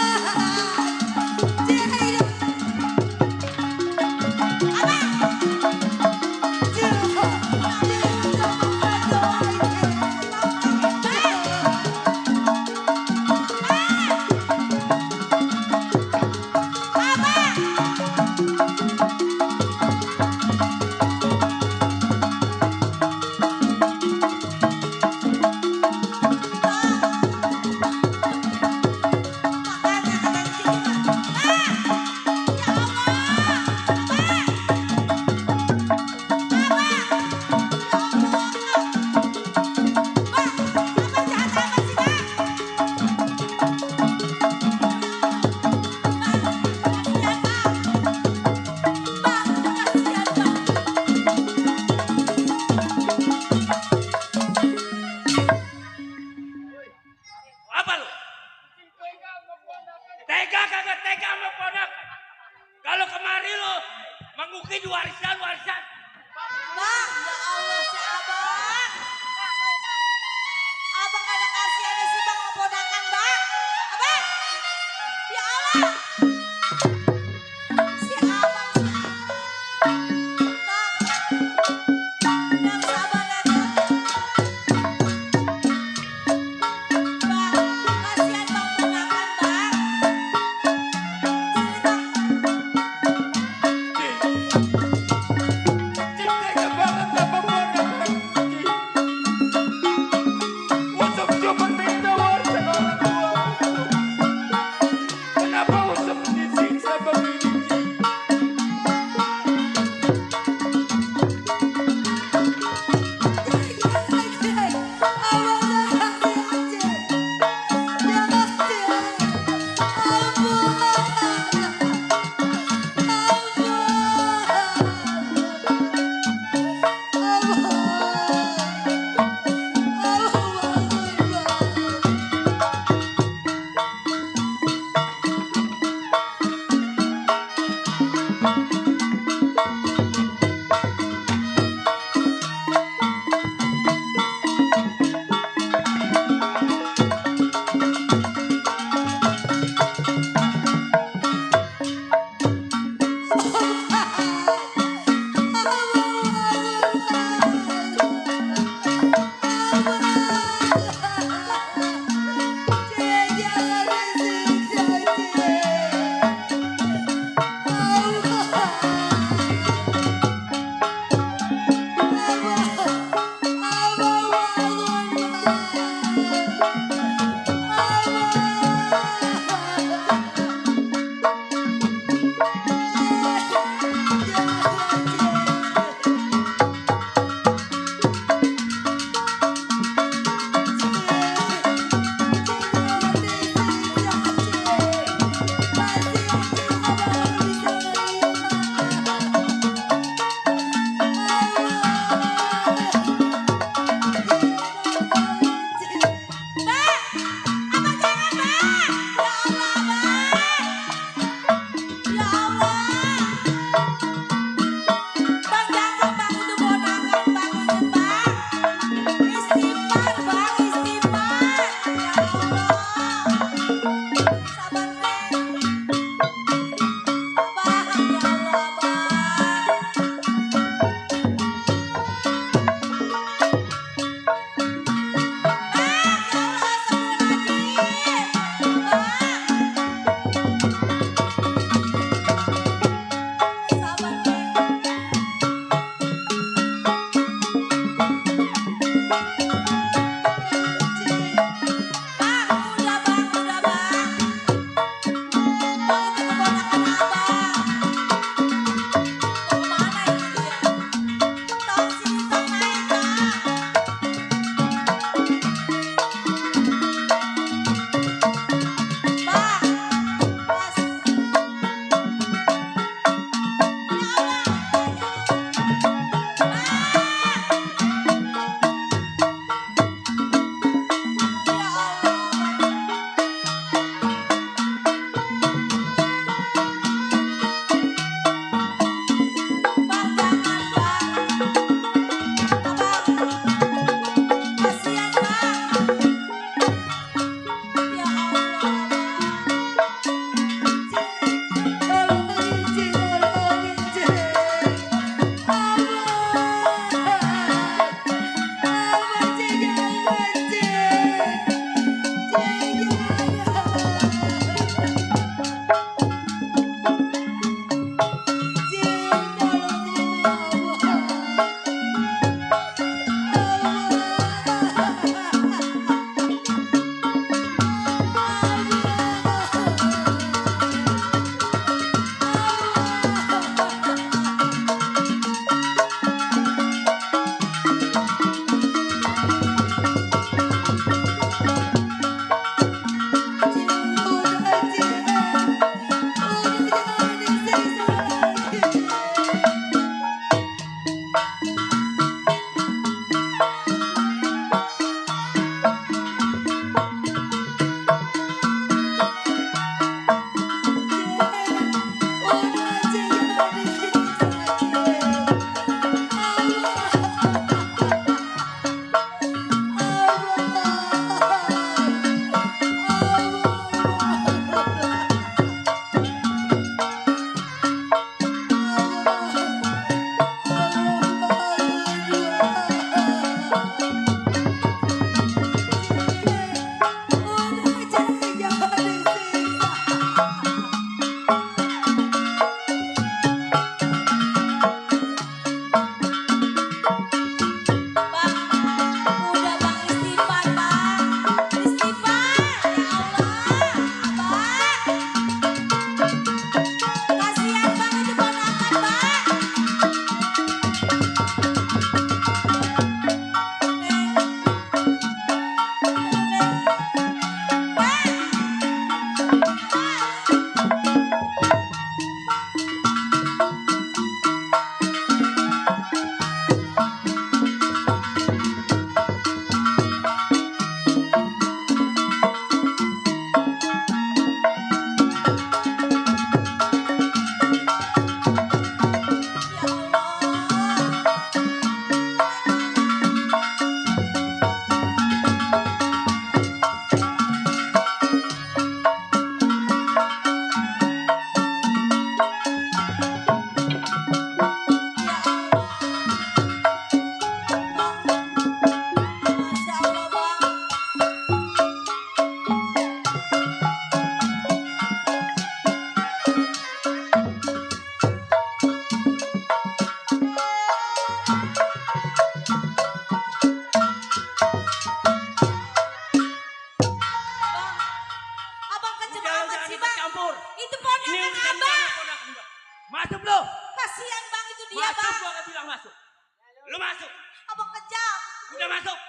Lu masuk. Abang kejam. Udah masuk.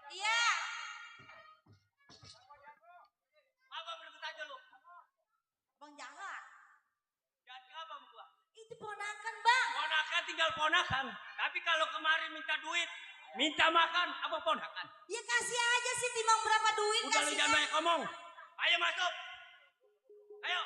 Iya. Apa berebut aja lu? Bang jahat. Jahat ke apa sama gua? Itu ponakan bang. Ponakan tinggal ponakan. Tapi kalau kemarin minta duit, minta makan, apa ponakan? Ya kasih aja sih timbang berapa duit Udah lu kasih. jangan banyak ngomong. Ayo masuk. Ayo.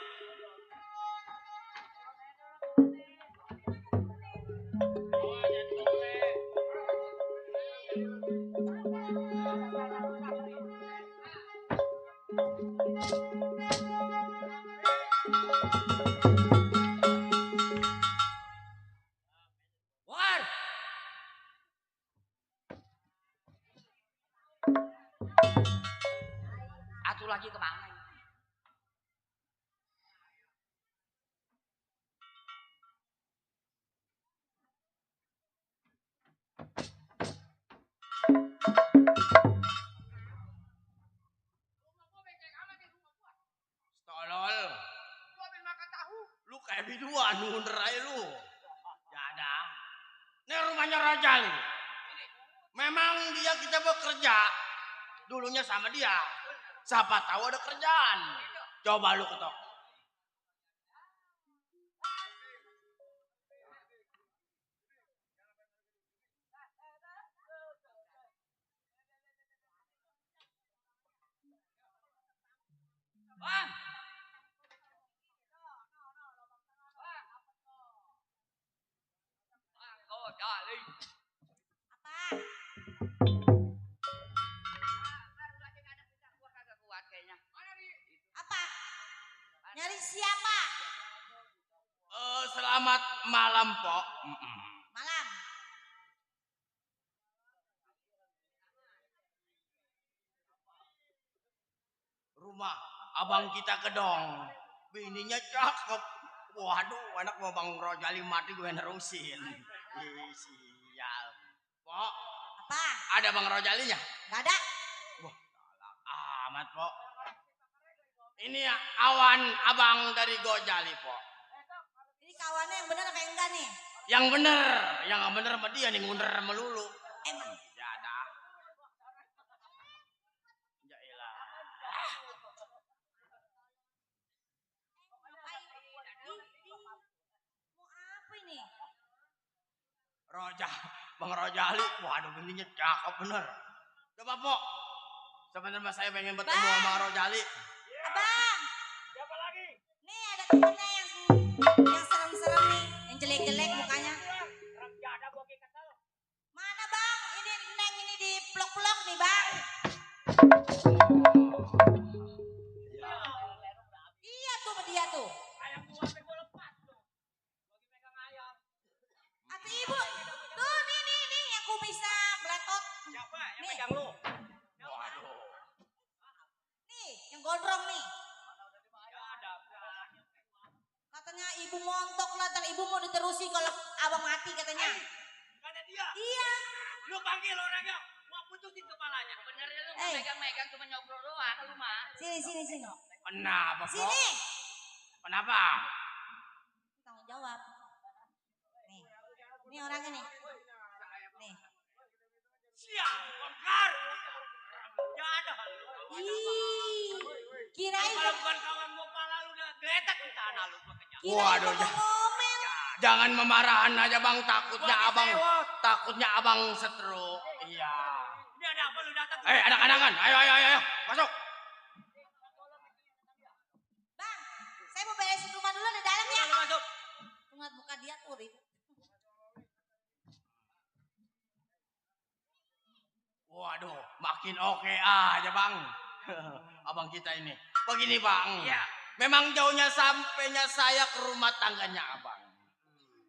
War. Atuh lagi kemana? Tolol. Lu ambil makan tahu. Lu kayak biduan, ngunder aja lu. Ya ada. Ini rumahnya Rajali. Memang dia kita bekerja. Dulunya sama dia. Siapa tahu ada kerjaan. Coba lu ketok. Bang. Oh, Dali. Apa? Nyari siapa? Selamat malam, Pok. Malam. Rumah abang kita gedong. Bininya cakep. Waduh, anak mau Bang Rojali mati gue nerusin. Ih, sial. Pok. Apa? Ada Bang Rojalinya? Gak ada. Wah, galak amat, Pok. Ini ya, awan abang dari Gojali, Pok. Ini kawannya yang bener apa yang enggak nih? Yang bener. Yang gak bener sama dia nih, ngunder melulu. Emang. Ya ada. Ya elah. Mau apa ini? Roja, Bang Rojali. Waduh, bininya cakep bener. Coba, Pok. Sebenarnya saya pengen bertemu Bang. sama Rojali. Abang. Siapa lagi? Nih ada temennya yang serem-serem nih, yang jelek-jelek mukanya. Mana bang? Ini Neng ini di pelok-pelok nih bang. Iya tuh dia tuh. Atau ibu, tuh nih yang kumisnya beletot. Siapa yang Nih. megang lu? Waduh. Nih, yang gondrong nih. Katanya ibu montok lah, ntar ibu mau diterusi kalau abang mati katanya. Kata dia? Iya. Lu panggil orangnya, gua putusin kepalanya. Benernya lu nggak megang-megang cuma nyobrol doang lu mah. Sini. Kenapa, Pok? Sini. Kenapa? Tanggung jawab. Nih orangnya nih. Nih. Siap, bongkar. Ya ada. Ih, kirain Kalau bukan kawan gua pala lu udah geletak di tanah lu gua kejar. Kirain Waduh, mau ngomel. jangan memarahan aja Bang, takutnya abang stroke. Iya. Ini ada apa lu datang? Anak-anakan, ayo, masuk. Bang, saya mau beresin rumah dulu di dalam ya. Lu masuk. Tunggu buka dia tuh ribet. Waduh, makin oke aja Bang. Abang kita ini. Begini Bang. Iya. Memang jauhnya sampainya saya ke rumah tangganya Abang.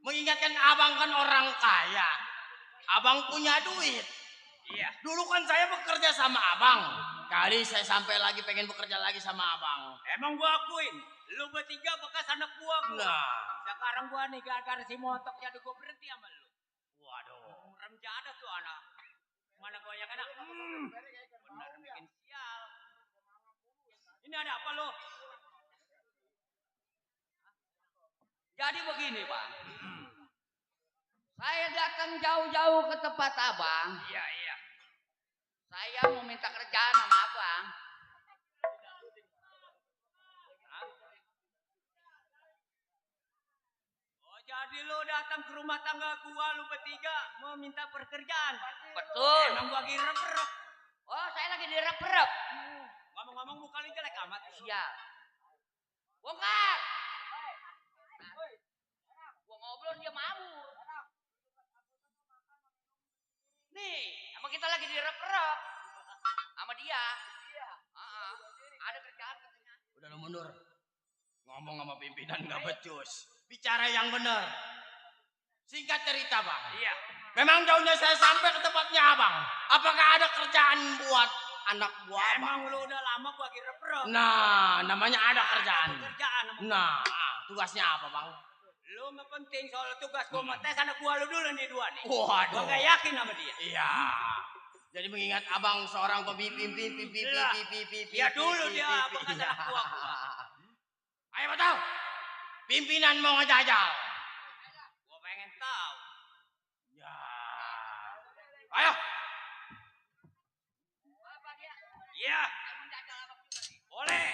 Mengingatkan Abang kan orang kaya. Abang punya duit. Iya. Dulu kan saya bekerja sama abang. Kali saya sampai lagi pengen bekerja lagi sama abang. Emang gua akuin, lu bertiga bekas anak gua. Nah. Sekarang gua nih gara-gara si motok jadi gua berhenti sama lu. Waduh. Orang jahat tuh anak. Mana gua yang anak? Benar bikin sial. Ini ada apa lo? Jadi begini, Bang. Saya datang jauh-jauh ke tempat abang. Iya, iya. Saya mau minta kerjaan sama abang. Oh, jadi lo datang ke rumah tangga gua, lu bertiga mau minta pekerjaan. Betul. Emang gua lagi rep-rep. Oh, saya lagi direp-rep. Ngomong-ngomong muka lu jelek amat. Siap. Bongkar. Gua ngobrol dia mabuk. Nih, sama kita lagi direp-rep. Sama dia. Ada kerjaan katanya. Udah lu mundur. Ngomong sama pimpinan gak becus. Bicara yang benar. Singkat cerita, Bang. Iya. Memang jauhnya saya sampai ke tempatnya abang. Apakah ada kerjaan buat anak gua? Emang lu udah lama gua lagi rep-rep. Nah, namanya ada kerjaan. Kerjaan. Nah, tugasnya apa, Bang? Lu mah penting soal tugas gua mau tes anak gua lu dulu nih dua nih. Waduh. Gua gak yakin sama dia. Iya. Jadi mengingat abang seorang pemimpin. Ya dulu dia bekas anak gua. Ayo betul. Pimpinan mau ngejajal. Gua pengen tahu. Ya. Ayo. Iya. Boleh.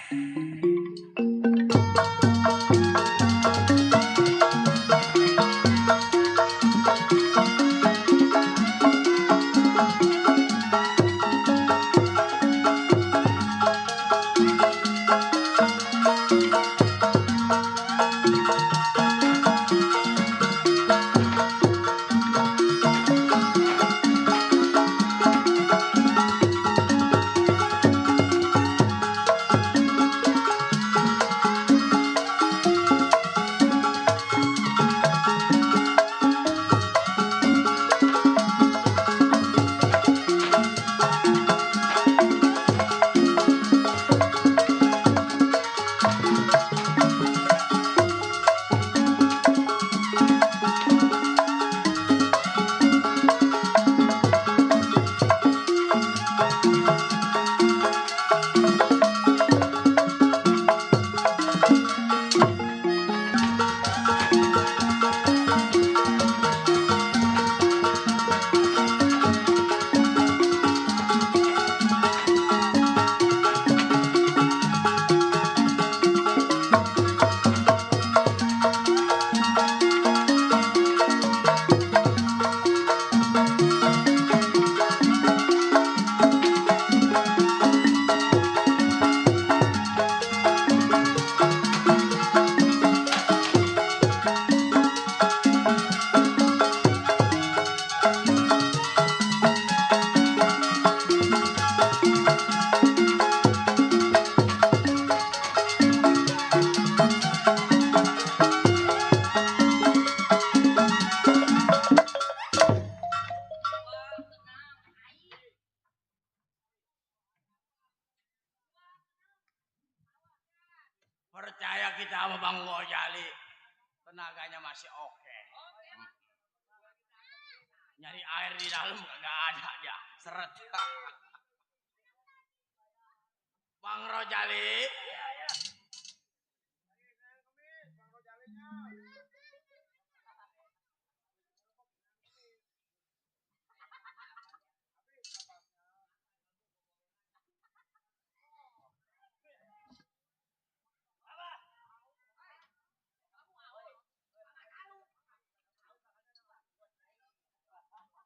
Percaya kita sama Bang Gojali. Tenaganya masih oke. Nyari air di dalam kagak ada aja. Seret. Bang Rojali.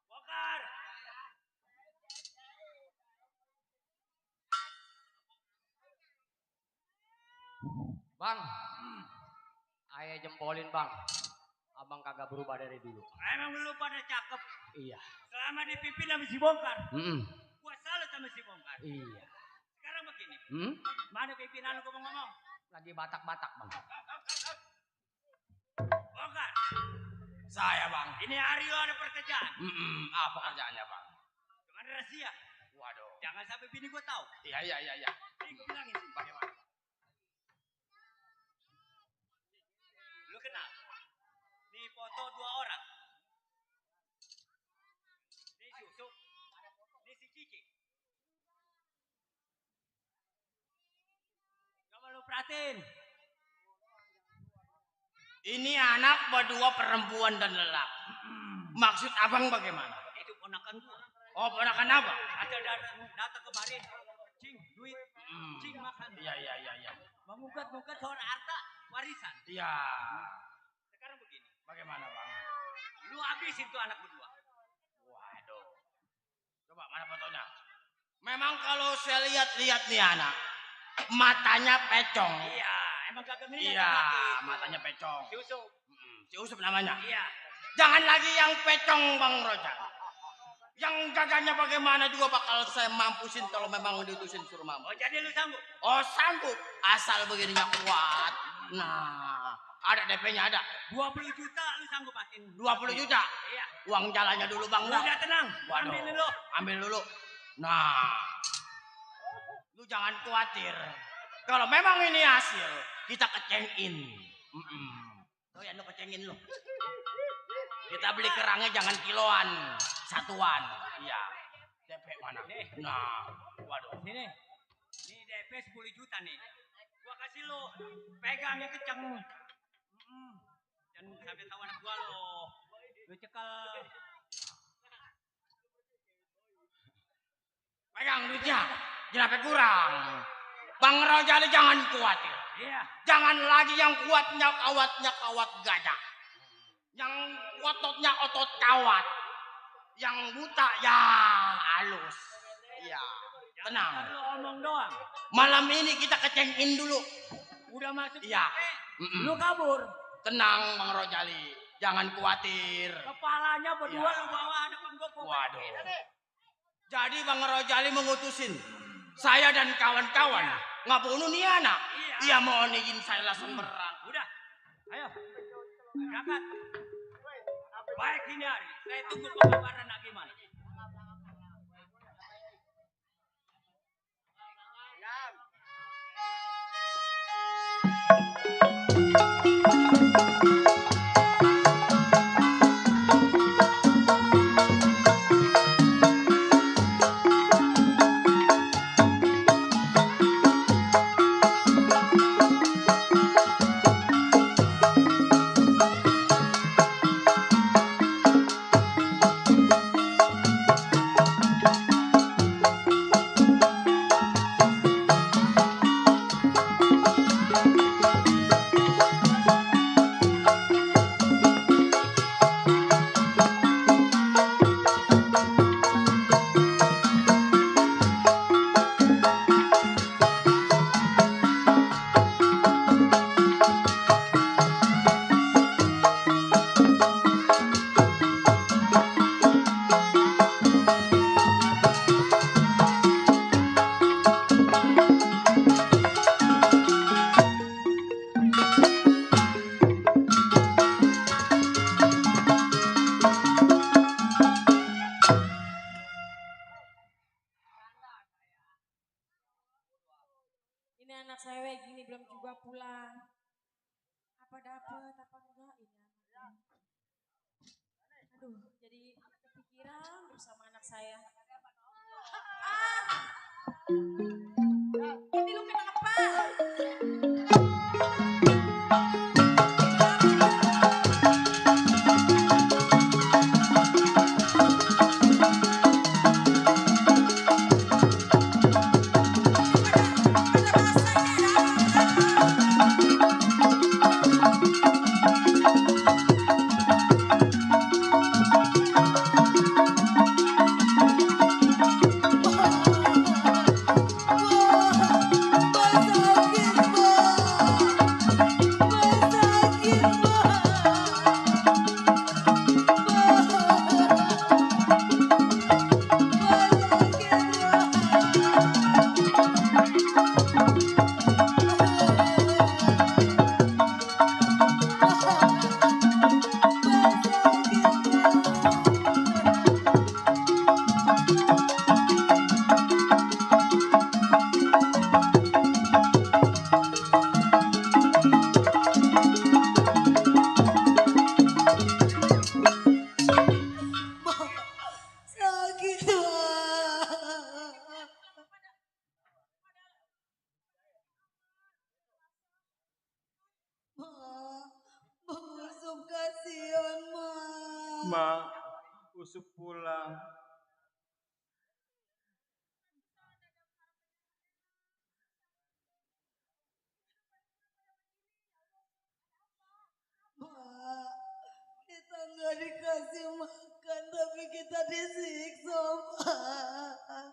Bongkar. Bang, ayah jempolin bang. Abang kagak berubah dari dulu. Emang lu pada cakep. Iya. Selama dipimpin sama si Bongkar. Gua salut sama si Bongkar. Iya. Sekarang begini. Mana pimpinan lu ngomong-ngomong? Lagi batak-batak bang. Bongkar. Saya bang. Ini Aryo ada pekerjaan. Apa kerjaannya bang? Cuman rahasia. Waduh. Jangan sampai bini gue tahu. Iya. Nih gue bilangin sih. Bagaimana? Lu kenal? Nih foto 2 orang. Nih si Usuk. Nih si Cici. Coba lu perhatiin. Ini anak berdua perempuan dan lelaki. Maksud abang bagaimana? Itu ponakan gua. Oh, ponakan apa? Ada data kemarin. Cing, duit. Cing makan. Iya. Mengugat-ngugat soal harta warisan. Iya. Sekarang begini. Bagaimana, Bang? Lu habisin tuh anak berdua. Waduh. Coba mana fotonya? Memang kalau saya lihat-lihat nih anak, matanya pecong. Iya, emang kagak ngeliat. Iya, matanya pecong. Si Usuk. Si Usep namanya. Iya. Jangan lagi yang pecong, Bang Rojal. Yang gagahnya bagaimana juga bakal saya mampusin kalau memang diutusin suruh mampus. Oh, jadi lu sanggup? Oh, sanggup. Asal begininya kuat. Nah, ada DP-nya ada. 20 juta lu sanggup pasin. 20 juta? Iya. Uang jalannya dulu, Bang. Udah tenang. Waduh. Ambil dulu. Nah, lu jangan khawatir. Kalau memang ini hasil, kita kecengin. Oh ya, lu kecengin lu. Kita beli kerangnya jangan kiloan, satuan. Iya. DP mana? Nih. Nah, waduh. Sini. Nih DP 10 juta nih. Gua kasih lu. Pegangnya kenceng. Jangan sampai tahu anak gua lo. Lu cekal. Pegang duitnya. Jangan kurang. Bang Rojali jangan khawatir. Iya. Jangan lagi yang kuatnya kawat gajah. Yang ototnya otot kawat. Yang buta ya halus. Iya. Tenang. Lu omong doang. Malam ini kita kecengin dulu. Udah masuk. Iya. Lu kabur. Tenang Bang Rojali. Jangan khawatir. Kepalanya berdua lu bawa ada penggok. Waduh. Jadi Bang Rojali mengutusin saya dan kawan-kawan nggak bunuh nih anak. Iya mau izin saya langsung berang. Udah. Ayo. Berangkat. Baik ini hari. Saya tunggu pengkabaran gimana. Ini anak saya kayak gini belum juga pulang. Apa dapet, apa enggak ini anaknya. Aduh, jadi kepikiran bersama anak saya. Ini lu kenapa? Ma, Usuk pulang. Mak, kita nggak dikasih makan tapi kita disiksa, Mak.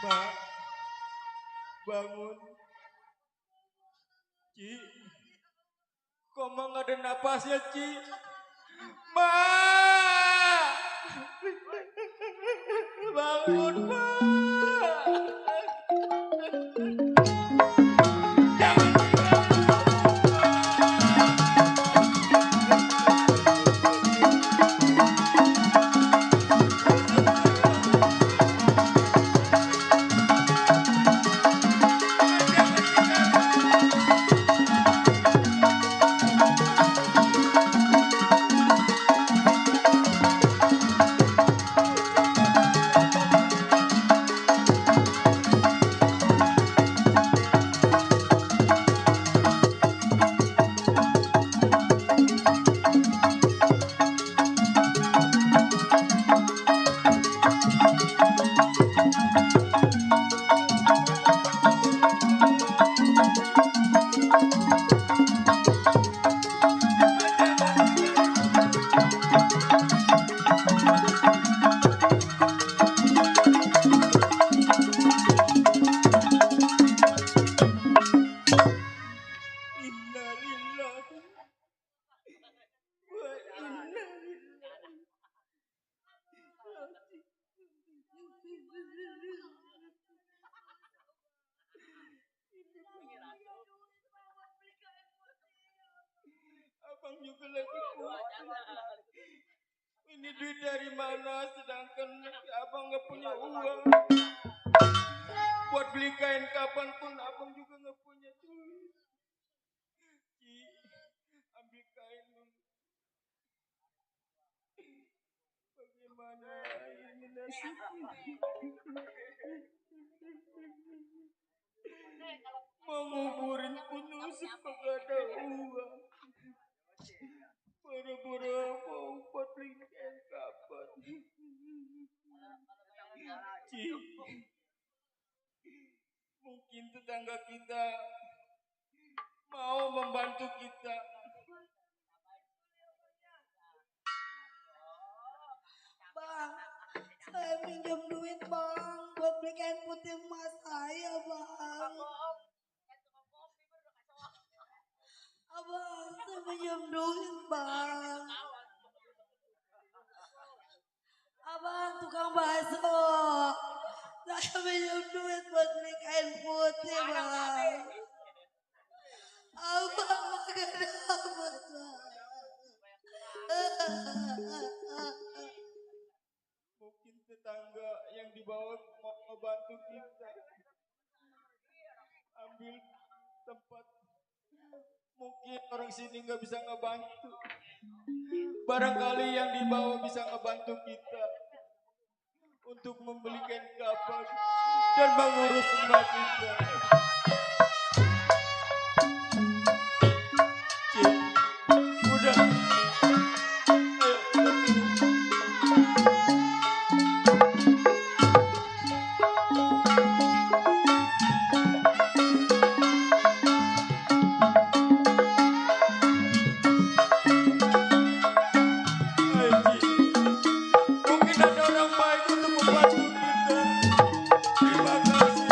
Jangan, bangun. Ci, kok mah nggak ada napasnya, Ci? Ma, bangun, Ma. Abang juga lagi pusing. Ini duit dari mana sedangkan abang nggak punya uang. Buat beli kain kapan pun abang juga nggak punya duit. Ci, ambil kain dulu. Bagaimana ini nasibnya? Mau nguburin pun Usep kagak ada uang. Boro-boro mau buat beli kain kapan. Ci, mungkin tetangga kita mau membantu kita. Bang, saya minjem duit bang buat beli kain putih emas saya bang. Abang, saya minjem duit bang. Abang tukang bakso, saya minjem duit buat beli kain putih bang. Abang gak dapat bang. Mungkin tetangga yang di bawah mau membantu kita. Ambil tempat. Mungkin orang sini nggak bisa ngebantu. Barangkali yang di bawah bisa ngebantu kita untuk membeli kain kapan dan mengurus rumah kita. Cik, udah. Mungkin ada orang baik untuk membantu kita. Terima kasih.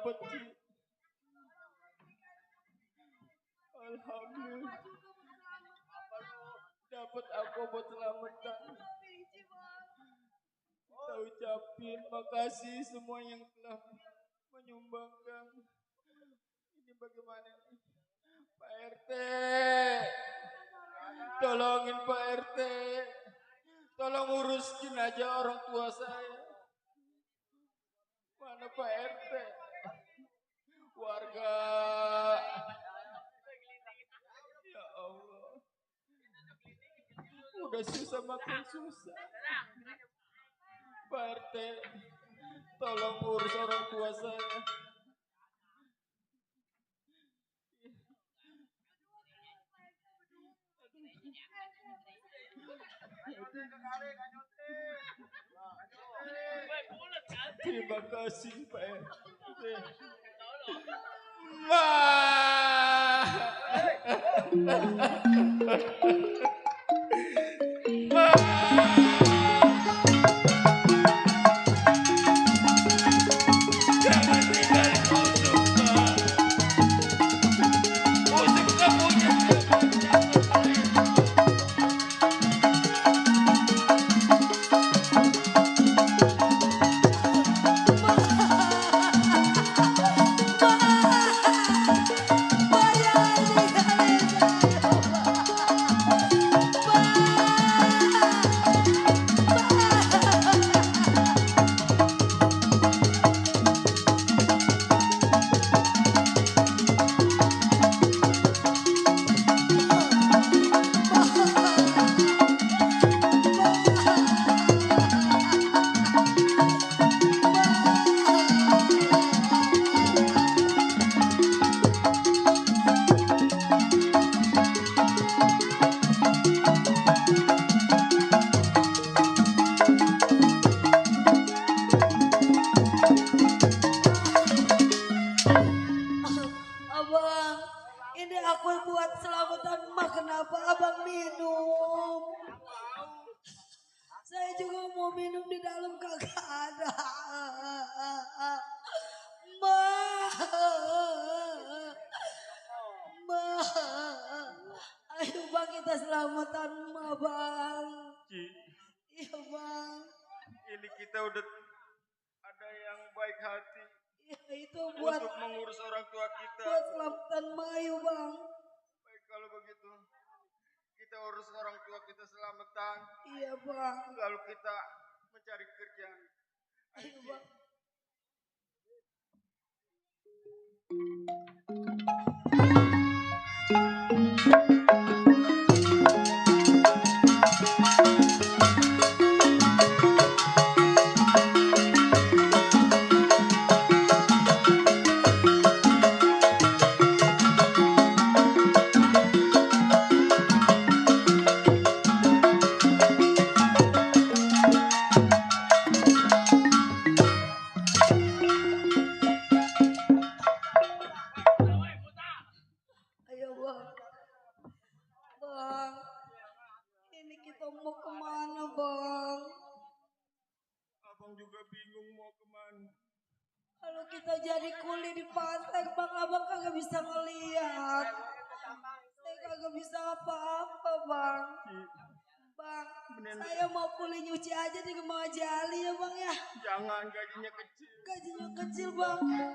dapat, Ci. Alhamdulillah. Dapat aku buat selamatan. Kita ucapin makasih semua yang telah menyumbangkan. Ini bagaimana nih? Pak RT. Tolongin Pak RT. Tolong urus jenazah orang tua saya. Mana Pak RT? Warga. Ya Allah. Udah susah makan susah. Pak RT, tolong urus orang tua saya. Terima kasih Pak RT.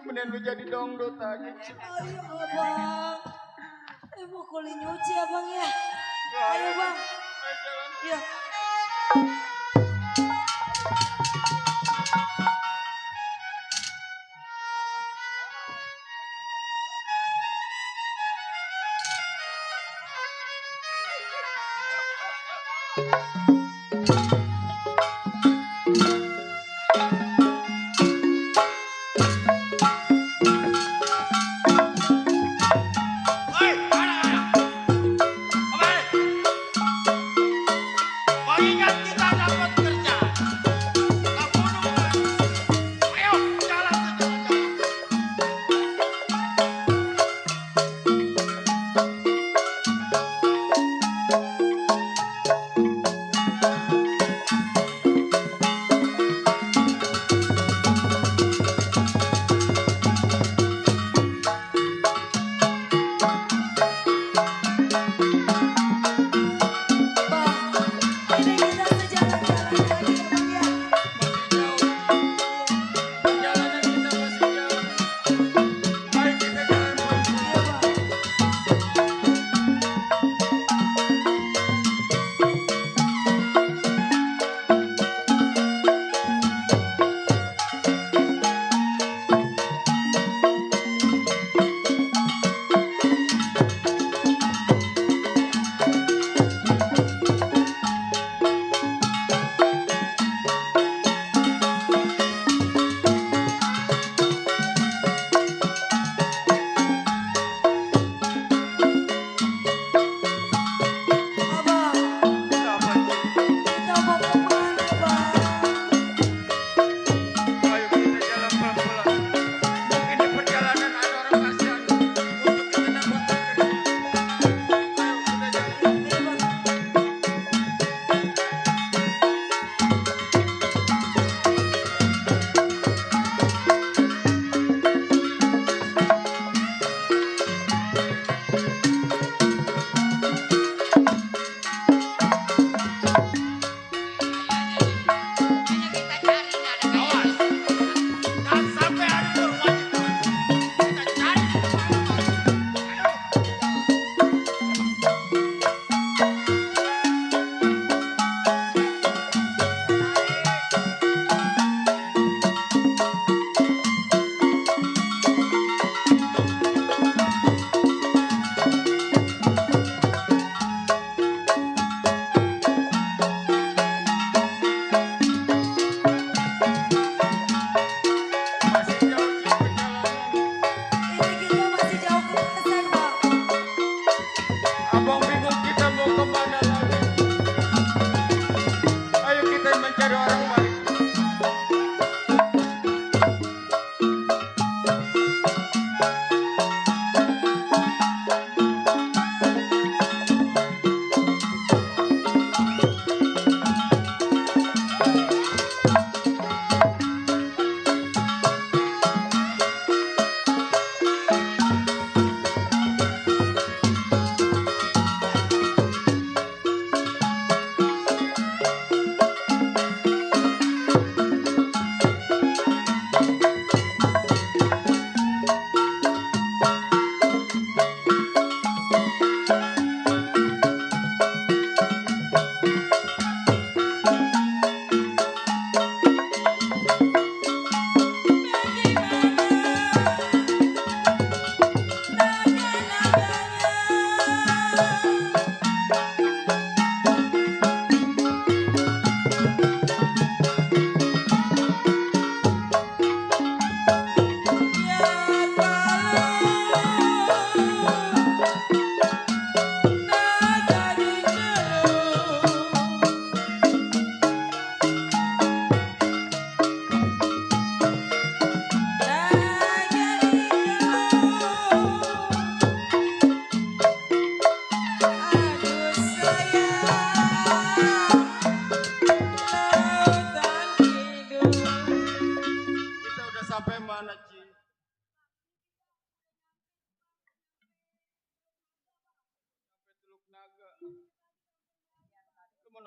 Mending lu jadi dongdot aja. Ayo abang. Mau kuli nyuci abang ya. Ayo bang. Ayo jalan. Iya.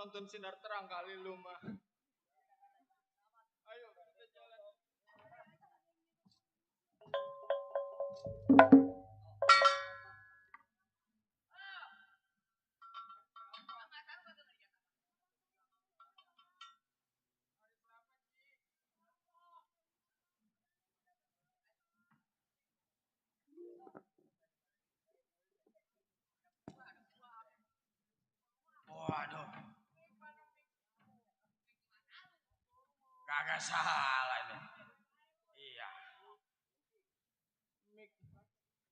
nonton sinar terang kali lu mah. Ayo kita jalan. Waduh. Kagak salah ini. Iya.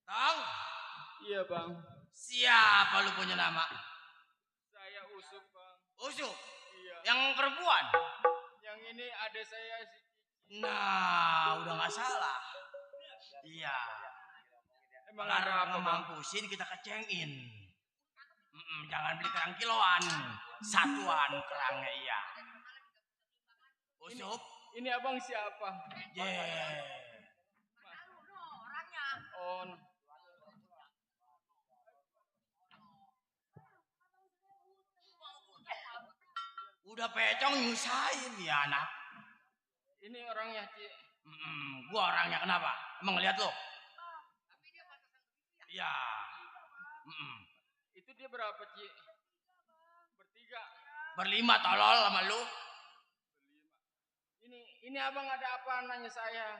Tong? Iya bang. Siapa lu punya nama? Saya Usuk bang. Usuk? Iya. Yang perempuan? Yang ini ada saya si Cici. Nah, udah gak salah. Iya. Emang kalau ada apa bang? mampusin kita kecengin. Jangan beli kerang kiloan. Satuan kerangnya iya. Usuk? Ini abang siapa? Oh. Udah pecong nyusahin ya anak. Ini orangnya Ci. Gua orangnya kenapa? Emang ngeliat lo? Iya. Itu dia berapa Ci? Bertiga. Berlima tolol sama lu. Ini abang ada apa nanya saya?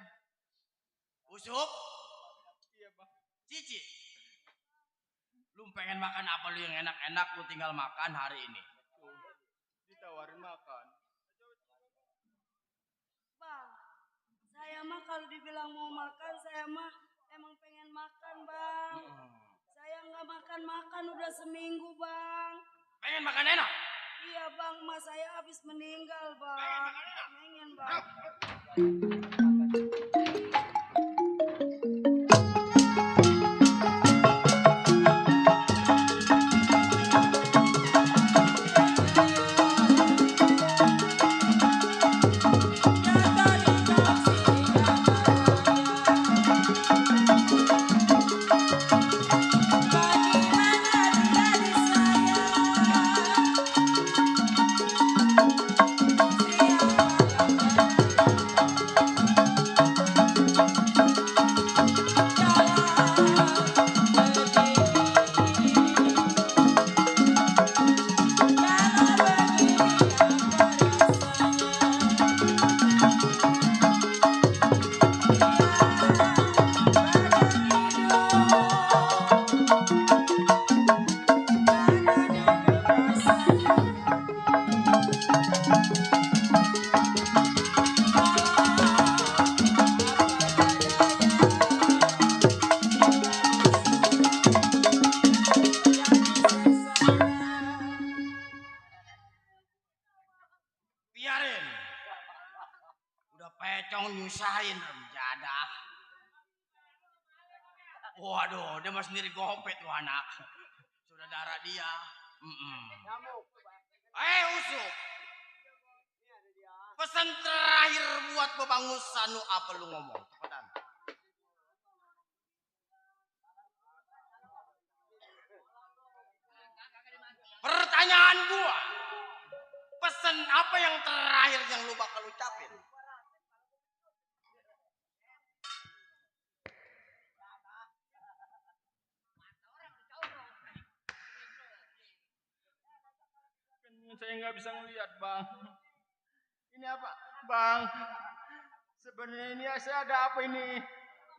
Usuk? Iya bang. Cici. Lu pengen makan apa lu yang enak-enak lu tinggal makan hari ini. Ditawarin makan. Bang, saya mah kalau dibilang mau makan, saya mah emang pengen makan bang. Saya nggak makan udah seminggu bang. Pengen makan enak? Iya bang, emak saya habis meninggal bang. Pengen bang. Biarin. Udah pecong nyusahin remjadah. Waduh, dia mah sendiri gopet tuh anak. Sudah darah dia. Usuk. Pesan terakhir buat Babang Usanu apa lu ngomong? Cepetan. Pertanyaan gua. Pesan apa yang terakhir yang lu bakal ucapin? Saya nggak bisa ngelihat bang. Ini apa bang? Sebenarnya ini saya ada apa ini?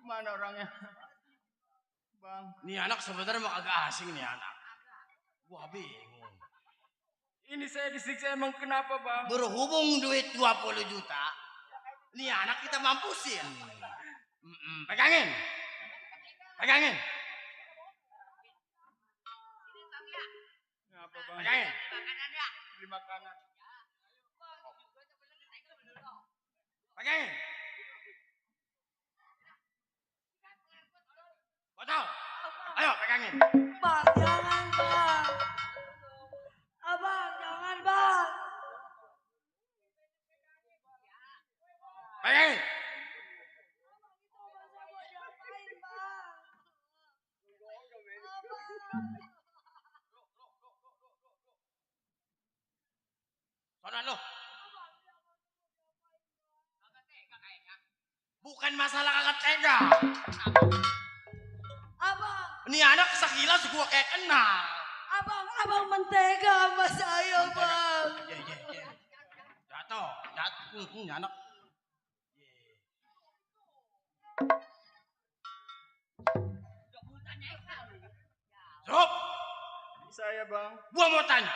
Mana orangnya? Bang. Nih anak sebenarnya mau agak asing nih anak. Gua bingung. Ini saya disiksa emang kenapa bang? Berhubung duit 20 juta. Nih anak kita mampusin. Pegangin. Pegangin. Apa bang? Pegangin. Beli makanan. Pegangin. Botol. Ayo pegangin. Bang, jangan bang. Abang, jangan bang. Pegangin. Mana lo? Bukan masalah kagak tega. Abang, Ini anak sekilas gua kayak kenal. abang mentega sama saya, Bang. Jatuh. Ini anak. Sob, Saya bang. gua mau tanya.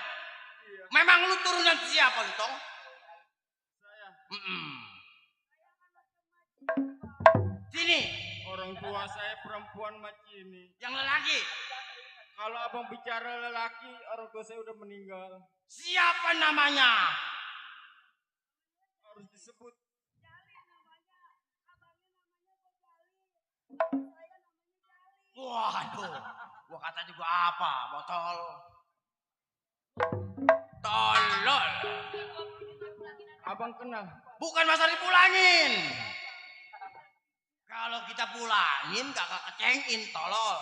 Memang lu turunan siapa lu, Tong? Saya. Sini. Orang tua saya perempuan macini. Yang lelaki. Kalau abang bicara lelaki, orang tua saya udah meninggal. Siapa namanya? Harus disebut. Waduh, gua kata juga apa, botol. Tolol. Abang kenal. Bukan masalah dipulangin. Kalau kita pulangin kakak kecengin, tolol.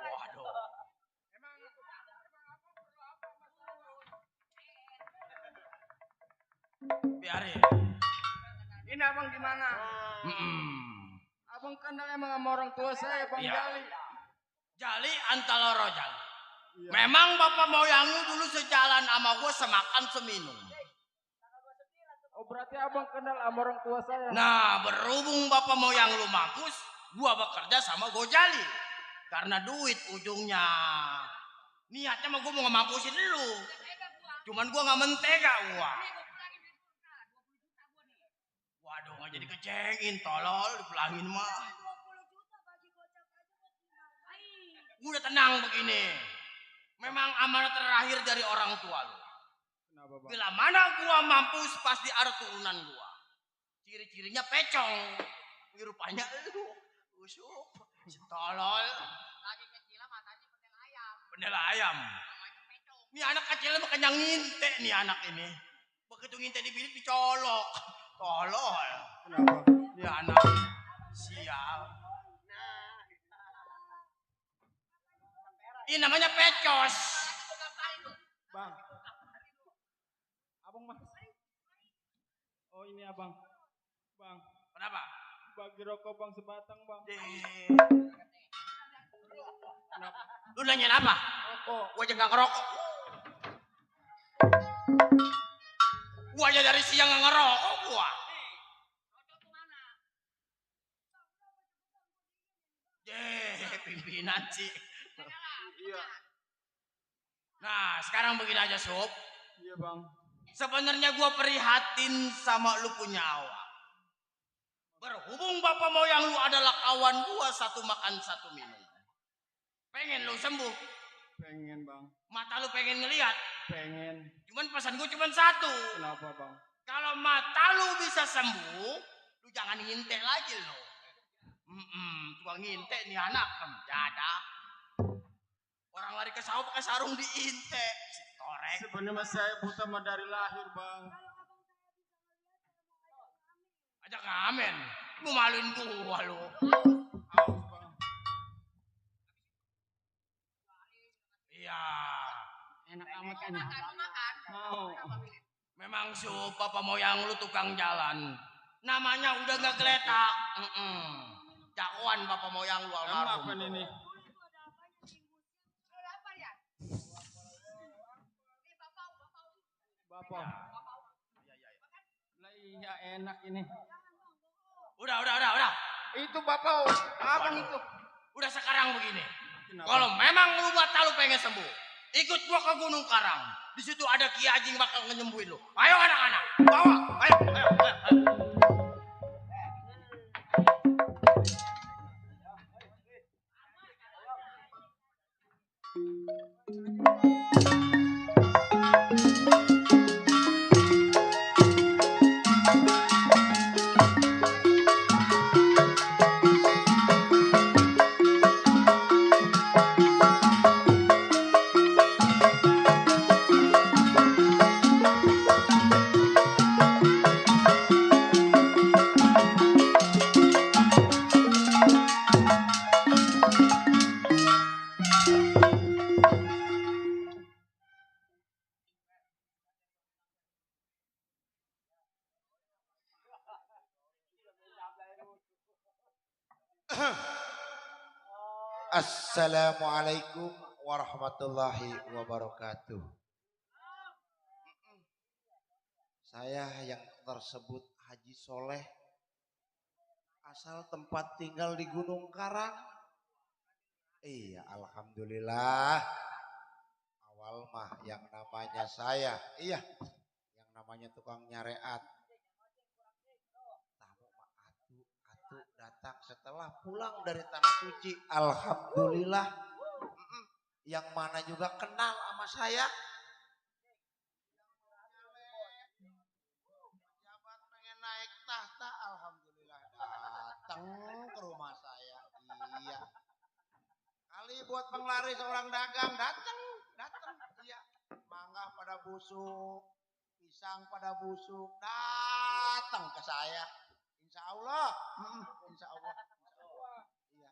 Waduh. Biarin. Ini abang di mana? Abang kenal emang sama orang tua saya, Bang Iya. Jali. Jali Antaloro Jali. Memang bapak moyang lu dulu sejalan sama gue semakan seminum. Oh berarti abang kenal sama orang tua saya. Nah berhubung bapak moyang lu mampus, gua bekerja sama Gojali. Karena duit ujungnya. Niatnya mah gua mau ngemampusin lu. Cuman gua gak mentega gua. Waduh gak jadi kecengin, tolol, dipulangin mah. Udah tenang begini. Memang amanat terakhir dari orang tua lu. Kenapa bang? Bila mana gua mampus pasti ada turunan gua. Ciri-cirinya pecong. Ini rupanya lu. Usuk. Tolol. Lagi kecil matanya pendel ayam. Pendel ayam. Ini anak kecil mah kenyang nginte nih anak ini. Begitu nginte di bilik dicolok. Tolol. Kenapa? Ini anak. Sial. Ini namanya pecos. Bang. Abang mas. Oh ini abang. Bang. Kenapa? Bagi rokok bang sebatang bang. Kenapa? Lu nanyain apa? Rokok. Gua aja gak ngerokok. Gua aja dari siang gak ngerokok gua. Pimpinan sih. Iya. Nah sekarang begini aja Sob. Iya bang. Sebenarnya gua prihatin sama lu punya awak. Berhubung bapak moyang lu adalah kawan gua, satu makan satu minum. Pengen lu sembuh. Pengen bang. Mata lu pengen ngelihat. Pengen. Cuman pesan gua cuman satu. Kenapa bang? Kalau mata lu bisa sembuh, lu jangan ngintek lagi lo. Tukang ngintek nih anak jadah. Orang lari ke sawah pakai sarung diintek. Si torek. Sebenarnya saya buta mah dari lahir bang. Ajak ngamen. Lu maluin gua lu. Aus bang. Iya. Enak amat kan? Mau. Memang Sob, bapak moyang lu tukang jalan. Namanya udah gak geletak. Jagoan bapak moyang lu almarhum. Emang apa ini? Bapak. Lah iya enak ini. Udah. Itu bapak. Abang itu. Udah sekarang begini. Kenapa? Kalau memang lu mata lu pengen sembuh, ikut gua ke Gunung Karang. Di situ ada Ki Ajing bakal ngenyembuhin lu. Ayo anak-anak, bawa. Ayo. Assalamualaikum warahmatullahi wabarakatuh. Saya yang tersebut Haji Soleh, asal tempat tinggal di Gunung Karang. Iya, alhamdulillah. Awal mah yang namanya saya, iya, yang namanya tukang nyareat. Tamu mah atu datang setelah pulang dari tanah suci. Alhamdulillah. Yang mana juga kenal sama saya. Pejabat pengen naik tahta, alhamdulillah datang ke rumah saya. Iya. Kali buat penglaris orang dagang datang. Iya. Mangga pada busuk, pisang pada busuk, datang ke saya. Insya Allah. Insya Allah. Iya.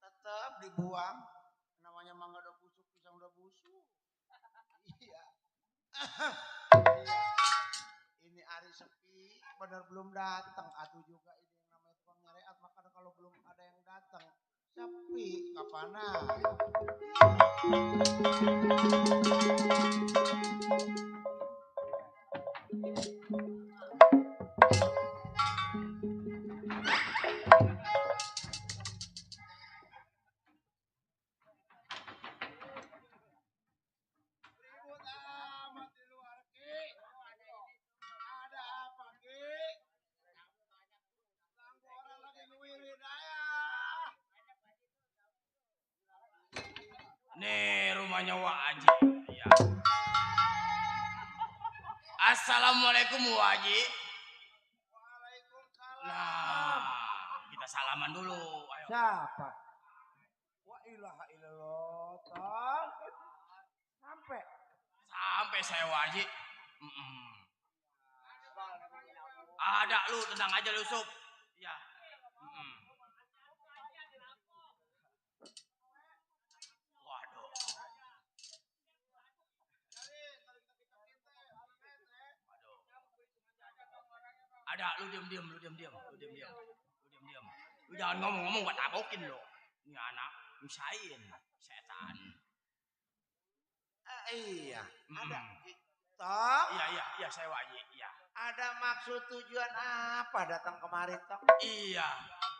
Tetap dibuang. Namanya mangga udah busuk, pisang udah busuk. Iya. Ini hari sepi, benar belum datang. Atuh juga ini yang namanya tukang nyareat, maka kalau belum ada yang datang sepi, kapana? Nih rumahnya Wak Haji. Ya. Assalamualaikum Wak Haji. Nah, kita salaman dulu. Ayo. Siapa? Wa ilaha illallah. Tong. Sampai saya Wak Haji. Ada lu, tenang aja lu Sup. Ya. Waduh. Ada lu diam. Lu jangan ngomong-ngomong gua tabokin lo. Ini anak nyusahin setan. Iya, ada. Tong. Iya saya Wak Haji. Iya. Ada maksud tujuan apa datang kemari, Tong? Iya.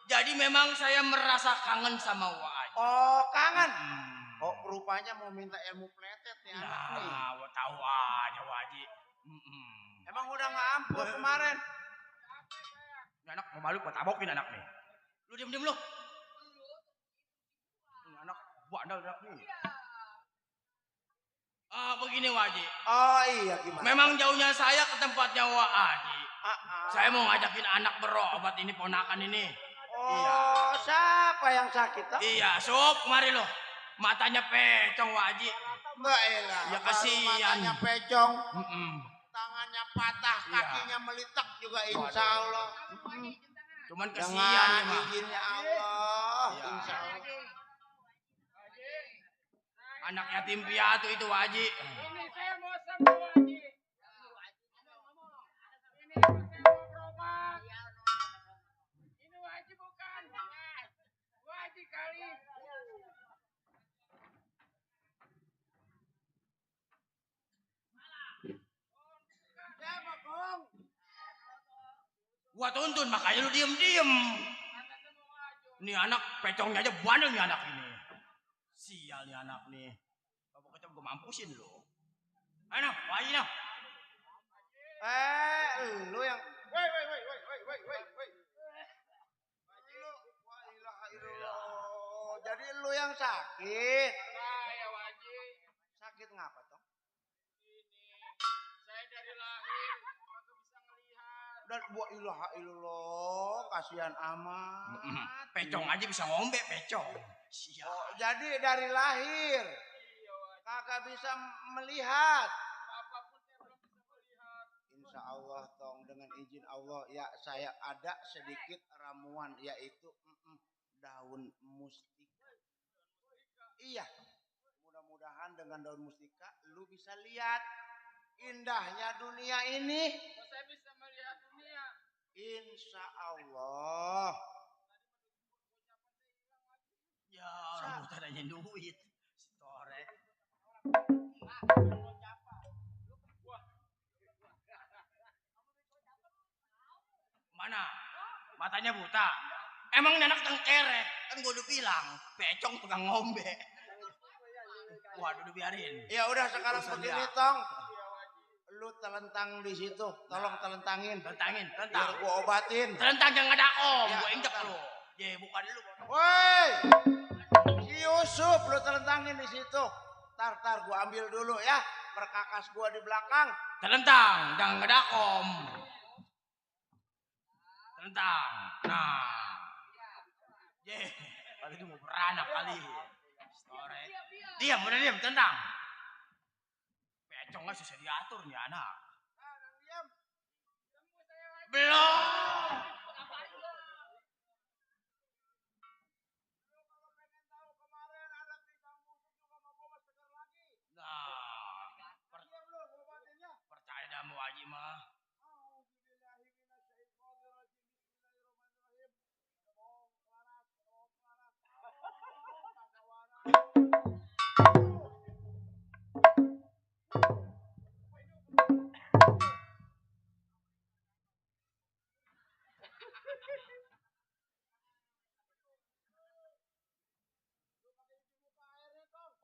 Jadi memang saya merasa kangen sama Wak Haji. Oh, kangen. Oh, rupanya mau minta ilmu pletet nih anak nih. Nah, tahu aja Wak Haji. Emang udah nggak ampun kemarin? Ini anak mau malu, gua tabokin anak nih. Lu diam lu. Ini anak bandel anak nih. Begini Wak Haji. Oh iya, gimana? Memang jauhnya saya ke tempatnya Wak Haji. Saya mau ngajakin anak berobat ini, ponakan ini. Oh, siapa yang sakit, Tong? Iya, Sob, kemari lo. Matanya pecong Wak Haji. Mbak Ella. Ya kasihan. Matanya pecong. Tangannya patah, kakinya melitak juga insya Allah. Cuman kasihan ya, Mak. Izinnya Allah. Ya. Insya Allah. Anak yatim piatu itu Wak Haji. Ini saya mau sama Wak Haji. Ini saya mau berobat. Ini Wak Haji bukan. Wak Haji kali. Gua tuntun makanya lu diem. Nih anak pecongnya aja bandel nih anak ini. Sial nih anak nih. Bapak kecap gua mampusin lu. Ayo nah, Wak Haji nah. Lu yang woi. Jadi lu yang sakit. Saya Wak Haji. Sakit ngapa, Tong? Saya dari lahir kagak bisa ngelihat. Dan wa ilaha illallah, kasihan amat. Pecong aja bisa ngombe pecong. Sial. Oh, jadi dari lahir kagak bisa melihat. Apapun saya belum bisa melihat. Insya Allah, Tong, dengan izin Allah ya saya ada sedikit ramuan yaitu daun mustika. Iya. Mudah-mudahan dengan daun mustika lu bisa lihat indahnya dunia ini. Saya bisa melihat dunia. Insya Allah. Ya, orang buta nanya duit. Sore. Mana? Matanya buta. Emang ini anak tukang kerek. Kan gue udah bilang, Pecong tukang ngombe. Waduh, udah biarin. Ya udah sekarang Urusan begini dia. Tong. Lu telentang di situ, tolong telentangin. Telentang. Biar gua obatin. Telentang jangan ada om, Ya, gue injek lu. Ye, bukan lu. Woi, si Yusuf lu telentangin di situ. Tar gua ambil dulu ya, perkakas gua di belakang. Telentang, jangan ada om. Telentang. Nah. Ye, kali itu mau beranak kali. Sore. Diam, udah diam, telentang. Pecong nggak susah diatur nih anak. Belum. Nah, percaya dah mau Haji mah.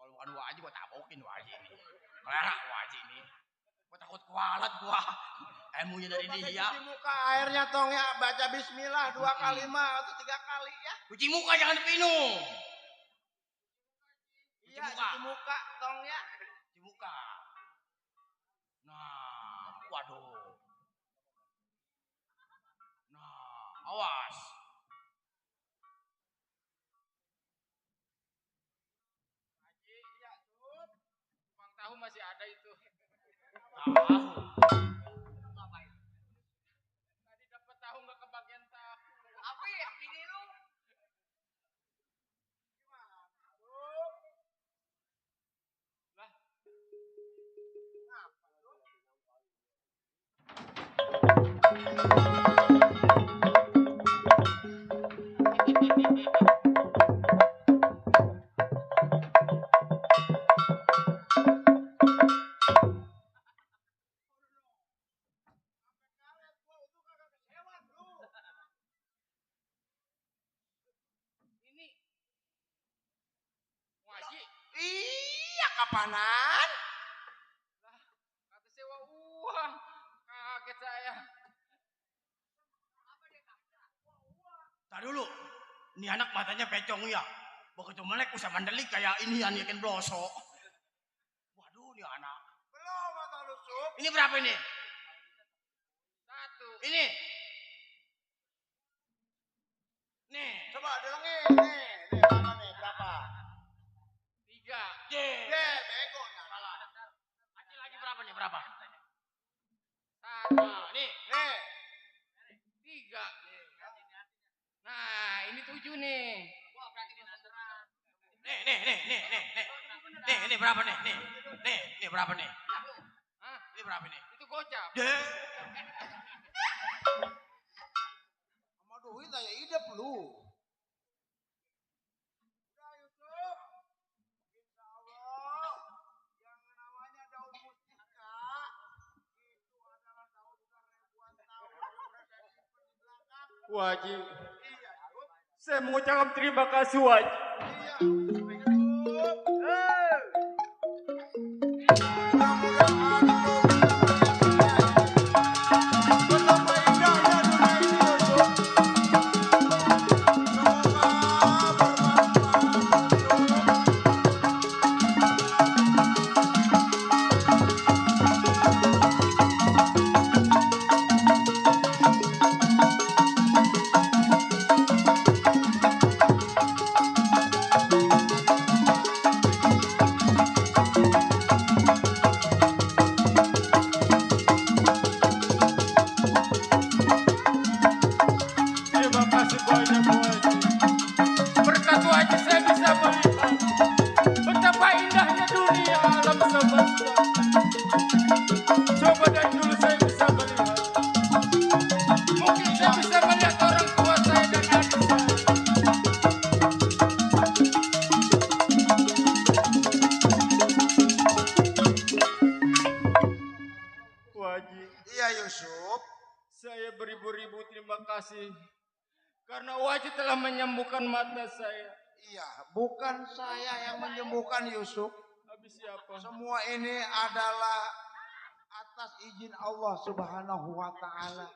Kalau bukan Haji gua tabokin Haji ini. Kelerak Haji ini. Gua takut kualat gua. Ilmunya dari dia. Cuci muka airnya Tong ya, baca bismillah 2 kali mah atau 3 kali ya. Cuci muka jangan dipinum. Iya, cuci muka Tong ya. Cuci muka. Nah, waduh. Nah, awas. Haji, iya, Sup. Bang tahu masih ada itu. Tahu. Tadi dapat tahu nggak kebagian tahu. Apa ya ini lu? Ini. Haji. Iya, kapanan? Lah, kata sewa uang. Kaget saya. Tadi dulu. Ini anak matanya pecong ya. Begitu melek usah mandelik kayak ini yang ikan blosok. Waduh, ini anak. Belum atau lu Sup? Ini berapa ini? 1. Ini. Nih. Coba delengin nih. Nih berapa nih? Berapa? 3. Bego nih. Salah. Haji lagi berapa nih? Berapa? 1. Nah, nih. 3. Nah, ini 7 nih. Nih, berapa nih? Nih, berapa nih? Hah? Ini berapa nih? Itu gocap. Sama duit aja hidup lu. Udah Yusuf. Insya Allah yang namanya daun mustika itu adalah daun sudah ribuan tahun udah saya simpen di belakang. Haji, Iya, Yusuf. saya mengucapkan terima kasih Haji. Iya, Yusuf. Mudah-mudahan betapa indahnya dunia ini Yusuf. Semoga bermanfaat Yusuf. kasih. Karena Wajib telah menyembuhkan mata saya. Iya, bukan saya yang menyembuhkan Yusuf. Habis siapa? Semua ini adalah atas izin Allah Subhanahu wa taala.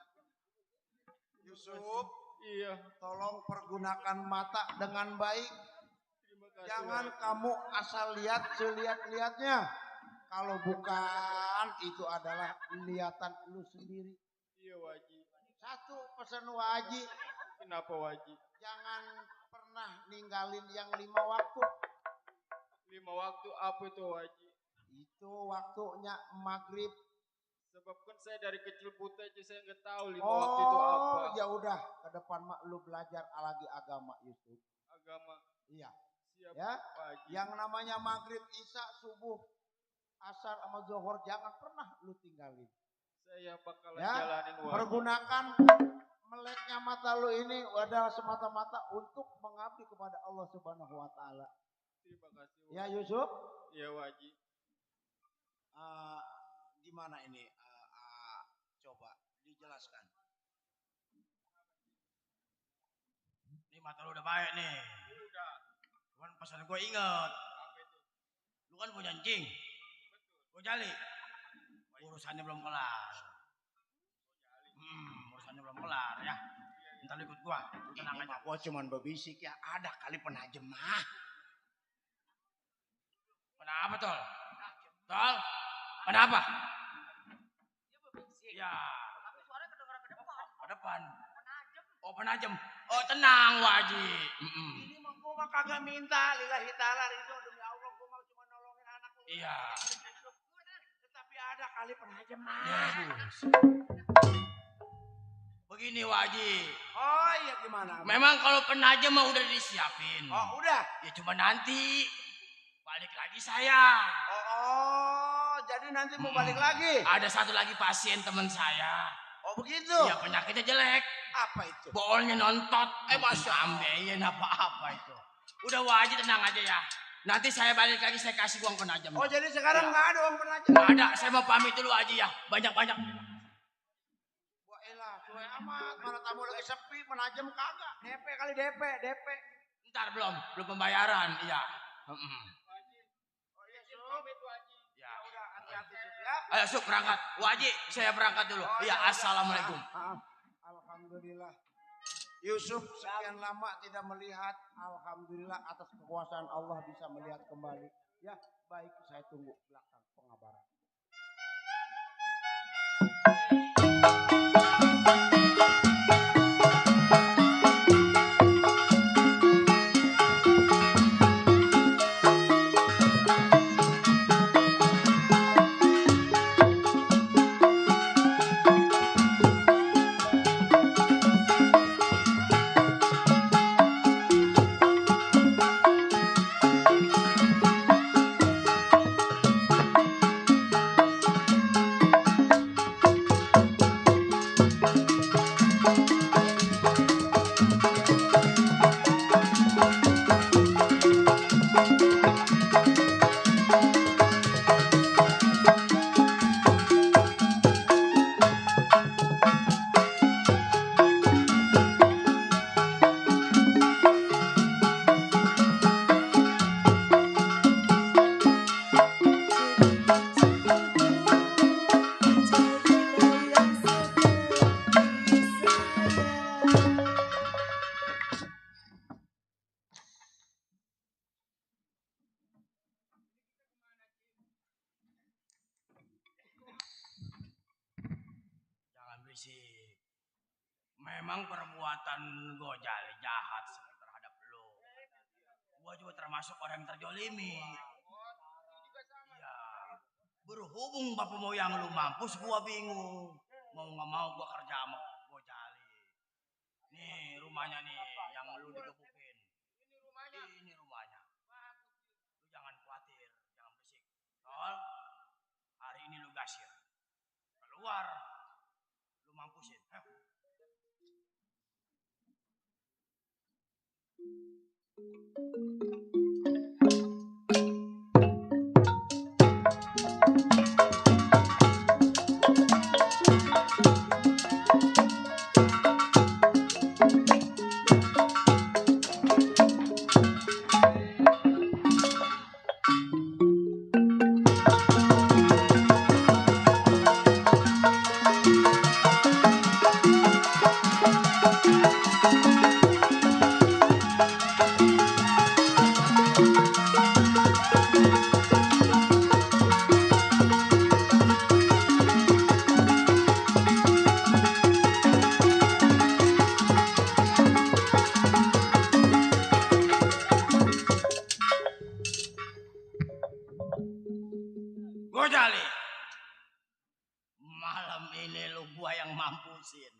Yusuf, iya, tolong pergunakan mata dengan baik. Kasih, Jangan Wajib. kamu asal lihat selihat-lihatnya. Kalau bukan, itu adalah lihatan lu sendiri. Iya, Wajib. Satu pesan Wajib. Kenapa Wajib? Jangan pernah ninggalin yang 5 waktu. 5 waktu apa itu Wajib? Itu waktunya maghrib. Sebab kan saya dari kecil buta aja saya nggak tahu 5 waktu itu apa. Oh, ya udah, ke depan mak lu belajar lagi agama Yusuf. Agama. Iya. Siap, Ya. Wajib. Yang namanya maghrib, isya, subuh, asar sama zuhur jangan pernah lu tinggalin. Saya bakalan Ya. jalanin Wajib. Pergunakan meleknya mata lu ini adalah semata-mata untuk mengabdi kepada Allah Subhanahu wa taala. Terima kasih. Wajib. Ya Yusuf. Iya Wajib. Gimana ini? Coba dijelaskan. Ini mata lu udah baik nih. Udah. Cuman pesan gue inget. Lu kan punya anjing. Gue jali. Urusannya belum kelar. Urusannya belum kelar ya. Ntar lu ikut gua. Lu tenang aja. Gua cuman berbisik ya. Ada kali penajem mah. Kenapa Tol? Tol? Kenapa? Ya. Tapi suaranya kedengeran ke depan. Ke depan. Oh penajem. Oh tenang Wajib. Ini mah gua mah kagak minta lillahi ta'ala ridho demi Allah gua mah cuma nolongin anak lu. Iya. Tetapi ada kali penajem mah. Ya, begini Wajib. Oh iya gimana? Memang kalau penajem mah udah disiapin. Oh udah. Ya cuma nanti balik lagi saya. Oh jadi nanti mau balik lagi? Ada satu lagi pasien teman saya. Oh begitu? Iya penyakitnya jelek. Apa itu? Bolnya nontot. Masya Allah. Ambeien apa-apa itu. Udah Wajib tenang aja ya. Nanti saya balik lagi saya kasih uang penajem. Oh jadi sekarang nggak ada uang penajem? Nggak ada. Saya mau pamit dulu aja ya. Banyak-banyak. Wah elah suwe amat. Mana tamu lagi sepi penajem kagak. DP kali DP. Ntar belum pembayaran. Iya. Oh iya Sup. Ya udah hati-hati Sup ya. Ayo Sup berangkat. Wajib saya berangkat dulu. Iya assalamualaikum. Alhamdulillah. Yusuf sekian lama tidak melihat. Alhamdulillah atas kekuasaan Allah bisa melihat kembali. Ya baik saya tunggu belakang pengabaran. berisik. Memang perbuatan Gojali jahat terhadap lo. Gua juga termasuk orang yang terjolimi. Iya. Berhubung bapak moyang lu mampus, gua bingung. Mau nggak mau gua kerja sama Gojali. Nih rumahnya nih yang lu digebukin. Ini rumahnya. Lu jangan khawatir, jangan berisik. Tol, hari ini lu gasir. Keluar, lu mampusin. Gojali. Malam ini lu gua yang mampusin.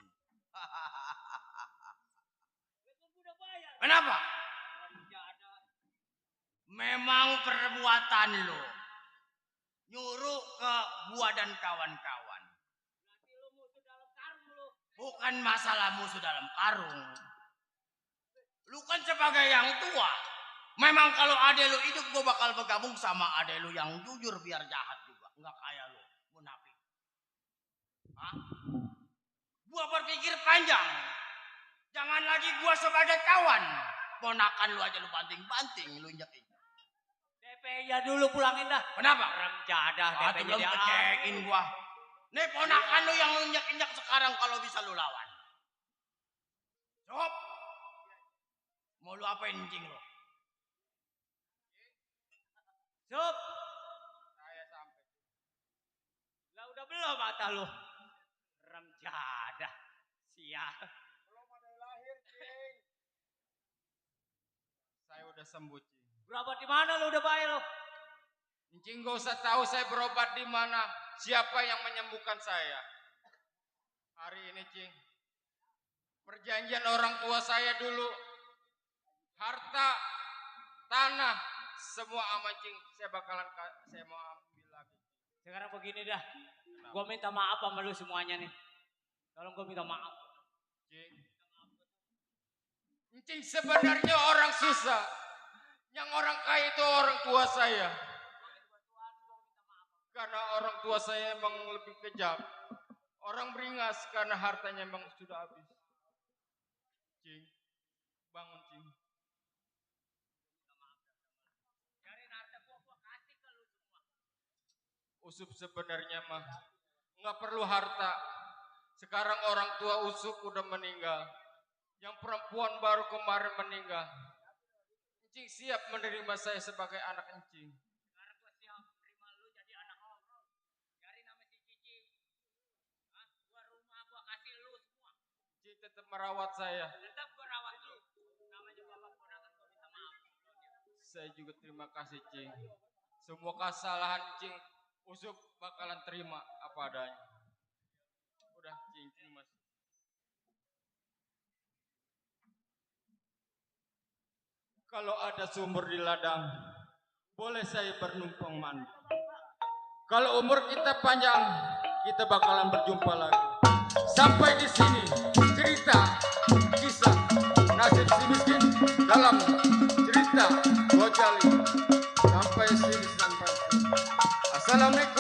Kenapa? Memang perbuatan lu nyuruh ke gua dan kawan-kawan. Bukan masalah musuh dalam karung. Lu kan sebagai yang tua. Memang kalau adek lu hidup gua bakal bergabung sama adek lu yang jujur biar jahat juga. Enggak kayak lu, munafik. Hah? Gua berpikir panjang. Jangan lagi gua sebagai kawan. Ponakan lu aja lu banting-banting, lu injak-injak. DP-nya dulu pulangin dah. Kenapa? Rem jadah DP-nya belum dia. kecekin gua. Nih ponakan lu yang lu injak-injak sekarang kalau bisa lu lawan. Sob. Mau lu apain anjing lu? Sob. Saya sampai. Lah udah belum mata lu? Rem jadah. Sial. Belum ada yang lahir, Cing. Saya udah sembuh, Cing. Berobat di mana lu udah baik lu? Cing gak usah tahu saya berobat di mana. Siapa yang menyembuhkan saya? Hari ini, Cing. Perjanjian orang tua saya dulu. Harta, tanah, semua aman, Cing. Saya mau ambil lagi. Sekarang begini dah. Gua minta maaf sama lu semuanya nih. Tolong gua minta maaf. Cing, sebenarnya orang susah. Yang orang kaya itu orang tua saya. Karena orang tua saya emang lebih kejam. Orang beringas karena hartanya emang sudah habis. Cing, bangun, Cing. Usup sebenarnya mah nggak perlu harta. Sekarang orang tua Usup udah meninggal. Yang perempuan baru kemarin meninggal. Encing siap menerima saya sebagai anak encing. Sekarang gua siap terima lu jadi anak orang. Cari nama si Cici. Hah? Gua rumah gua kasih lu semua. Encing tetap merawat saya. Tetap gua rawat lu. Namanya bapak ponakan gua minta maaf. Saya juga terima kasih, Cing. Semua kesalahan Cing Usup bakalan terima apa adanya. Udah, Cing, terima kasih. Kalau ada sumur di ladang, boleh saya bernumpang mandi. Kalau umur kita panjang, kita bakalan berjumpa lagi. Sampai di sini cerita kisah nasib si miskin dalam cerita Gojali. Sampai sini. Assalamualaikum.